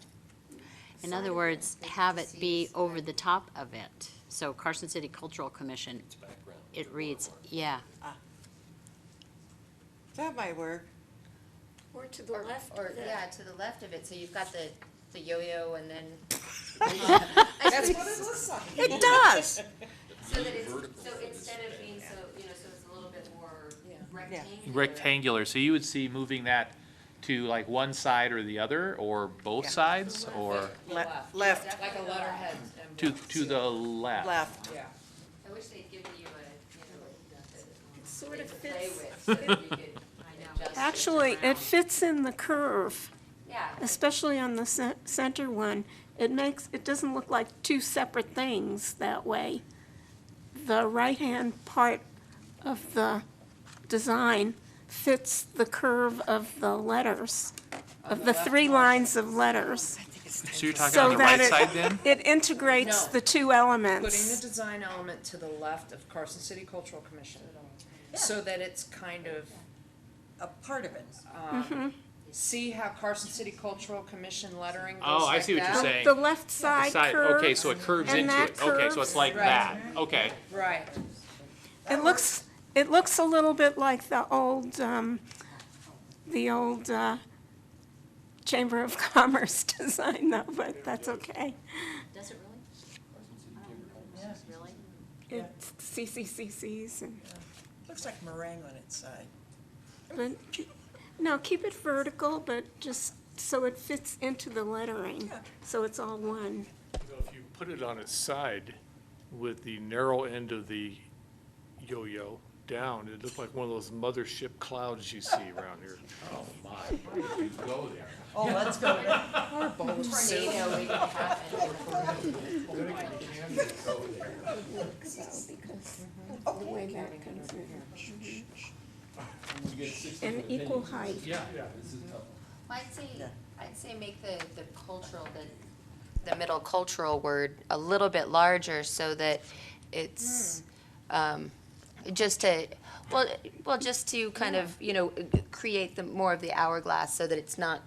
In other words, have it be over the top of it. So Carson City Cultural Commission, it reads, yeah. That might work. Or to the left. Or to the left of it. So you've got the yo-yo and then. That's what it looks like. It does. So instead of being so it's a little bit more rectangular. Rectangular. So you would see moving that to like one side or the other, or both sides, or Left. Like a letterhead. to the left. Left. Yeah. I wish they'd give you Sort of to play fits. with so that you could adjust Actually, it it fits in the curve, Yeah. especially on the center one. It doesn't look like two separate things that way. The right-hand part of the design fits the curve of the letters, of the three lines of letters. So you're talking on the right side then? It integrates No. the two Putting elements. the design element to the left of Carson City Cultural Commission, so that it's kind of, A part of it. see how Carson City Cultural Commission lettering goes Oh, I like see what you're that? saying. The left side curves. Okay, so it curves and into that it. Okay, so it's like Right. that. Okay. Right. It looks a little bit like the old Chamber of Commerce design though, but that's okay. Does it really? It's CCCCs and, Looks like meringue on its side. but, no, keep it vertical, but just so it fits into the lettering, so it's all one. If you put it on its side with the narrow end of the yo-yo down, it looked like one of those mothership clouds you see around here. Oh, my. Where did you go there? Oh, let's go. Or both. tornado waiting to happen. The way that comes in. And equal height. Well, I'd say make the cultural, the middle cultural word a little bit larger so that it's, just to, just to kind of, create more of the hourglass so that it's not,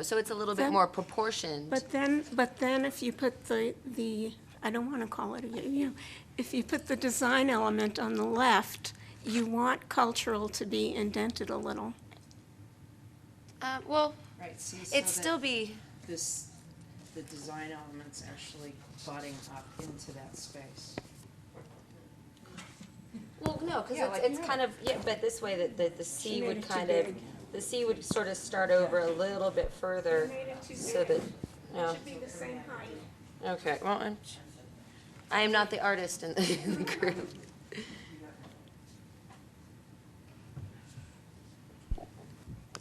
so it's a little bit Then- more proportioned. But then if you put the I don't want to call it a yo-yo, if you put the design element on the left, you want cultural to be indented a little. Right, see, so it'd that still be, the design elements actually butting up into that space. well, no, because Yeah, like it's that. kind of, but this way that the C She made would it too kind of, big. the C would sort of start over a little bit further, so that, no. be the same height. Okay, well, I am not the artist in the group.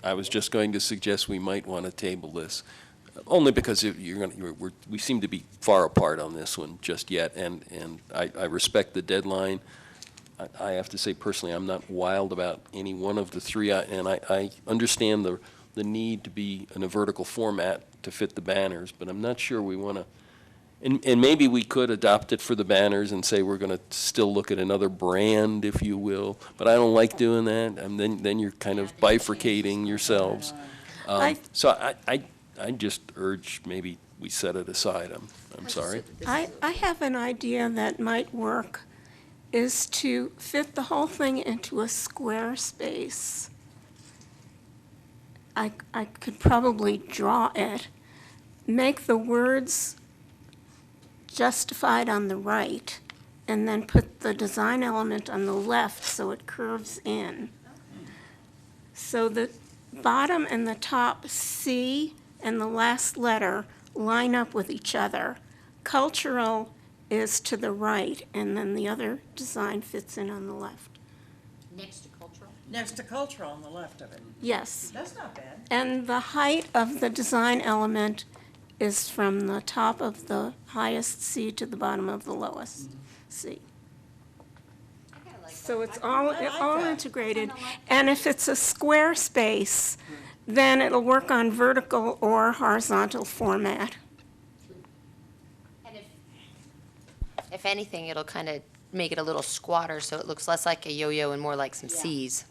I was just going to suggest we might want to table this, only because we seem to be far apart on this one just yet, and I respect the deadline. I have to say personally, I'm not wild about any one of the three, and I understand the need to be in a vertical format to fit the banners, but I'm not sure we want to, and maybe we could adopt it for the banners and say we're going to still look at another brand, if you will, but I don't like doing that, and then you're kind of bifurcating yourselves. So I just urge maybe we set it aside. I'm sorry. I have an idea that might work, is to fit the whole thing into a square space. I could probably draw it, make the words justified on the right, and then put the design element on the left so it curves in. So the bottom and the top C and the last letter line up with each other. Cultural is to the right, and then the other design fits in on the left. Next to cultural? Next to cultural on the left of it. Yes. That's not bad. And the height of the design element is from the top of the highest C to the bottom of the lowest C. So it's all that. integrated. And if it's a square space, then it'll work on vertical or horizontal format. And if anything, it'll kind of make it a little squatter, so it looks less like a yo-yo and more like some Cs.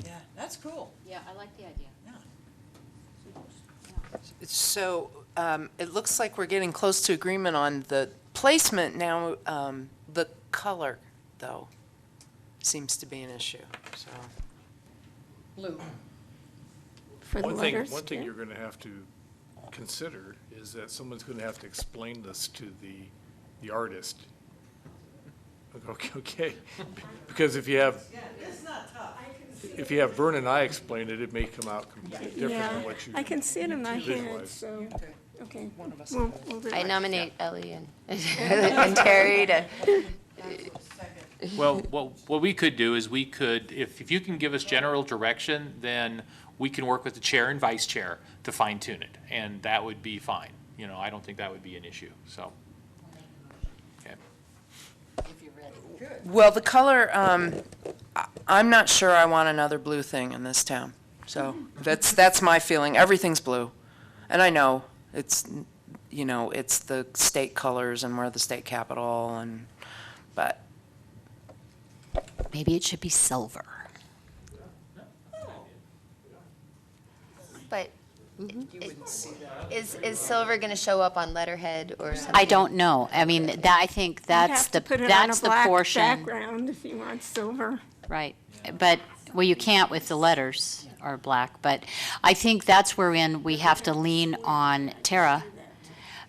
Yeah, that's cool. Yeah, I like the idea. So, it looks like we're getting close to agreement on the placement now. The color, though, seems to be an issue, so. Blue. For the letters, One thing yeah. you're gonna have to consider is that someone's gonna have to explain this to the artist. Okay, because if you have, It's not tough. if you have Vern and I explain it, it may come out completely different Yeah, than what you. I can see it in my head, visualize. so, okay. One of us. We'll do I it. nominate Ellie and Terry to, Well, what we could do is we could, if you can give us general direction, then we can work with the chair and vice chair to fine tune it, and that would be fine. I don't think that would be an issue, so. Okay. Well, the color, I'm not sure I want another blue thing in this town. So that's my feeling. Everything's blue. And I know it's, it's the state colors and we're the state capital but. Maybe it should be silver. but is silver going to show up on letterhead or something? I don't know. I mean, I think that's You have to put it on that's a the black portion. background if you want silver. Right, but, well, you can't with the letters are black, but I think that's wherein we have to lean on Tara,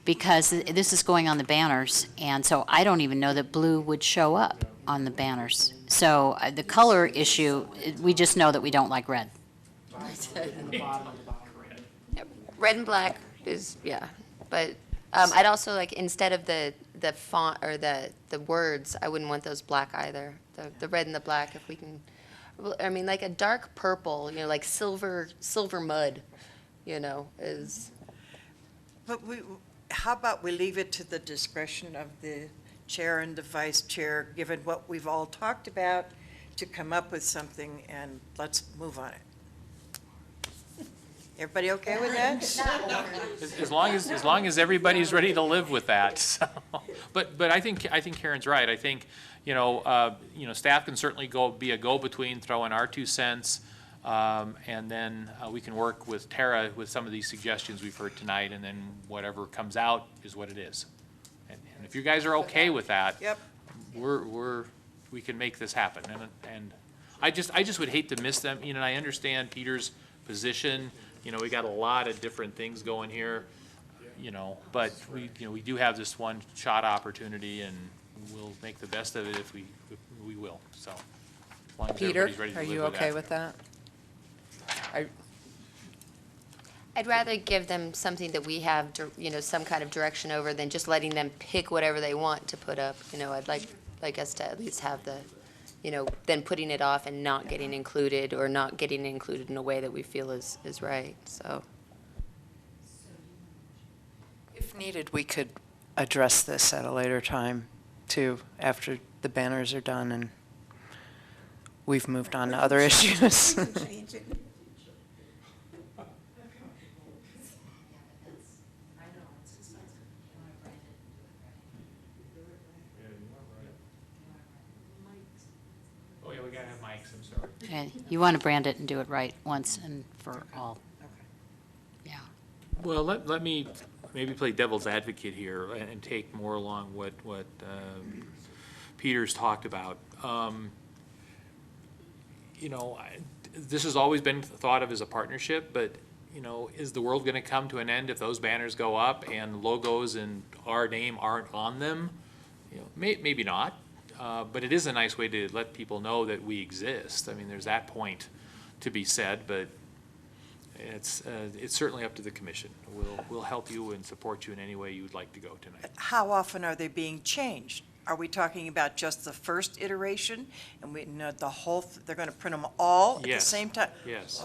because this is going on the banners, and so I don't even know that blue would show up on the banners. So the color issue, we just know that we don't like red. Red and black is, yeah, but I'd also like, instead of the font or the words, I wouldn't want those black either. The red and the black, if we can, I mean, like a dark purple, like silver mud, is. But how about we leave it to the discretion of the chair and the vice chair, given what we've all talked about, to come up with something, and let's move on it. Everybody okay with that? As long as everybody's ready to live with that, so. But I think Karen's right. I think, staff can certainly be a go-between, throw in our 2 cents, and then we can work with Tara with some of these suggestions we've heard tonight, and then whatever comes out is what it is. And if you guys are okay with that, Yep. we can make this happen. And I just would hate to miss them. And I understand Peter's position. We got a lot of different things going here, but we do have this one shot opportunity, and we'll make the best of it if we will. So, as long as Peter, everybody's ready to are live you with okay that. with that? I'd rather give them something that we have, some kind of direction over than just letting them pick whatever they want to put up. I'd like us to at least have the, then putting it off and not getting included, or not getting included in a way that we feel is right, so. If needed, we could address this at a later time, too, after the banners are done and we've moved on to other issues. Oh, yeah, we gotta have mics, I'm sorry. And you want to brand it and do it right once and for all. Yeah. Well, let me maybe play devil's advocate here and take more along what Peter's talked about. This has always been thought of as a partnership, but, is the world going to come to an end if those banners go up and logos and our name aren't on them? Maybe not, but it is a nice way to let people know that we exist. I mean, there's that point to be said, but it's certainly up to the commission. We'll help you and support you in any way you'd like to go tonight. How often are they being changed? Are we talking about just the first iteration, and the whole, they're going to print them all at the Yes. same time? Yes.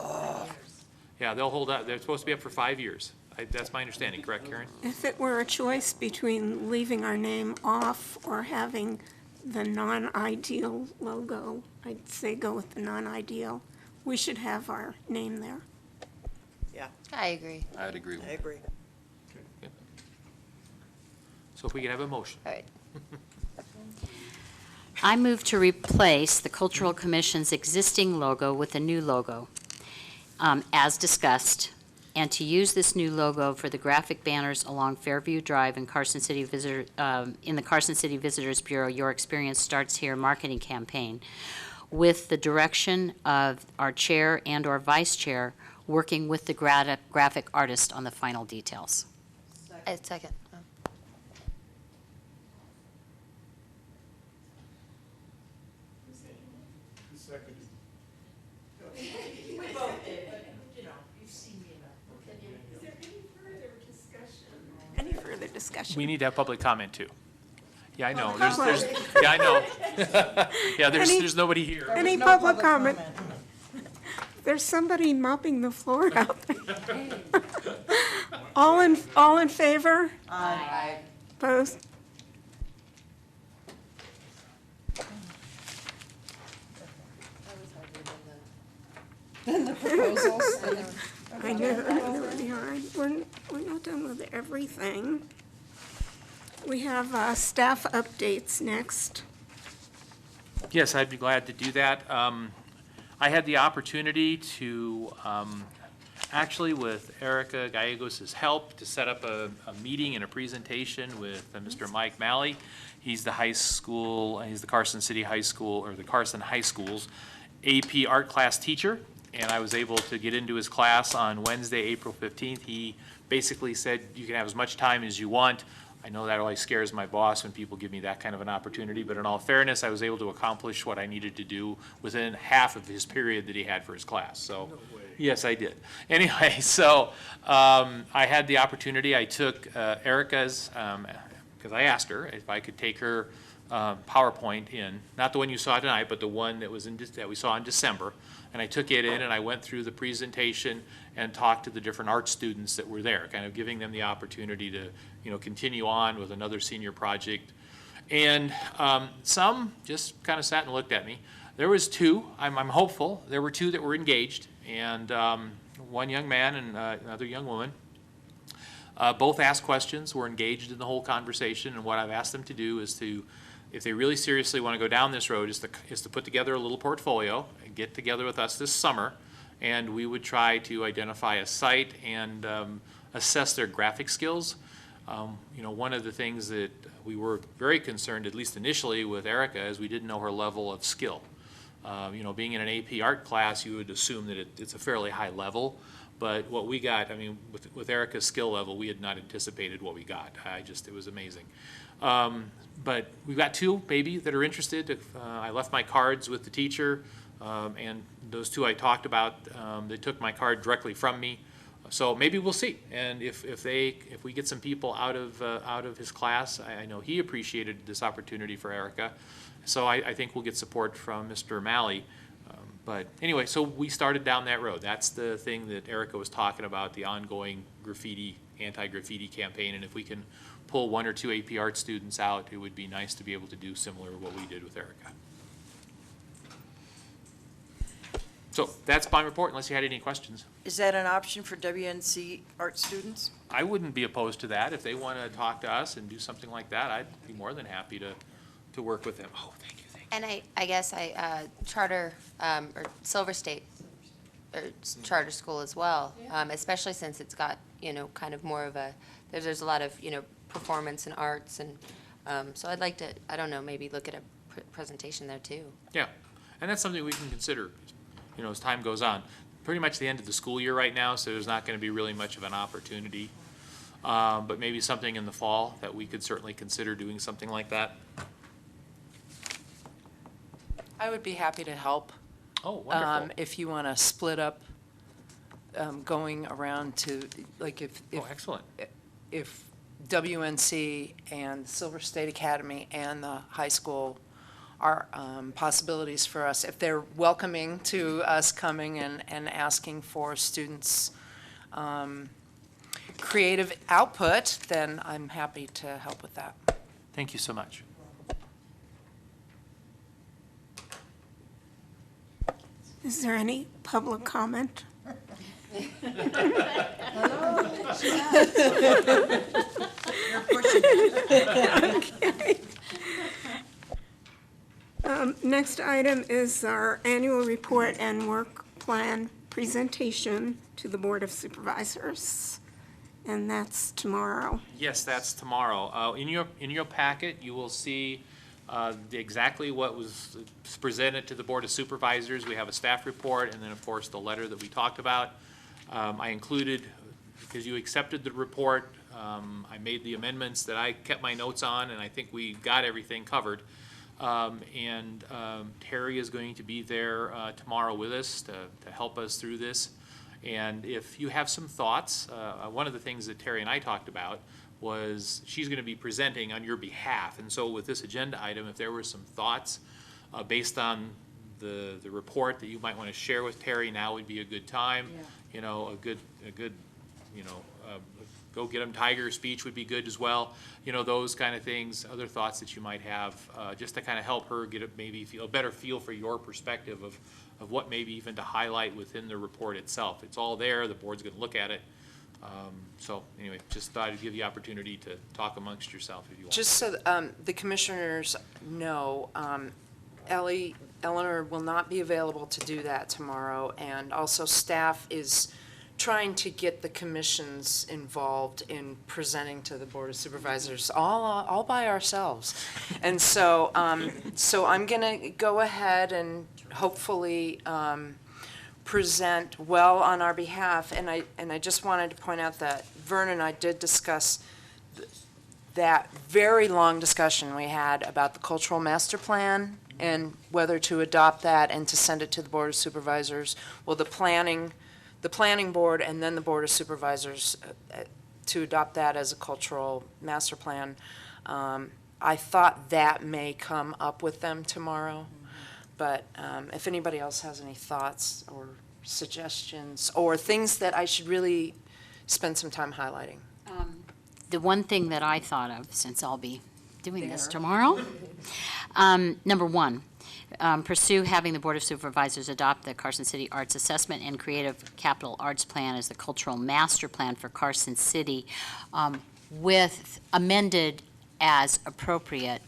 Yeah, they'll hold out, they're supposed to be up for 5 years. That's my understanding, correct, Karen? If it were a choice between leaving our name off or having the non-ideal logo, I'd say go with the non-ideal. We should have our name there. Yeah, I agree. I'd agree with I agree. So if we could have a motion. All right. I move to replace the Cultural Commission's existing logo with a new logo, as discussed, and to use this new logo for the graphic banners along Fairview Drive in the Carson City Visitors Bureau Your Experience Starts Here marketing campaign, with the direction of our chair and/or vice chair working with the graphic artist on the final details. Second. Any further discussion? We need to have public comment too. Yeah, I know. Public Yeah, I know. Yeah, Any- there's nobody here. Any public comment? There's somebody mopping the floor out there. All in favor? Aye. Opposed? Then the proposals. I know, they're really hard. We're not done with everything. We have staff updates next. Yes, I'd be glad to do that. I had the opportunity to, actually with Erica Gallegos' help, to set up a meeting and a presentation with Mr. Mike Malley. He's the high school, he's the Carson City High School, or the Carson High School's AP art class teacher, and I was able to get into his class on Wednesday, April 15th. He basically said, you can have as much time as you want. I know that always scares my boss when people give me that kind of an opportunity, but in all fairness, I was able to accomplish what I needed to do within half of his period that he had for his class, so. Yes, I did. Anyway, so I had the opportunity, I took Erica's, because I asked her if I could take her PowerPoint in, not the one you saw tonight, but the one that was that we saw in December. And I took it in and I went through the presentation and talked to the different art students that were there, kind of giving them the opportunity to, continue on with another senior project. And some just kind of sat and looked at me. There was two, I'm hopeful, there were two that were engaged, and one young man and another young woman. Both asked questions, were engaged in the whole conversation, and what I've asked them to do is to, if they really seriously want to go down this road, is to put together a little portfolio and get together with us this summer, and we would try to identify a site and assess their graphic skills. You know, one of the things that we were very concerned, at least initially, with Erica is we didn't know her level of skill. You know, being in an AP art class, you would assume that it's a fairly high level. But what we got, I mean, with Erica's skill level, we had not anticipated what we got. It was amazing. But we've got two maybe that are interested. I left my cards with the teacher, and those two I talked about, they took my card directly from me. So maybe we'll see. And if we get some people out of his class, I know he appreciated this opportunity for Erica. So I think we'll get support from Mr. Malley. But anyway, so we started down that road. That's the thing that Erica was talking about, the ongoing graffiti, anti-graffiti campaign. And if we can pull 1 or 2 AP art students out, it would be nice to be able to do similar to what we did with Erica. So that's my report, unless you had any questions. Is that an option for WNC art students? I wouldn't be opposed to that. If they want to talk to us and do something like that, I'd be more than happy to work with them. Oh, thank you. And I guess charter, or Silver State, or charter school as well, especially since it's got, you know, kind of more of a, there's a lot of, you know, performance and arts, and so I'd like to, I don't know, maybe look at a presentation there too. Yeah, and that's something we can consider, you know, as time goes on. Pretty much the end of the school year right now, so there's not going to be really much of an opportunity. But maybe something in the fall that we could certainly consider doing something like that. I would be happy to help. Oh, wonderful. If you want to split up going around to, like if Oh, excellent. If WNC and Silver State Academy and the high school are possibilities for us, if they're welcoming to us coming and asking for students' creative output, then I'm happy to help with that. Thank you so much. Is there any public comment? Okay. Next item is our annual report and work plan presentation to the Board of Supervisors, and that's tomorrow. Yes, that's tomorrow. In your packet, you will see exactly what was presented to the Board of Supervisors. We have a staff report, and then, of course, the letter that we talked about. I included, because you accepted the report, I made the amendments that I kept my notes on, and I think we got everything covered. Terry is going to be there tomorrow with us to help us through this. And if you have some thoughts, one of the things that Terry and I talked about was she's going to be presenting on your behalf. And so with this agenda item, if there were some thoughts based on the report that you might want to share with Terry, now would be a good time. Yeah. You know, a good you know, go get 'em Tiger speech would be good as well. You know, those kind of things, other thoughts that you might have, just to kind of help her get a better feel for your perspective of what maybe even to highlight within the report itself. It's all there, the board's going to look at it. So anyway, just thought I'd give you the opportunity to talk amongst yourself if you want. Just so the commissioners know, Eleanor will not be available to do that tomorrow, and also staff is trying to get the commissions involved in presenting to the Board of Supervisors all by ourselves. And so, so I'm going to go ahead and hopefully present well on our behalf. And I just wanted to point out that Vern and I did discuss that very long discussion we had about the cultural master plan and whether to adopt that and to send it to the Board of Supervisors. Well, the planning board and then the Board of Supervisors to adopt that as a cultural master plan. I thought that may come up with them tomorrow, but if anybody else has any thoughts or suggestions or things that I should really spend some time highlighting. The one thing that I thought of, since I'll be doing this tomorrow, number one, pursue having the Board of Supervisors adopt the Carson City Arts Assessment and Creative Capital Arts Plan as the cultural master plan for Carson City, with amended as appropriate,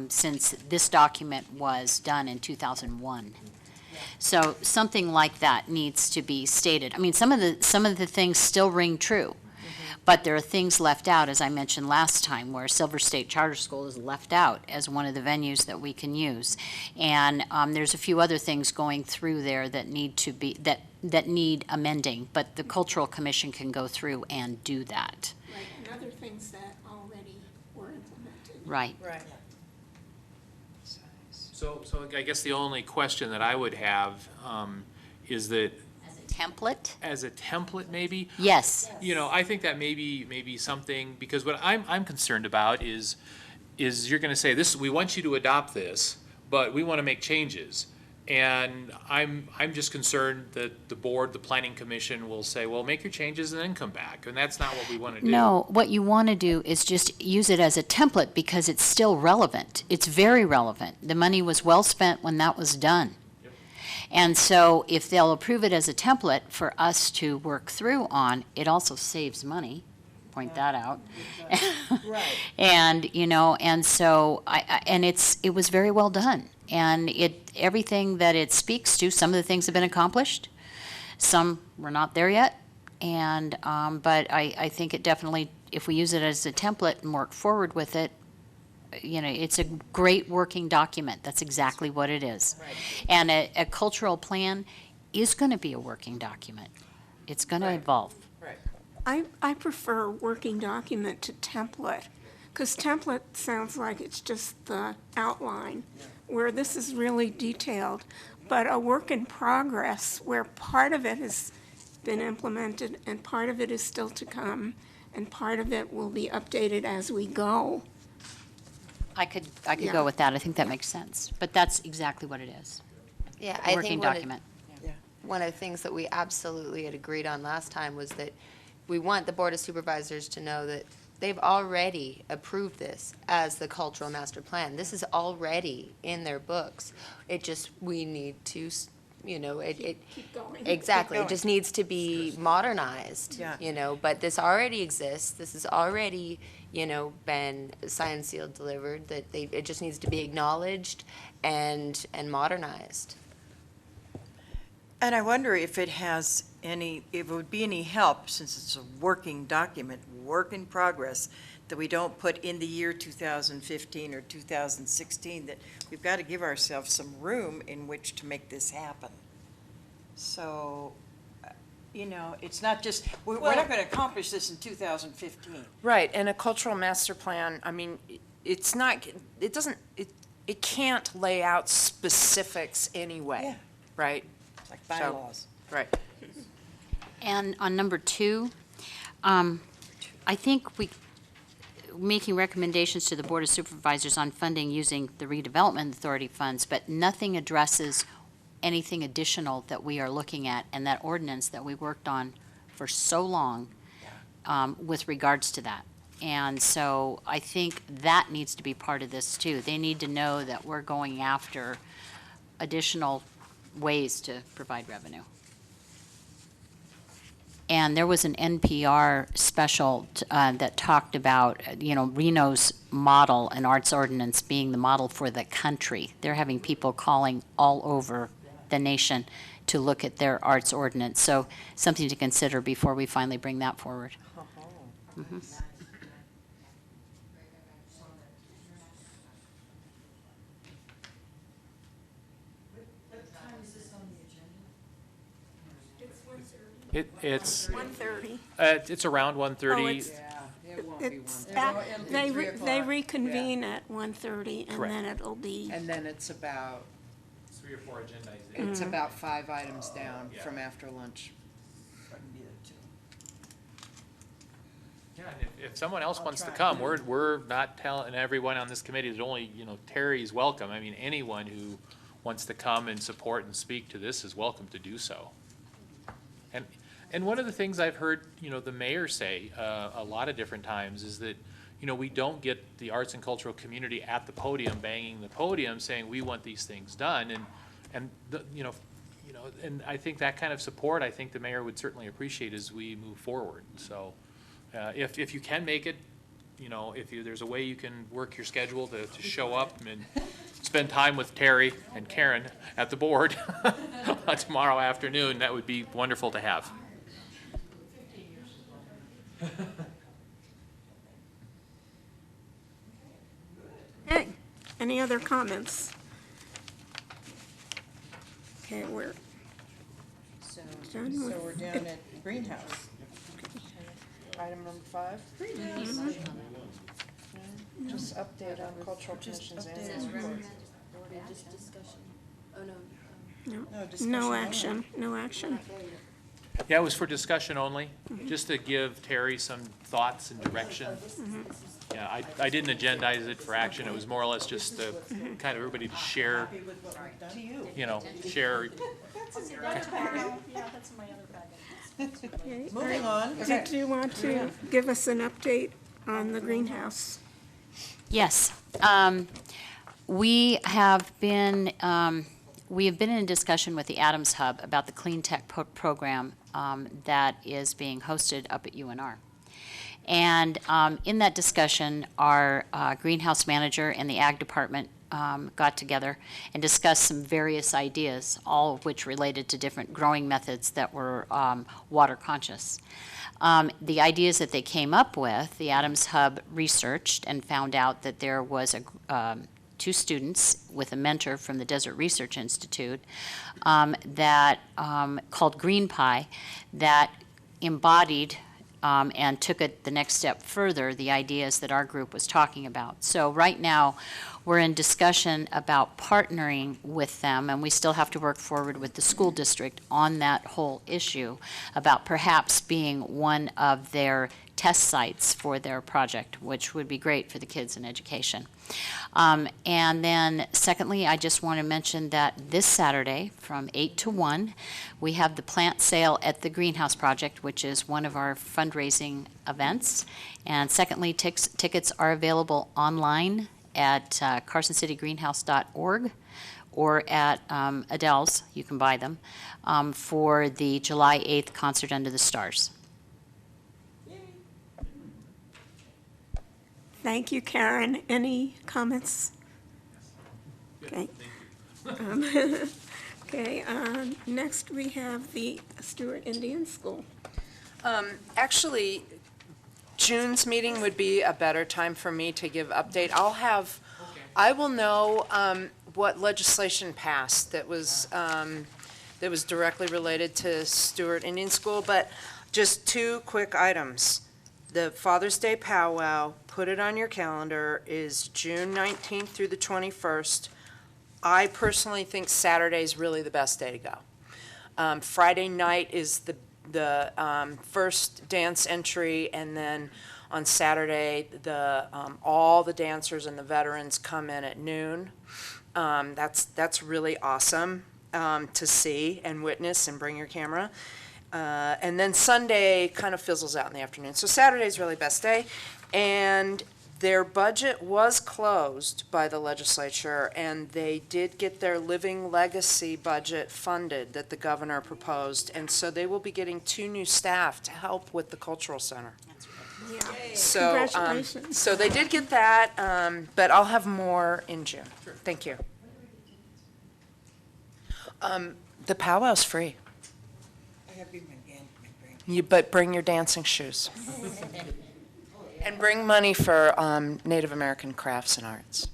since this document was done in 2001. So something like that needs to be stated. I mean, some of the things still ring true, but there are things left out, as I mentioned last time, where Silver State Charter School is left out as one of the venues that we can use. And there's a few other things going through there that need to be, that need amending, but the Cultural Commission can go through and do that. Right, and other things that already were implemented. Right. Right. So I guess the only question that I would have is that Template? as a template, maybe? Yes. You know, I think that maybe something, because what I'm concerned about is you're gonna say, this, we want you to adopt this, but we wanna make changes. And I'm just concerned that the board, the planning commission will say, well, make your changes and then come back, and that's not what we wanna do. No, what you want to do is just use it as a template because it's still relevant. It's very relevant. The money was well spent when that was done. And so if they'll approve it as a template for us to work through on, it also saves money, point that out. Right. And, you know, and so it was very well done. And everything that it speaks to, some of the things have been accomplished, some we're not there yet. And, but I think it definitely, if we use it as a template and work forward with it, you know, it's a great working document. That's exactly what it is. Right. And a cultural plan is going to be a working document. It's going to evolve. Right. I prefer working document to template, because template sounds like it's just the outline, where this is really detailed. But a work in progress, where part of it has been implemented and part of it is still to come, and part of it will be updated as we go. I could Yeah. go with that. I think that makes sense. But that's exactly what it is. Yeah, A I working think document. one of the things that we absolutely had agreed on last time was that we want the Board of Supervisors to know that they've already approved this as the cultural master plan. This is already in their books. It just, we need to, you know, Keep going. exactly, Keep it just needs to be modernized, Yeah. you know, but this already exists. This has already, you know, been signed, sealed, delivered, it just needs to be acknowledged and modernized. And I wonder if it would be any help, since it's a working document, work in progress, that we don't put in the year 2015 or 2016, that we've got to give ourselves some room in which to make this happen. So, you know, it's not just, we're not going to accomplish this in 2015. Right, and a cultural master plan, I mean, it's not, it can't lay out specifics anyway, Yeah. right? It's like bylaws. Right. And on number 2, I think making recommendations to the Board of Supervisors on funding using the redevelopment authority funds, but nothing addresses anything additional that we are looking at and that ordinance that we worked on for so long with regards to that. And so I think that needs to be part of this too. They need to know that we're going after additional ways to provide revenue. And there was an NPR special that talked about, you know, Reno's model and arts ordinance being the model for the country. They're having people calling all over the nation to look at their arts ordinance. So something to consider before we finally bring that forward. Mhm. It's 1:30. It's around 1:30. Oh, it's they reconvene at 1:30, and Correct. then it'll be. And then it's about, 3 or 4 agendas. it's about 5 items down from after lunch. Yeah, and if someone else wants to come, we're not telling everyone on this committee that only, you know, Terry's welcome. I mean, anyone who wants to come and support and speak to this is welcome to do so. And one of the things I've heard, you know, the mayor say a lot of different times is that, you know, we don't get the arts and cultural community at the podium, banging the podium, saying, we want these things done, and you know, and I think that kind of support, I think the mayor would certainly appreciate as we move forward. So, if you can make it, you know, there's a way you can work your schedule to show up and spend time with Terry and Karen at the board tomorrow afternoon, that would be wonderful to have. Okay, any other comments? Okay, we're So done so with we're down at greenhouse. Item number 5. Mhm. Just update on cultural commission's annual report. No, discussion No only. action, no action. Yeah, it was for discussion only, just to give Terry some thoughts and direction. Yeah, I didn't agendize it for action, it was more or less just to kind of everybody to share, you know, share. Okay, Moving on. Did you want to give us an update on the greenhouse? Yes. We have been in discussion with the Adams Hub about the Clean Tech program that is being hosted up at UNR. And in that discussion, our greenhouse manager and the ag department got together and discussed some various ideas, all of which related to different growing methods that were water conscious. The ideas that they came up with, the Adams Hub researched and found out that there was two students with a mentor from the Desert Research Institute that called Green Pie, that embodied and took it the next step further, the ideas that our group was talking about. So right now, we're in discussion about partnering with them, and we still have to work forward with the school district on that whole issue about perhaps being one of their test sites for their project, which would be great for the kids in education. And then secondly, I just want to mention that this Saturday from 8 to 1, we have the plant sale at the Greenhouse Project, which is one of our fundraising events. And secondly, tickets are available online at carsоncitygreenhouse.org or at Adele's, you can buy them, for the July 8th concert Under the Stars. Thank you, Karen. Any comments? Okay. Okay, next we have the Stewart Indian School. Actually, June's meeting would be a better time for me to give update. I will know what legislation passed that was directly related to Stewart Indian School, but just 2 quick items. The Father's Day powwow, put it on your calendar, is June 19th through the 21st. I personally think Saturday is really the best day to go. Friday night is the first dance entry, and then on Saturday, all the dancers and the veterans come in at noon. That's really awesome to see and witness and bring your camera. And then Sunday kind of fizzles out in the afternoon. So Saturday's really best day. And their budget was closed by the legislature, and they did get their Living Legacy budget funded that the governor proposed. And so they will be getting 2 new staff to help with the cultural center. Yeah. So, Congratulations. so they did get that, but I'll have more in June. Thank you. The powwow's free. But bring your dancing shoes. And bring money for Native American crafts and arts.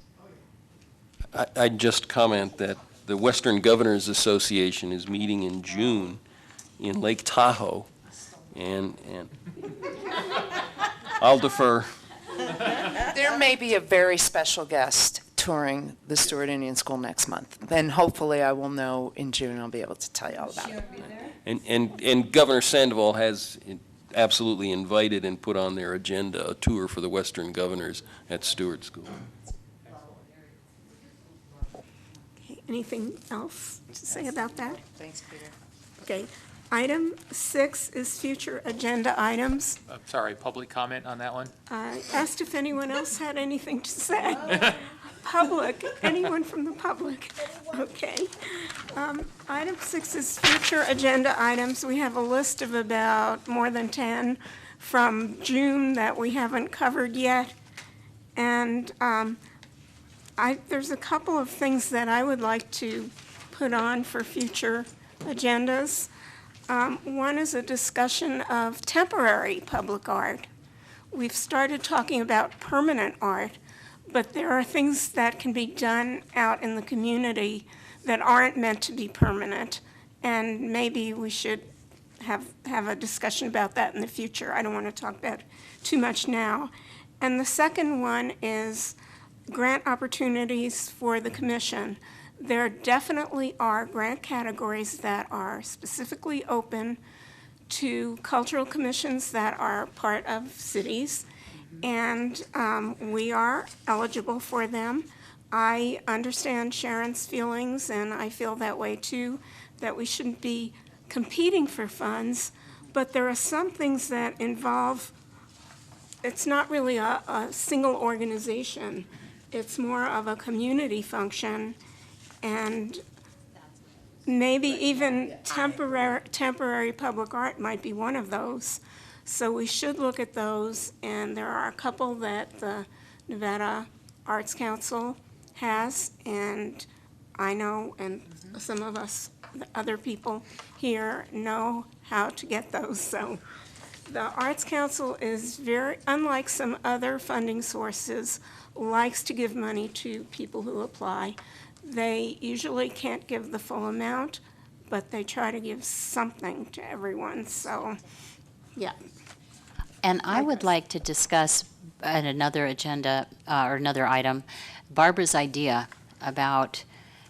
I'd just comment that the Western Governors Association is meeting in June in Lake Tahoe, and I'll defer. There may be a very special guest touring the Stewart Indian School next month, and hopefully I will know in June, and I'll be able to tell you all about it. And Governor Sandoval has absolutely invited and put on their agenda a tour for the Western Governors at Stewart School. Okay, anything else to say about that? Thanks, Peter. Okay, Item 6 is future agenda items. Sorry, public comment on that one? I asked if anyone else had anything to say. Public, anyone from the public? Okay. Item 6 is future agenda items. We have a list of about more than 10 from June that we haven't covered yet. And there's a couple of things that I would like to put on for future agendas. One is a discussion of temporary public art. We've started talking about permanent art, but there are things that can be done out in the community that aren't meant to be permanent, and maybe we should have a discussion about that in the future. I don't want to talk about it too much now. And the second one is grant opportunities for the commission. There definitely are grant categories that are specifically open to cultural commissions that are part of cities, and we are eligible for them. I understand Sharon's feelings, and I feel that way too, that we shouldn't be competing for funds, but there are some things that involve, it's not really a single organization. It's more of a community function, and maybe even temporary public art might be one of those. So we should look at those, and there are a couple that the Nevada Arts Council has, and I know, and some of us, the other people here, know how to get those. So the Arts Council is very, unlike some other funding sources, likes to give money to people who apply. They usually can't give the full amount, but they try to give something to everyone, so, yeah. And I would like to discuss at another agenda, or another item, Barbara's idea about,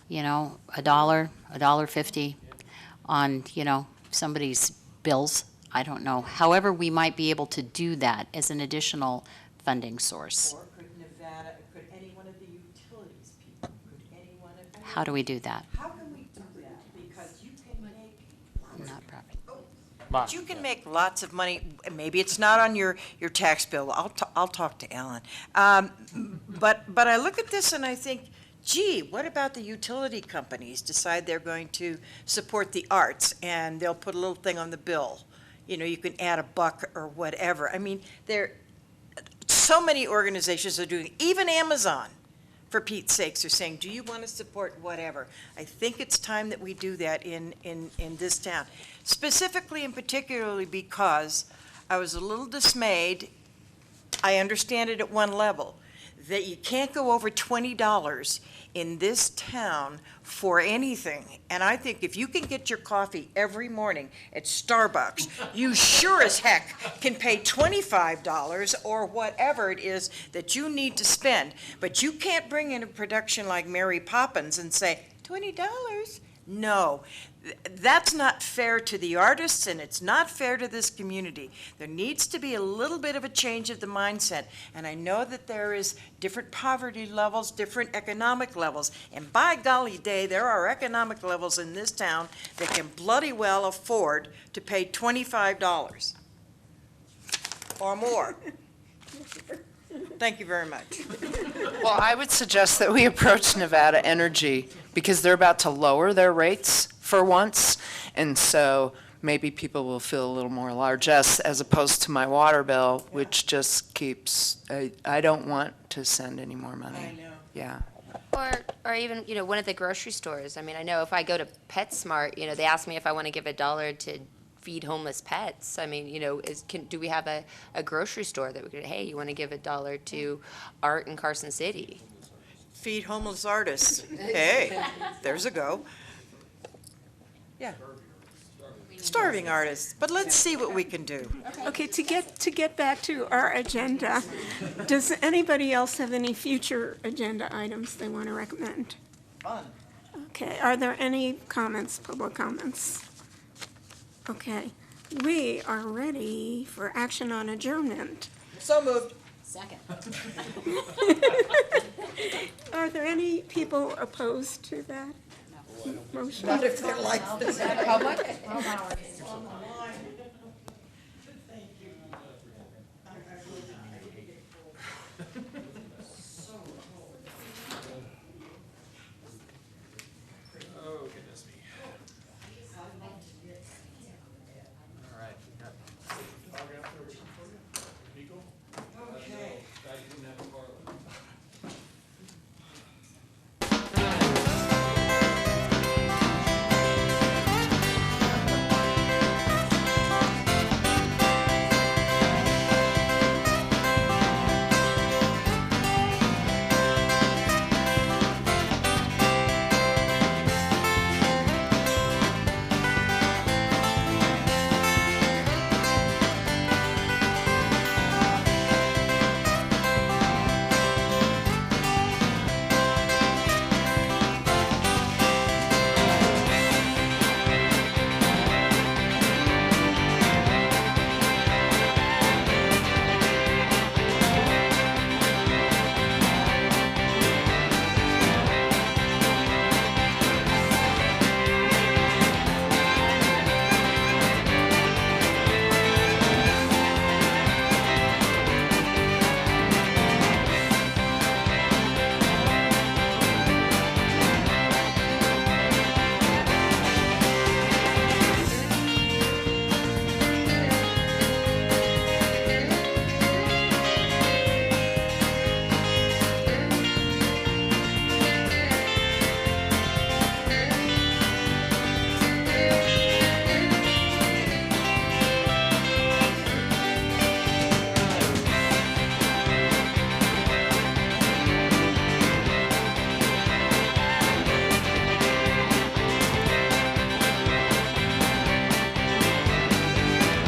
$1, $1.50 on, somebody's bills. I don't know. However, we might be able to do that as an additional funding source. Or could Nevada, could any one of the utilities people, could any one of them? How do we do that? How can we do that? Because you can make Not profit. But you can make lots of money. Maybe it's not on your tax bill. I'll talk to Ellen. But I look at this and I think, gee, what about the utility companies decide they're going to support the arts and they'll put a little thing on the bill? You can add $1 or whatever. I mean, so many organizations are doing, even Amazon, for Pete's sakes, are saying, do you want to support whatever? I think it's time that we do that in this town. Specifically and particularly because I was a little dismayed, I understand it at one level, that you can't go over $20 in this town for anything. And I think if you can get your coffee every morning at Starbucks, you sure as heck can pay $25 or whatever it is that you need to spend. But you can't bring in a production like Mary Poppins and say, $20? No. That's not fair to the artists, and it's not fair to this community. There needs to be a little bit of a change of the mindset, and I know that there is different poverty levels, different economic levels, and by golly day, there are economic levels in this town that can bloody well afford to pay $25 or more. Thank you very much. Well, I would suggest that we approach Nevada Energy because they're about to lower their rates for once, and so maybe people will feel a little more largesse as opposed to my water bill, which just keeps, I don't want to send any more money. I know. Yeah. Or even, one of the grocery stores. I mean, I know if I go to PetSmart, they ask me if I want to give $1 to feed homeless pets. I mean, do we have a grocery store that we could, hey, you want to give $1 to art in Carson City? Feed homeless artists. Hey, there's a go. Yeah. Starving artists, but let's see what we can do. Okay, to get back to our agenda, does anybody else have any future agenda items they want to recommend? Fun. Okay, are there any comments, public comments? Okay, we are ready for action on adjournment. So moved. Second. Are there any people opposed to that motion? Not if they're like this. Public?